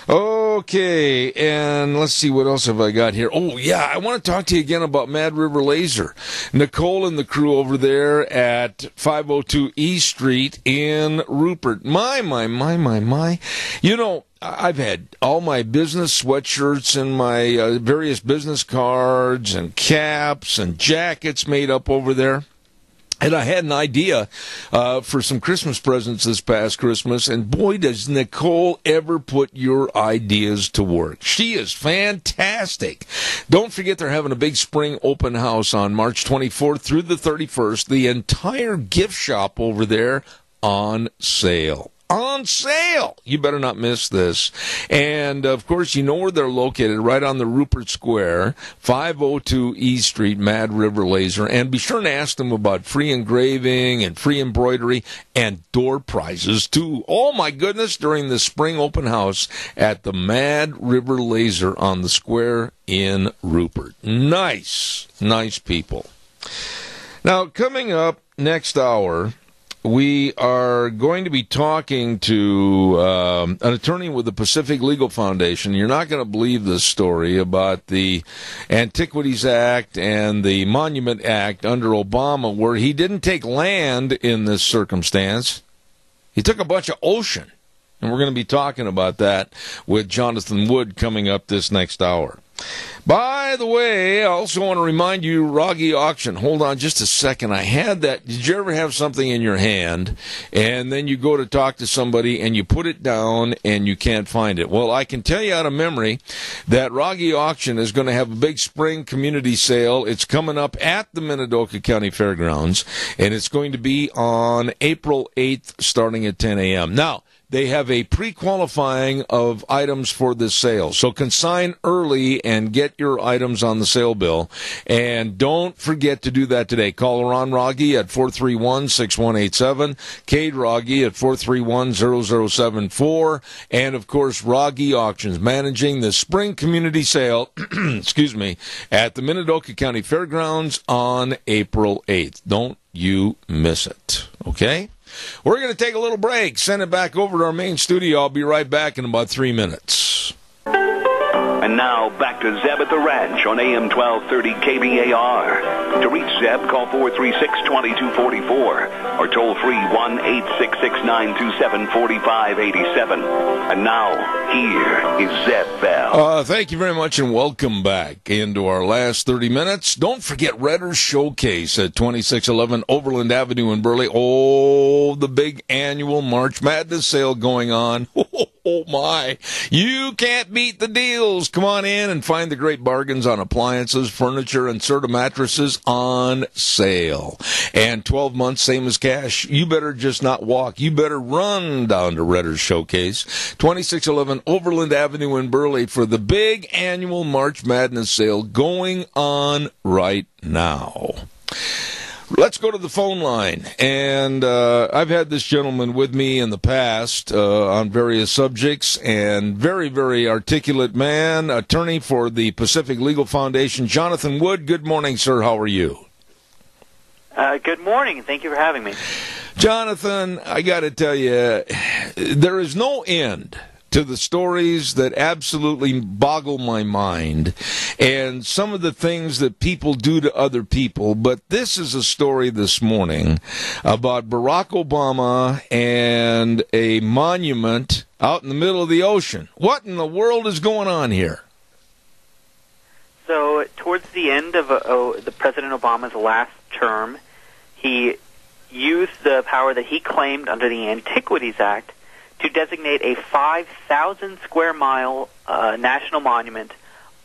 Okay, and let's see, what else have I got here? Oh, yeah, I want to talk to you again about Mad River Laser. Nicole and the crew over there at 502 East Street in Rupert. My. You know, I've had all my business sweatshirts and my various business cards and caps and jackets made up over there. And I had an idea for some Christmas presents this past Christmas, and boy, does Nicole ever put your ideas to work. She is fantastic. Don't forget they're having a big spring open house on March 24th through the 31st. The entire gift shop over there on sale. On sale! You better not miss this. And, of course, you know where they're located, right on the Rupert Square, 502 East Street, Mad River Laser. And be sure to ask them about free engraving and free embroidery and door prizes, too. Oh, my goodness, during the spring open house at the Mad River Laser on the square in Rupert. Nice people. Now, coming up next hour, we are going to be talking to an attorney with the Pacific Legal Foundation. You're not going to believe this story about the Antiquities Act and the Monument Act under Obama, where he didn't take land in this circumstance. He took a bunch of ocean. And we're going to be talking about that with Jonathan Wood coming up this next hour. By the way, I also want to remind you, Rogge Auction. Hold on just a second. I had that. Did you ever have something in your hand, and then you go to talk to somebody, and you put it down, and you can't find it? Well, I can tell you out of memory that Rogge Auction is going to have a big spring community sale. It's coming up at the Minidoka County Fairgrounds, and it's going to be on April 8th starting at 10 a.m. Now, they have a pre-qualifying of items for this sale. So consign early and get your items on the sale bill. And don't forget to do that today. Call Ron Rogge at 431-6187, Cade Rogge at 431-0074, and, of course, Rogge Auctions, managing the spring community sale, excuse me, at the Minidoka County Fairgrounds on April 8th. Don't you miss it, okay? We're going to take a little break, send it back over to our main studio. I'll be right back in about 3 minutes. And now, back to Zeb at the Ranch on AM 1230 KBAR. To reach Zeb, call 436-2244 or toll free 1-866-927-4587. And now, here is Zeb Bell. Thank you very much, and welcome back into our last 30 minutes. Don't forget Redder's Showcase at 2611 Overland Avenue in Burley. Oh, the big annual March Madness sale going on. Oh, my. You can't beat the deals. Come on in and find the great bargains on appliances, furniture, and Serta mattresses on sale. And 12 months, same as cash. You better just not walk. You better run down to Redder's Showcase, 2611 Overland Avenue in Burley for the big annual March Madness sale going on right now. Let's go to the phone line, and I've had this gentleman with me in the past on various subjects, and very, very articulate man, attorney for the Pacific Legal Foundation, Jonathan Wood. Good morning, sir. How are you? Good morning. Thank you for having me. Jonathan, I got to tell you, there is no end to the stories that absolutely boggle my mind and some of the things that people do to other people. But this is a story this morning about Barack Obama and a monument out in the middle of the ocean. What in the world is going on here? So towards the end of the President Obama's last term, he used the power that he claimed under the Antiquities Act to designate a 5,000 square mile national monument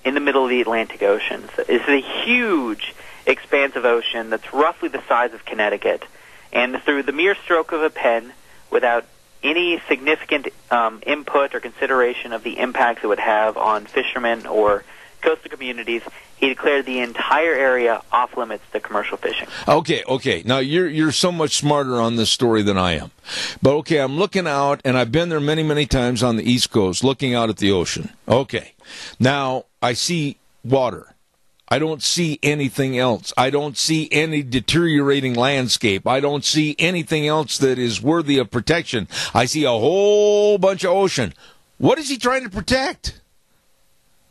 in the middle of the Atlantic Ocean. So it's a huge expanse of ocean that's roughly the size of Connecticut. And through the mere stroke of a pen, without any significant input or consideration of the impacts it would have on fishermen or coastal communities, he declared the entire area off limits to commercial fishing. Okay. Now, you're so much smarter on this story than I am. But, okay, I'm looking out, and I've been there many, many times on the East Coast, looking out at the ocean. Okay. Now, I see water. I don't see anything else. I don't see any deteriorating landscape. I don't see anything else that is worthy of protection. I see a whole bunch of ocean. What is he trying to protect?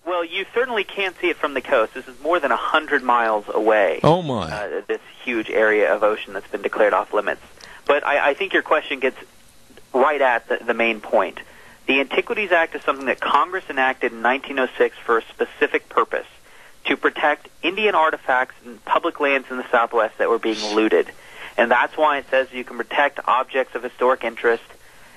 Well, you certainly can't see it from the coast. This is more than 100 miles away. Oh, my. This huge area of ocean that's been declared off limits. But I think your question gets right at the main point. The Antiquities Act is something that Congress enacted in 1906 for a specific purpose, to protect Indian artifacts and public lands in the Southwest that were being looted. And that's why it says you can protect objects of historic interest,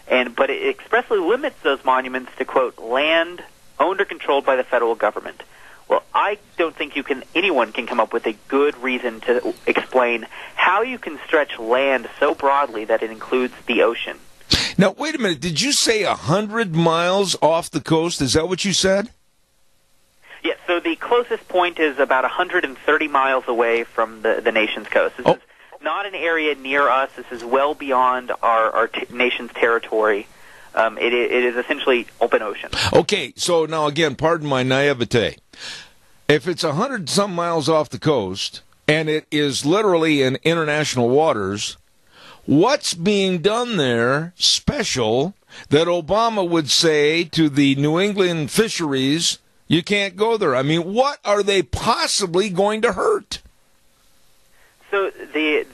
but it expressly limits those monuments to, quote, land owned or controlled by the federal government. Well, I don't think anyone can come up with a good reason to explain how you can stretch land so broadly that it includes the ocean. Now, wait a minute. Did you say 100 miles off the coast? Is that what you said? Yeah, so the closest point is about 130 miles away from the nation's coast. This is not an area near us. This is well beyond our nation's territory. It is essentially open ocean. Okay, so now again, pardon my naivete. If it's 100-some miles off the coast, and it is literally in international waters, what's being done there special that Obama would say to the New England fisheries, you can't go there? I mean, what are they possibly going to hurt? So the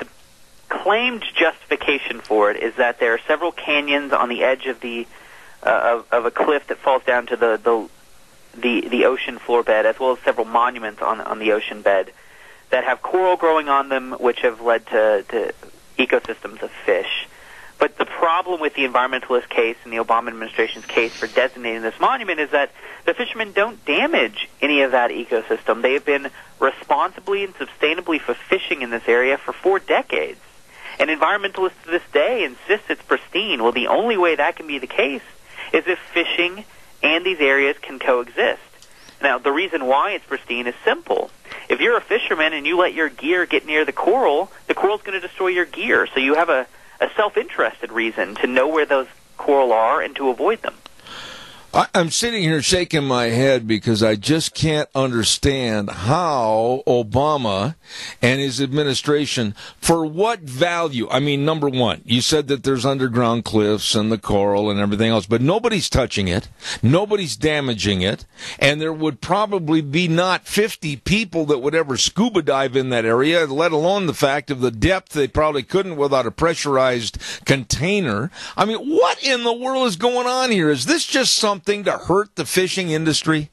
claimed justification for it is that there are several canyons on the edge of of a cliff that falls down to the ocean floor bed, as well as several monuments on the ocean bed that have coral growing on them, which have led to ecosystems of fish. But the problem with the environmentalist case and the Obama administration's case for designating this monument is that the fishermen don't damage any of that ecosystem. They have been responsibly and sustainably for fishing in this area for 4 decades. And environmentalists to this day insist it's pristine. Well, the only way that can be the case is if fishing and these areas can coexist. Now, the reason why it's pristine is simple. If you're a fisherman and you let your gear get near the coral's going to destroy your gear. So you have a self-interested reason to know where those coral are and to avoid them. I'm sitting here shaking my head because I just can't understand how Obama and his administration, for what value? I mean, number one, you said that there's underground cliffs and the coral and everything else, but nobody's touching it, nobody's damaging it, and there would probably be not 50 people that would ever scuba dive in that area, let alone the fact of the depth they probably couldn't without a pressurized container. I mean, what in the world is going on here? Is this just something to hurt the fishing industry?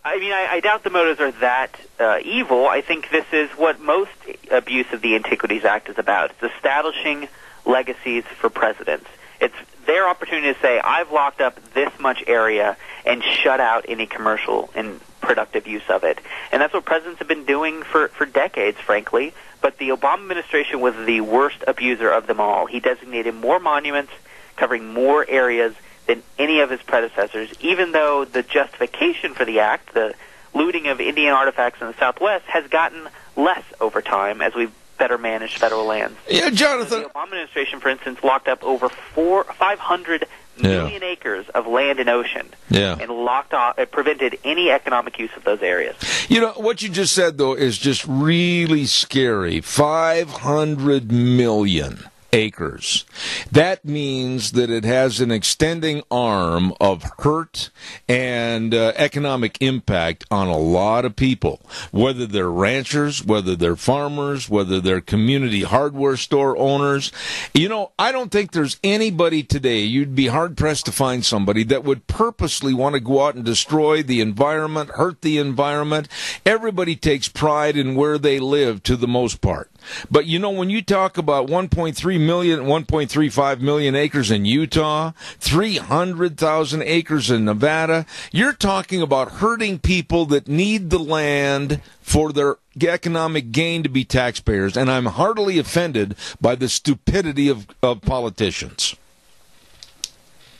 I mean, I doubt the motives are that evil. I think this is what most abuse of the Antiquities Act is about. It's establishing legacies for presidents. It's their opportunity to say, I've locked up this much area and shut out any commercial and productive use of it. And that's what presidents have been doing for decades, frankly. But the Obama administration was the worst abuser of them all. He designated more monuments covering more areas than any of his predecessors, even though the justification for the act, the looting of Indian artifacts in the Southwest, has gotten less over time as we've better managed federal lands. Yeah, Jonathan. So the Obama administration, for instance, locked up over 500 million acres of land and ocean, and locked off, prevented any economic use of those areas. You know, what you just said, though, is just really scary. 500 million acres. That means that it has an extending arm of hurt and economic impact on a lot of people, whether they're ranchers, whether they're farmers, whether they're community hardware store owners. You know, I don't think there's anybody today, you'd be hard-pressed to find somebody that would purposely want to go out and destroy the environment, hurt the environment. Everybody takes pride in where they live to the most part. But, you know, when you talk about 1.35 million acres in Utah, 300,000 acres in Nevada, you're talking about hurting people that need the land for their economic gain to be taxpayers. And I'm heartily offended by the stupidity of politicians.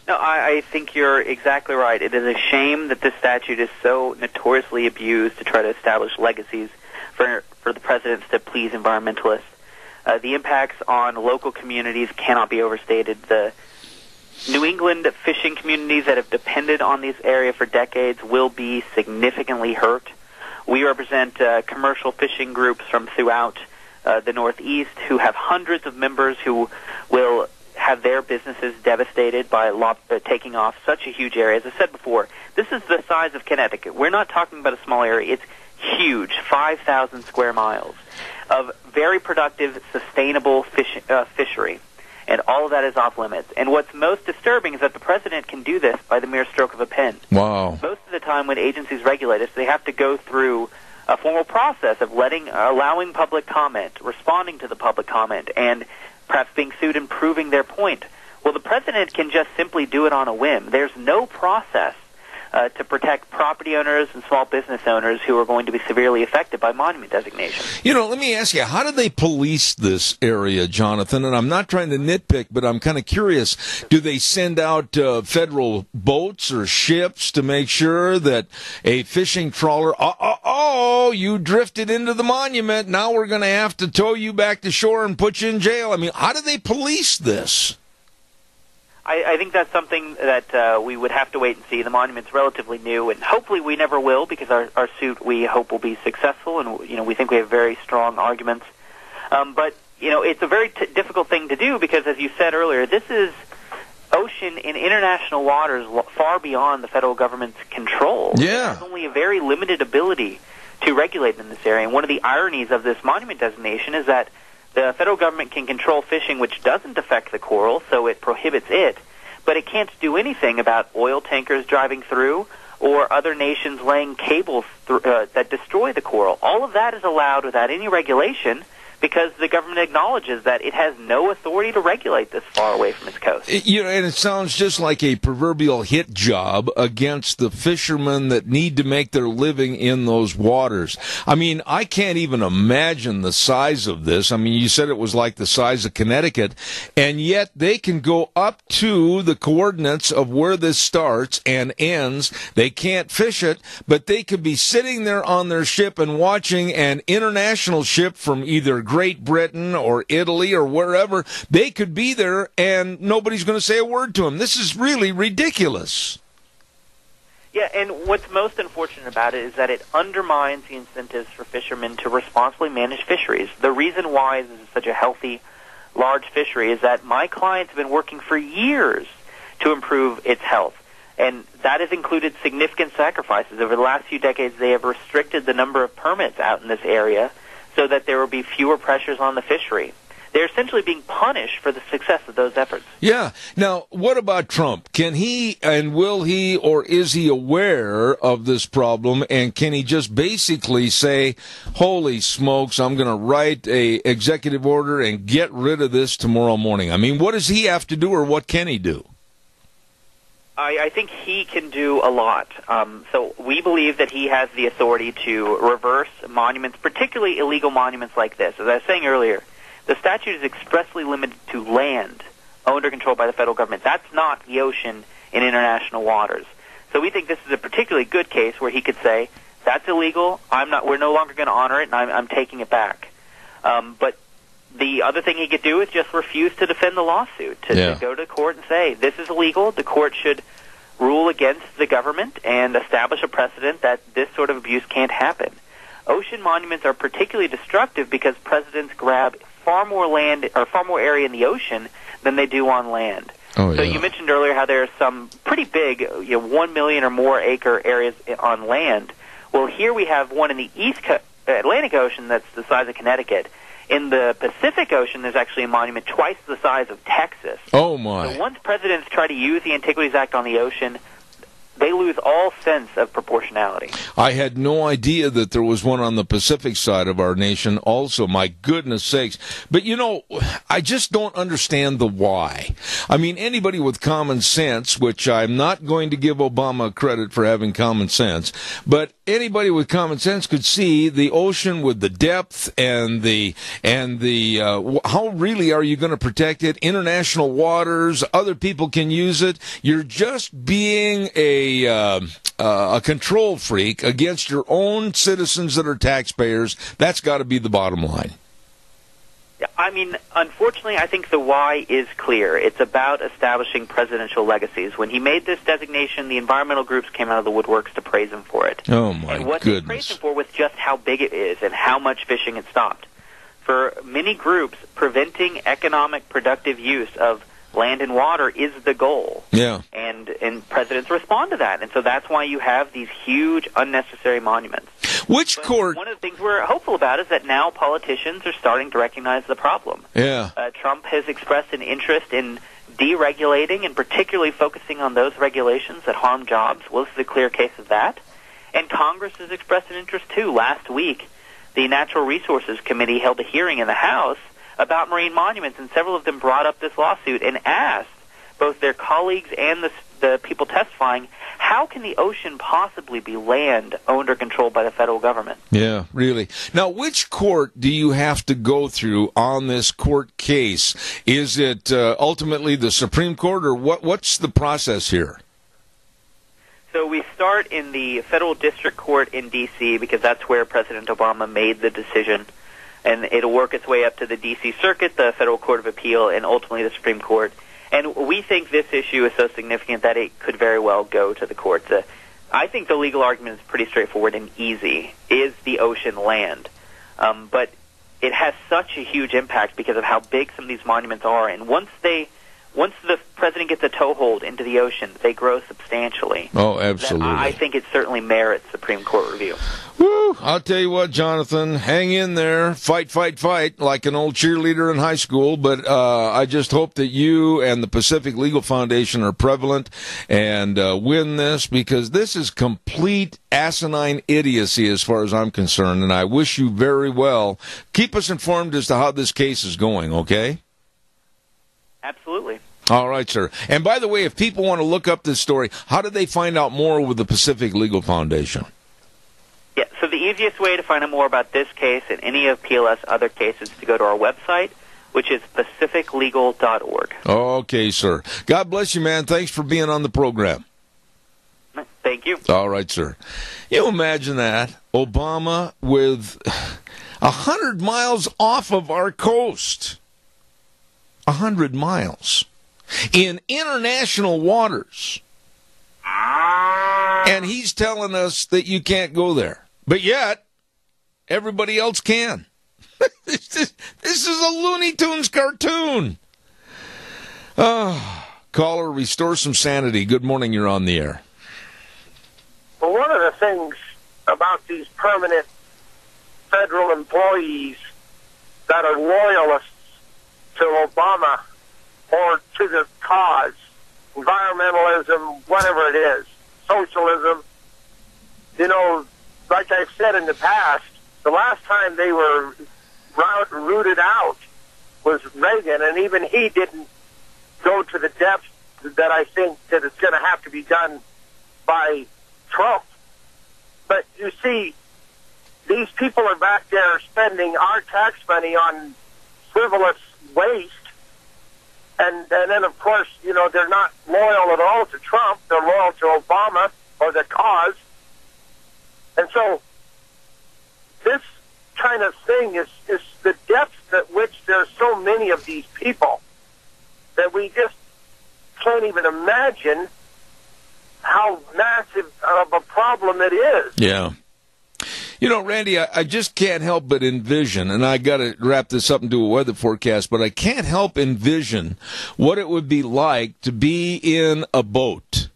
No, I think you're exactly right. It is a shame that this statute is so notoriously abused to try to establish legacies for the presidents to please environmentalists. The impacts on local communities cannot be overstated. The New England fishing communities that have depended on this area for decades will be significantly hurt. We represent commercial fishing groups from throughout the Northeast who have hundreds of members who will have their businesses devastated by taking off such a huge area. As I said before, this is the size of Connecticut. We're not talking about a small area. It's huge, 5,000 square miles of very productive, sustainable fishery. And all of that is off limits. And what's most disturbing is that the president can do this by the mere stroke of a pen. Wow. Most of the time when agencies regulate us, they have to go through a formal process of allowing public comment, responding to the public comment, and perhaps being sued and proving their point. Well, the president can just simply do it on a whim. There's no process to protect property owners and small business owners who are going to be severely affected by monument designation. You know, let me ask you, how do they police this area, Jonathan? And I'm not trying to nitpick, but I'm kind of curious. Do they send out federal boats or ships to make sure that a fishing trawler, you drifted into the monument, now we're going to have to tow you back to shore and put you in jail? I mean, how do they police this? I think that's something that we would have to wait and see. The monument's relatively new, and hopefully we never will, because our suit, we hope, will be successful, and we think we have very strong arguments. But it's a very difficult thing to do, because, as you said earlier, this is ocean in international waters far beyond the federal government's control. Yeah. There's only a very limited ability to regulate in this area, and one of the ironies of this monument designation is that the federal government can control fishing which doesn't affect the coral, so it prohibits it, but it can't do anything about oil tankers driving through or other nations laying cables that destroy the coral. All of that is allowed without any regulation because the government acknowledges that it has no authority to regulate this far away from its coast. And it sounds just like a proverbial hit job against the fishermen that need to make their living in those waters. I mean, I can't even imagine the size of this. I mean, you said it was like the size of Connecticut, and yet they can go up to the coordinates of where this starts and ends. They can't fish it, but they could be sitting there on their ship and watching an international ship from either Great Britain or Italy or wherever. They could be there and nobody's going to say a word to them. This is really ridiculous. Yeah, and what's most unfortunate about it is that it undermines the incentives for fishermen to responsibly manage fisheries. The reason why this is such a healthy, large fishery is that my clients have been working for years to improve its health. And that has included significant sacrifices. Over the last few decades, they have restricted the number of permits out in this area so that there will be fewer pressures on the fishery. They're essentially being punished for the success of those efforts. Yeah. Now, what about Trump? Can he and will he, or is he aware of this problem, and can he just basically say, holy smokes, I'm going to write a executive order and get rid of this tomorrow morning? I mean, what does he have to do, or what can he do? I think he can do a lot. So we believe that he has the authority to reverse monuments, particularly illegal monuments like this. As I was saying earlier, the statute is expressly limited to land owned or controlled by the federal government. That's not the ocean in international waters. So we think this is a particularly good case where he could say, that's illegal, we're no longer going to honor it, and I'm taking it back. But the other thing he could do is just refuse to defend the lawsuit, to go to court and say, this is illegal, the court should rule against the government and establish a precedent that this sort of abuse can't happen. Ocean monuments are particularly destructive because presidents grab far more land or far more area in the ocean than they do on land. Oh, so you mentioned earlier how there are some pretty big, 1 million or more acre areas on land. Well, here we have one in the Atlantic Ocean that's the size of Connecticut. In the Pacific Ocean, there's actually a monument twice the size of Texas. Oh, my. So once presidents try to use the Antiquities Act on the ocean, they lose all sense of proportionality. I had no idea that there was one on the Pacific side of our nation also. My goodness sakes. But, you know, I just don't understand the why. I mean, anybody with common sense, which I'm not going to give Obama credit for having common sense, but anybody with common sense could see the ocean with the depth and the how really are you going to protect it? International waters, other people can use it. You're just being a control freak against your own citizens that are taxpayers. That's got to be the bottom line. Yeah, I mean, unfortunately, I think the why is clear. It's about establishing presidential legacies. When he made this designation, the environmental groups came out of the woodworks to praise him for it. Oh, my and what goodness. they praised him for was just how big it is and how much fishing it stopped. For many groups, preventing economic productive use of land and water is the goal. Yeah. And presidents respond to that. And so that's why you have these huge unnecessary monuments. Which court? One of the things we're hopeful about is that now politicians are starting to recognize the problem. Yeah. Trump has expressed an interest in deregulating and particularly focusing on those regulations that harm jobs. Well, this is a clear case of that. And Congress has expressed an interest, too. Last week, the Natural Resources Committee held a hearing in the House about marine monuments, and several of them brought up this lawsuit and asked both their colleagues and the people testifying, how can the ocean possibly be land owned or controlled by the federal government? Yeah, really. Now, which court do you have to go through on this court case? Is it ultimately the Supreme Court, or what's the process here? So we start in the federal district court in D.C. because that's where President Obama made the decision. And it'll work its way up to the D.C. Circuit, the Federal Court of Appeal, and ultimately the Supreme Court. And we think this issue is so significant that it could very well go to the courts. I think the legal argument is pretty straightforward and easy. Is the ocean land? But it has such a huge impact because of how big some of these monuments are. And once the president gets a toehold into the ocean, they grow substantially. Oh, absolutely. I think it certainly merits Supreme Court review. Woo! I'll tell you what, Jonathan, hang in there, fight, fight, fight, like an old cheerleader in high school. But I just hope that you and the Pacific Legal Foundation are prevalent and win this, because this is complete asinine idiocy as far as I'm concerned. And I wish you very well. Keep us informed as to how this case is going, okay? Absolutely. All right, sir. And by the way, if people want to look up this story, how do they find out more with the Pacific Legal Foundation? Yeah, so the easiest way to find out more about this case and any of PLS other cases is to go to our website, which is pacificlegal.org. Okay, sir. God bless you, man. Thanks for being on the program. Thank you. All right, sir. You imagine that. Obama with 100 miles off of our coast. 100 miles. In international waters. And he's telling us that you can't go there. But yet, everybody else can. This is a Looney Tunes cartoon. Caller, restore some sanity. Good morning, you're on the air. Well, one of the things about these permanent federal employees that are loyalists to Obama or to the cause, environmentalism, whatever it is, socialism, you know, like I've said in the past, the last time they were rooted out was Reagan, and even he didn't go to the depth that I think that it's going to have to be done by Trump. But you see, these people are back there spending our tax money on frivolous waste, and then, of course, you know, they're not loyal at all to Trump. They're loyal to Obama or the cause. And so this kind of thing is the depth at which there are so many of these people that we just can't even imagine how massive of a problem it is. Yeah. You know, Randy, I just can't help but envision, and I got to wrap this up and do a weather forecast, but I can't help envision what it would be like to be in a boat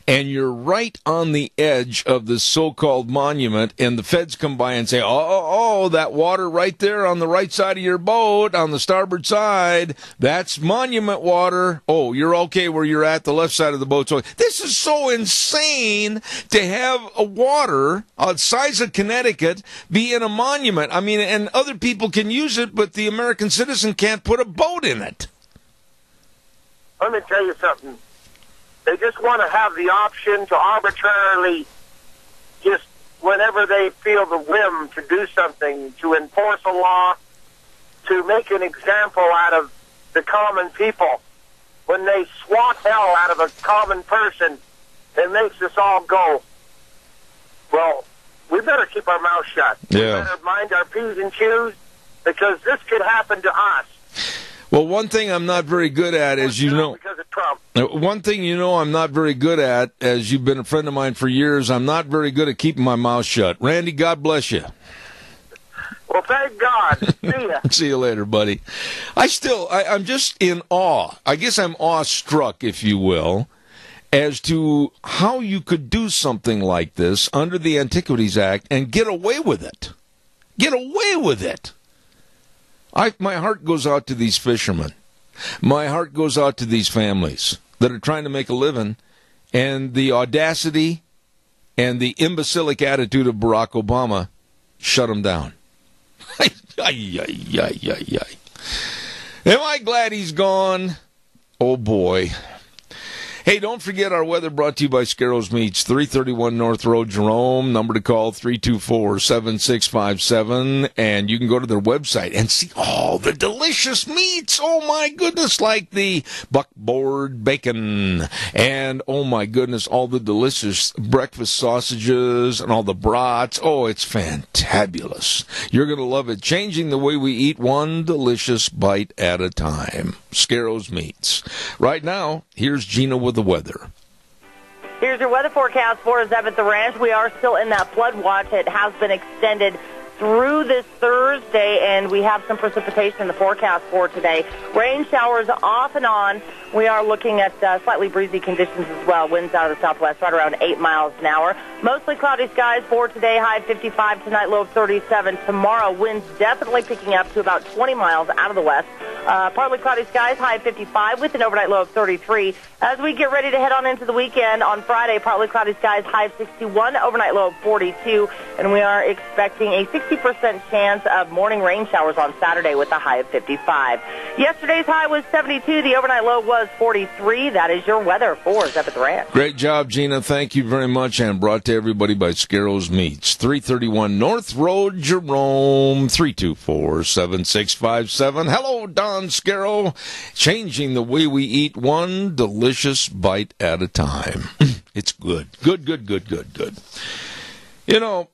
and you're right on the edge of this so-called monument, and the feds come by and say, oh, that water right there on the right side of your boat, on the starboard side, that's monument water. Oh, you're okay where you're at, the left side of the boat. So this is so insane to have a water the size of Connecticut be in a monument. I mean, and other people can use it, but the American citizen can't put a boat in it. Let me tell you something. They just want to have the option to arbitrarily, just whenever they feel the whim to do something, to enforce a law, to make an example out of the common people. When they swat hell out of a common person, it makes us all go, well, we better keep our mouth shut. Yeah. We better mind our P's and Q's, because this could happen to us. Well, one thing I'm not very good at, as you know, because of Trump. one thing you know I'm not very good at, as you've been a friend of mine for years, I'm not very good at keeping my mouth shut. Randy, God bless you. Well, thank God. See ya. See you later, buddy. I'm just in awe. I guess I'm awestruck, if you will, as to how you could do something like this under the Antiquities Act and get away with it. Get away with it. My heart goes out to these fishermen. My heart goes out to these families that are trying to make a living, and the audacity and the imbecilic attitude of Barack Obama shut them down. Am I glad he's gone? Oh, boy. Hey, don't forget our weather brought to you by Scarrows Meats, 331 North Road, Jerome. Number to call, 324-7657. And you can go to their website and see all the delicious meats. Oh, my goodness, like the buckboard bacon. And, oh, my goodness, all the delicious breakfast sausages and all the brats. Oh, it's fantabulous. You're going to love it. Changing the way we eat, one delicious bite at a time. Scarrows Meats. Right now, here's Gina with the weather. Here's your weather forecast for us up at the ranch. We are still in that flood watch. It has been extended through this Thursday, and we have some precipitation in the forecast for today. Rain showers off and on. We are looking at slightly breezy conditions as well. Winds out of the southwest, right around 8 miles an hour. Mostly cloudy skies for today, high of 55, tonight low of 37. Tomorrow, winds definitely picking up to about 20 miles out of the west. Partly cloudy skies, high of 55 with an overnight low of 33. As we get ready to head on into the weekend, on Friday, partly cloudy skies, high of 61, overnight low of 42. And we are expecting a 60% chance of morning rain showers on Saturday with a high of 55. Yesterday's high was 72. The overnight low was 43. That is your weather for us up at the ranch. Great job, Gina. Thank you very much. And brought to everybody by Scarrows Meats, 331 North Road, Jerome, 324-7657. Hello, Don Scarrow. Changing the way we eat, one delicious bite at a time. It's good. Good. You know,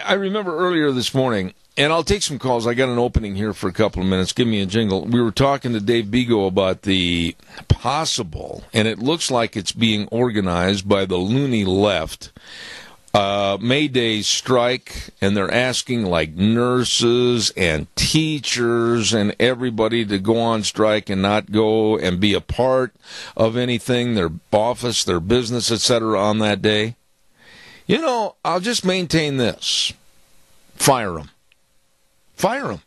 I remember earlier this morning, and I'll take some calls. I got an opening here for a couple of minutes. Give me a jingle. We were talking to Dave Bigo about the possible, and it looks like it's being organized by the loony left, May Day strike, and they're asking like nurses and teachers and everybody to go on strike and not go and be a part of anything, their office, their business, etc. on that day. You know, I'll just maintain this. Fire them. Fire them.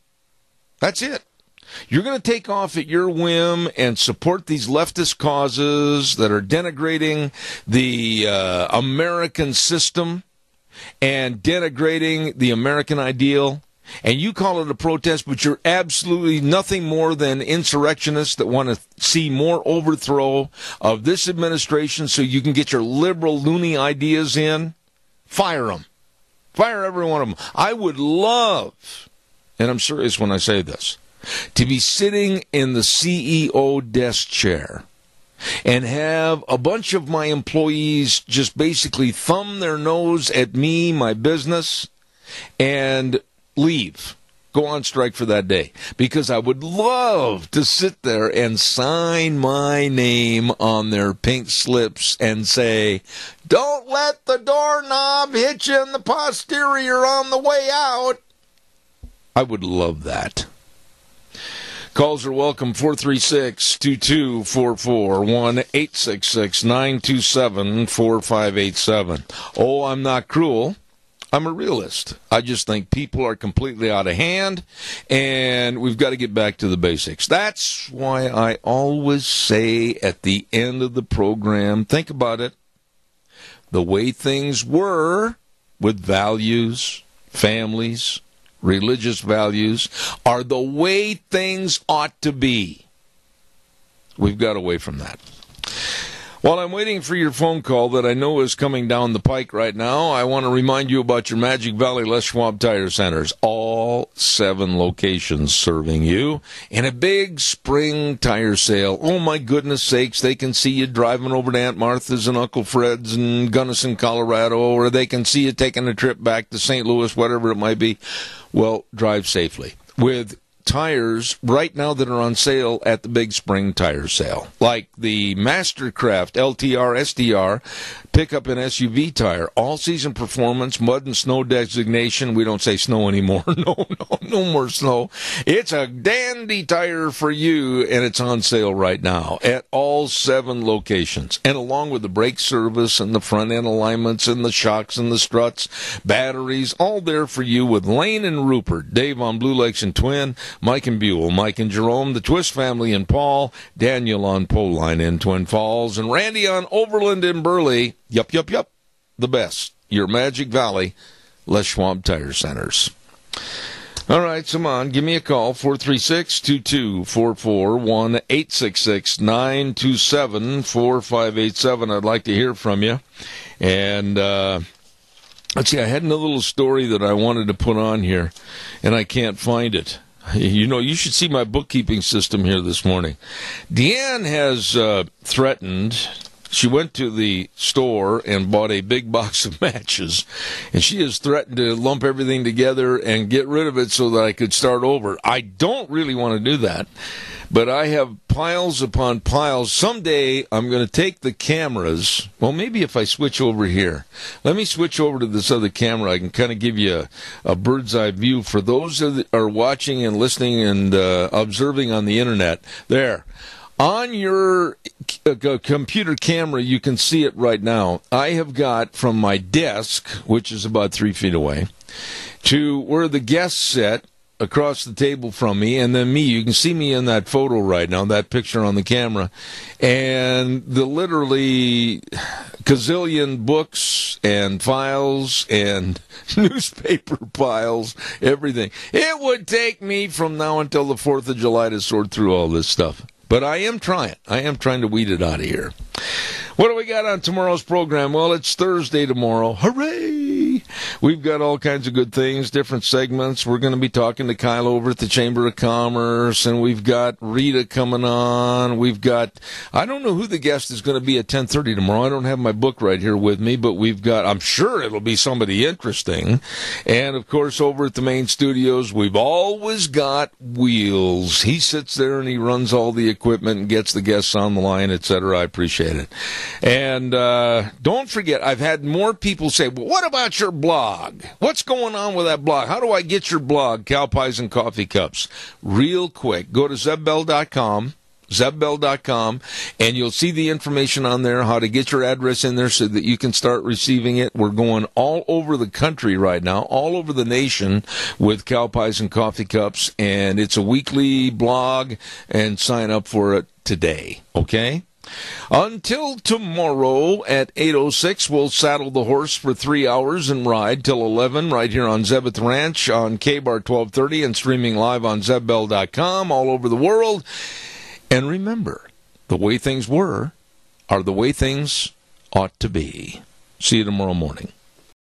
That's it. You're going to take off at your whim and support these leftist causes that are denigrating the American system and denigrating the American ideal. And you call it a protest, but you're absolutely nothing more than insurrectionists that want to see more overthrow of this administration so you can get your liberal, loony ideas in. Fire them. Fire every one of them. I would love, and I'm serious when I say this, to be sitting in the CEO desk chair and have a bunch of my employees just basically thumb their nose at me, my business, and leave. Go on strike for that day. Because I would love to sit there and sign my name on their pink slips and say, don't let the doorknob hit you in the posterior on the way out. I would love that. Calls are welcome, 436-2244, 1-866-927-4587. Oh, I'm not cruel. I'm a realist. I just think people are completely out of hand, and we've got to get back to the basics. That's why I always say at the end of the program, think about it. The way things were with values, families, religious values, are the way things ought to be. We've got away from that. While I'm waiting for your phone call that I know is coming down the pike right now, I want to remind you about your Magic Valley Les Schwab Tire Centers. All 7 locations serving you in a big spring tire sale. Oh, my goodness sakes, they can see you driving over to Aunt Martha's and Uncle Fred's in Gunnison, Colorado, or they can see you taking a trip back to St. Louis, whatever it might be. Well, drive safely with tires right now that are on sale at the big spring tire sale, like the Mastercraft LTR SDR pickup and SUV tire, all-season performance, mud and snow designation. We don't say snow anymore. No more snow. It's a dandy tire for you, and it's on sale right now at all 7 locations. And along with the brake service and the front-end alignments and the shocks and the struts, batteries, all there for you with Lane and Rupert, Dave on Blue Lakes and Twin, Mike and Buell, Mike and Jerome, the Twist family and Paul, Daniel on Pole Line in Twin Falls, and Randy on Overland in Burley. Yup. The best. Your Magic Valley Les Schwab Tire Centers. All right, come on. Give me a call, 436-2244, 1-866-927-4587. I'd like to hear from you. And let's see, I had another little story that I wanted to put on here, and I can't find it. You know, you should see my bookkeeping system here this morning. Deanne has threatened. She went to the store and bought a big box of matches, and she has threatened to lump everything together and get rid of it so that I could start over. I don't really want to do that, but I have piles upon piles. Someday I'm going to take the cameras. Well, maybe if I switch over here. Let me switch over to this other camera. I can kind of give you a bird's eye view for those that are watching and listening and observing on the internet. There. On your computer camera, you can see it right now. I have got from my desk, which is about 3 feet away, to where the guests sit across the table from me, and then me. You can see me in that photo right now, that picture on the camera, and the literally gazillion books and files and newspaper piles, everything. It would take me from now until the 4th of July to sort through all this stuff. But I am trying. I am trying to weed it out of here. What do we got on tomorrow's program? Well, it's Thursday tomorrow. Hooray! We've got all kinds of good things, different segments. We're going to be talking to Kyle over at the Chamber of Commerce, and we've got Rita coming on. We've got, I don't know who the guest is going to be at 10:30 tomorrow. I don't have my book right here with me, but we've got, I'm sure it'll be somebody interesting. And, of course, over at the main studios, we've always got Wheels. He sits there and he runs all the equipment and gets the guests on the line, etc. I appreciate it. And don't forget, I've had more people say, well, what about your blog? What's going on with that blog? How do I get your blog, Cow Pies and Coffee Cups? Real quick, go to zebbell.com, and you'll see the information on there, how to get your address in there so that you can start receiving it. We're going all over the country right now, all over the nation with Cow Pies and Coffee Cups, and it's a weekly blog, and sign up for it today, okay? Until tomorrow at 8:06, we'll saddle the horse for 3 hours and ride till 11 right here on Zebbeth Ranch on KBAR 1230 and streaming live on zebbell.com all over the world. And remember, the way things were are the way things ought to be. See you tomorrow morning.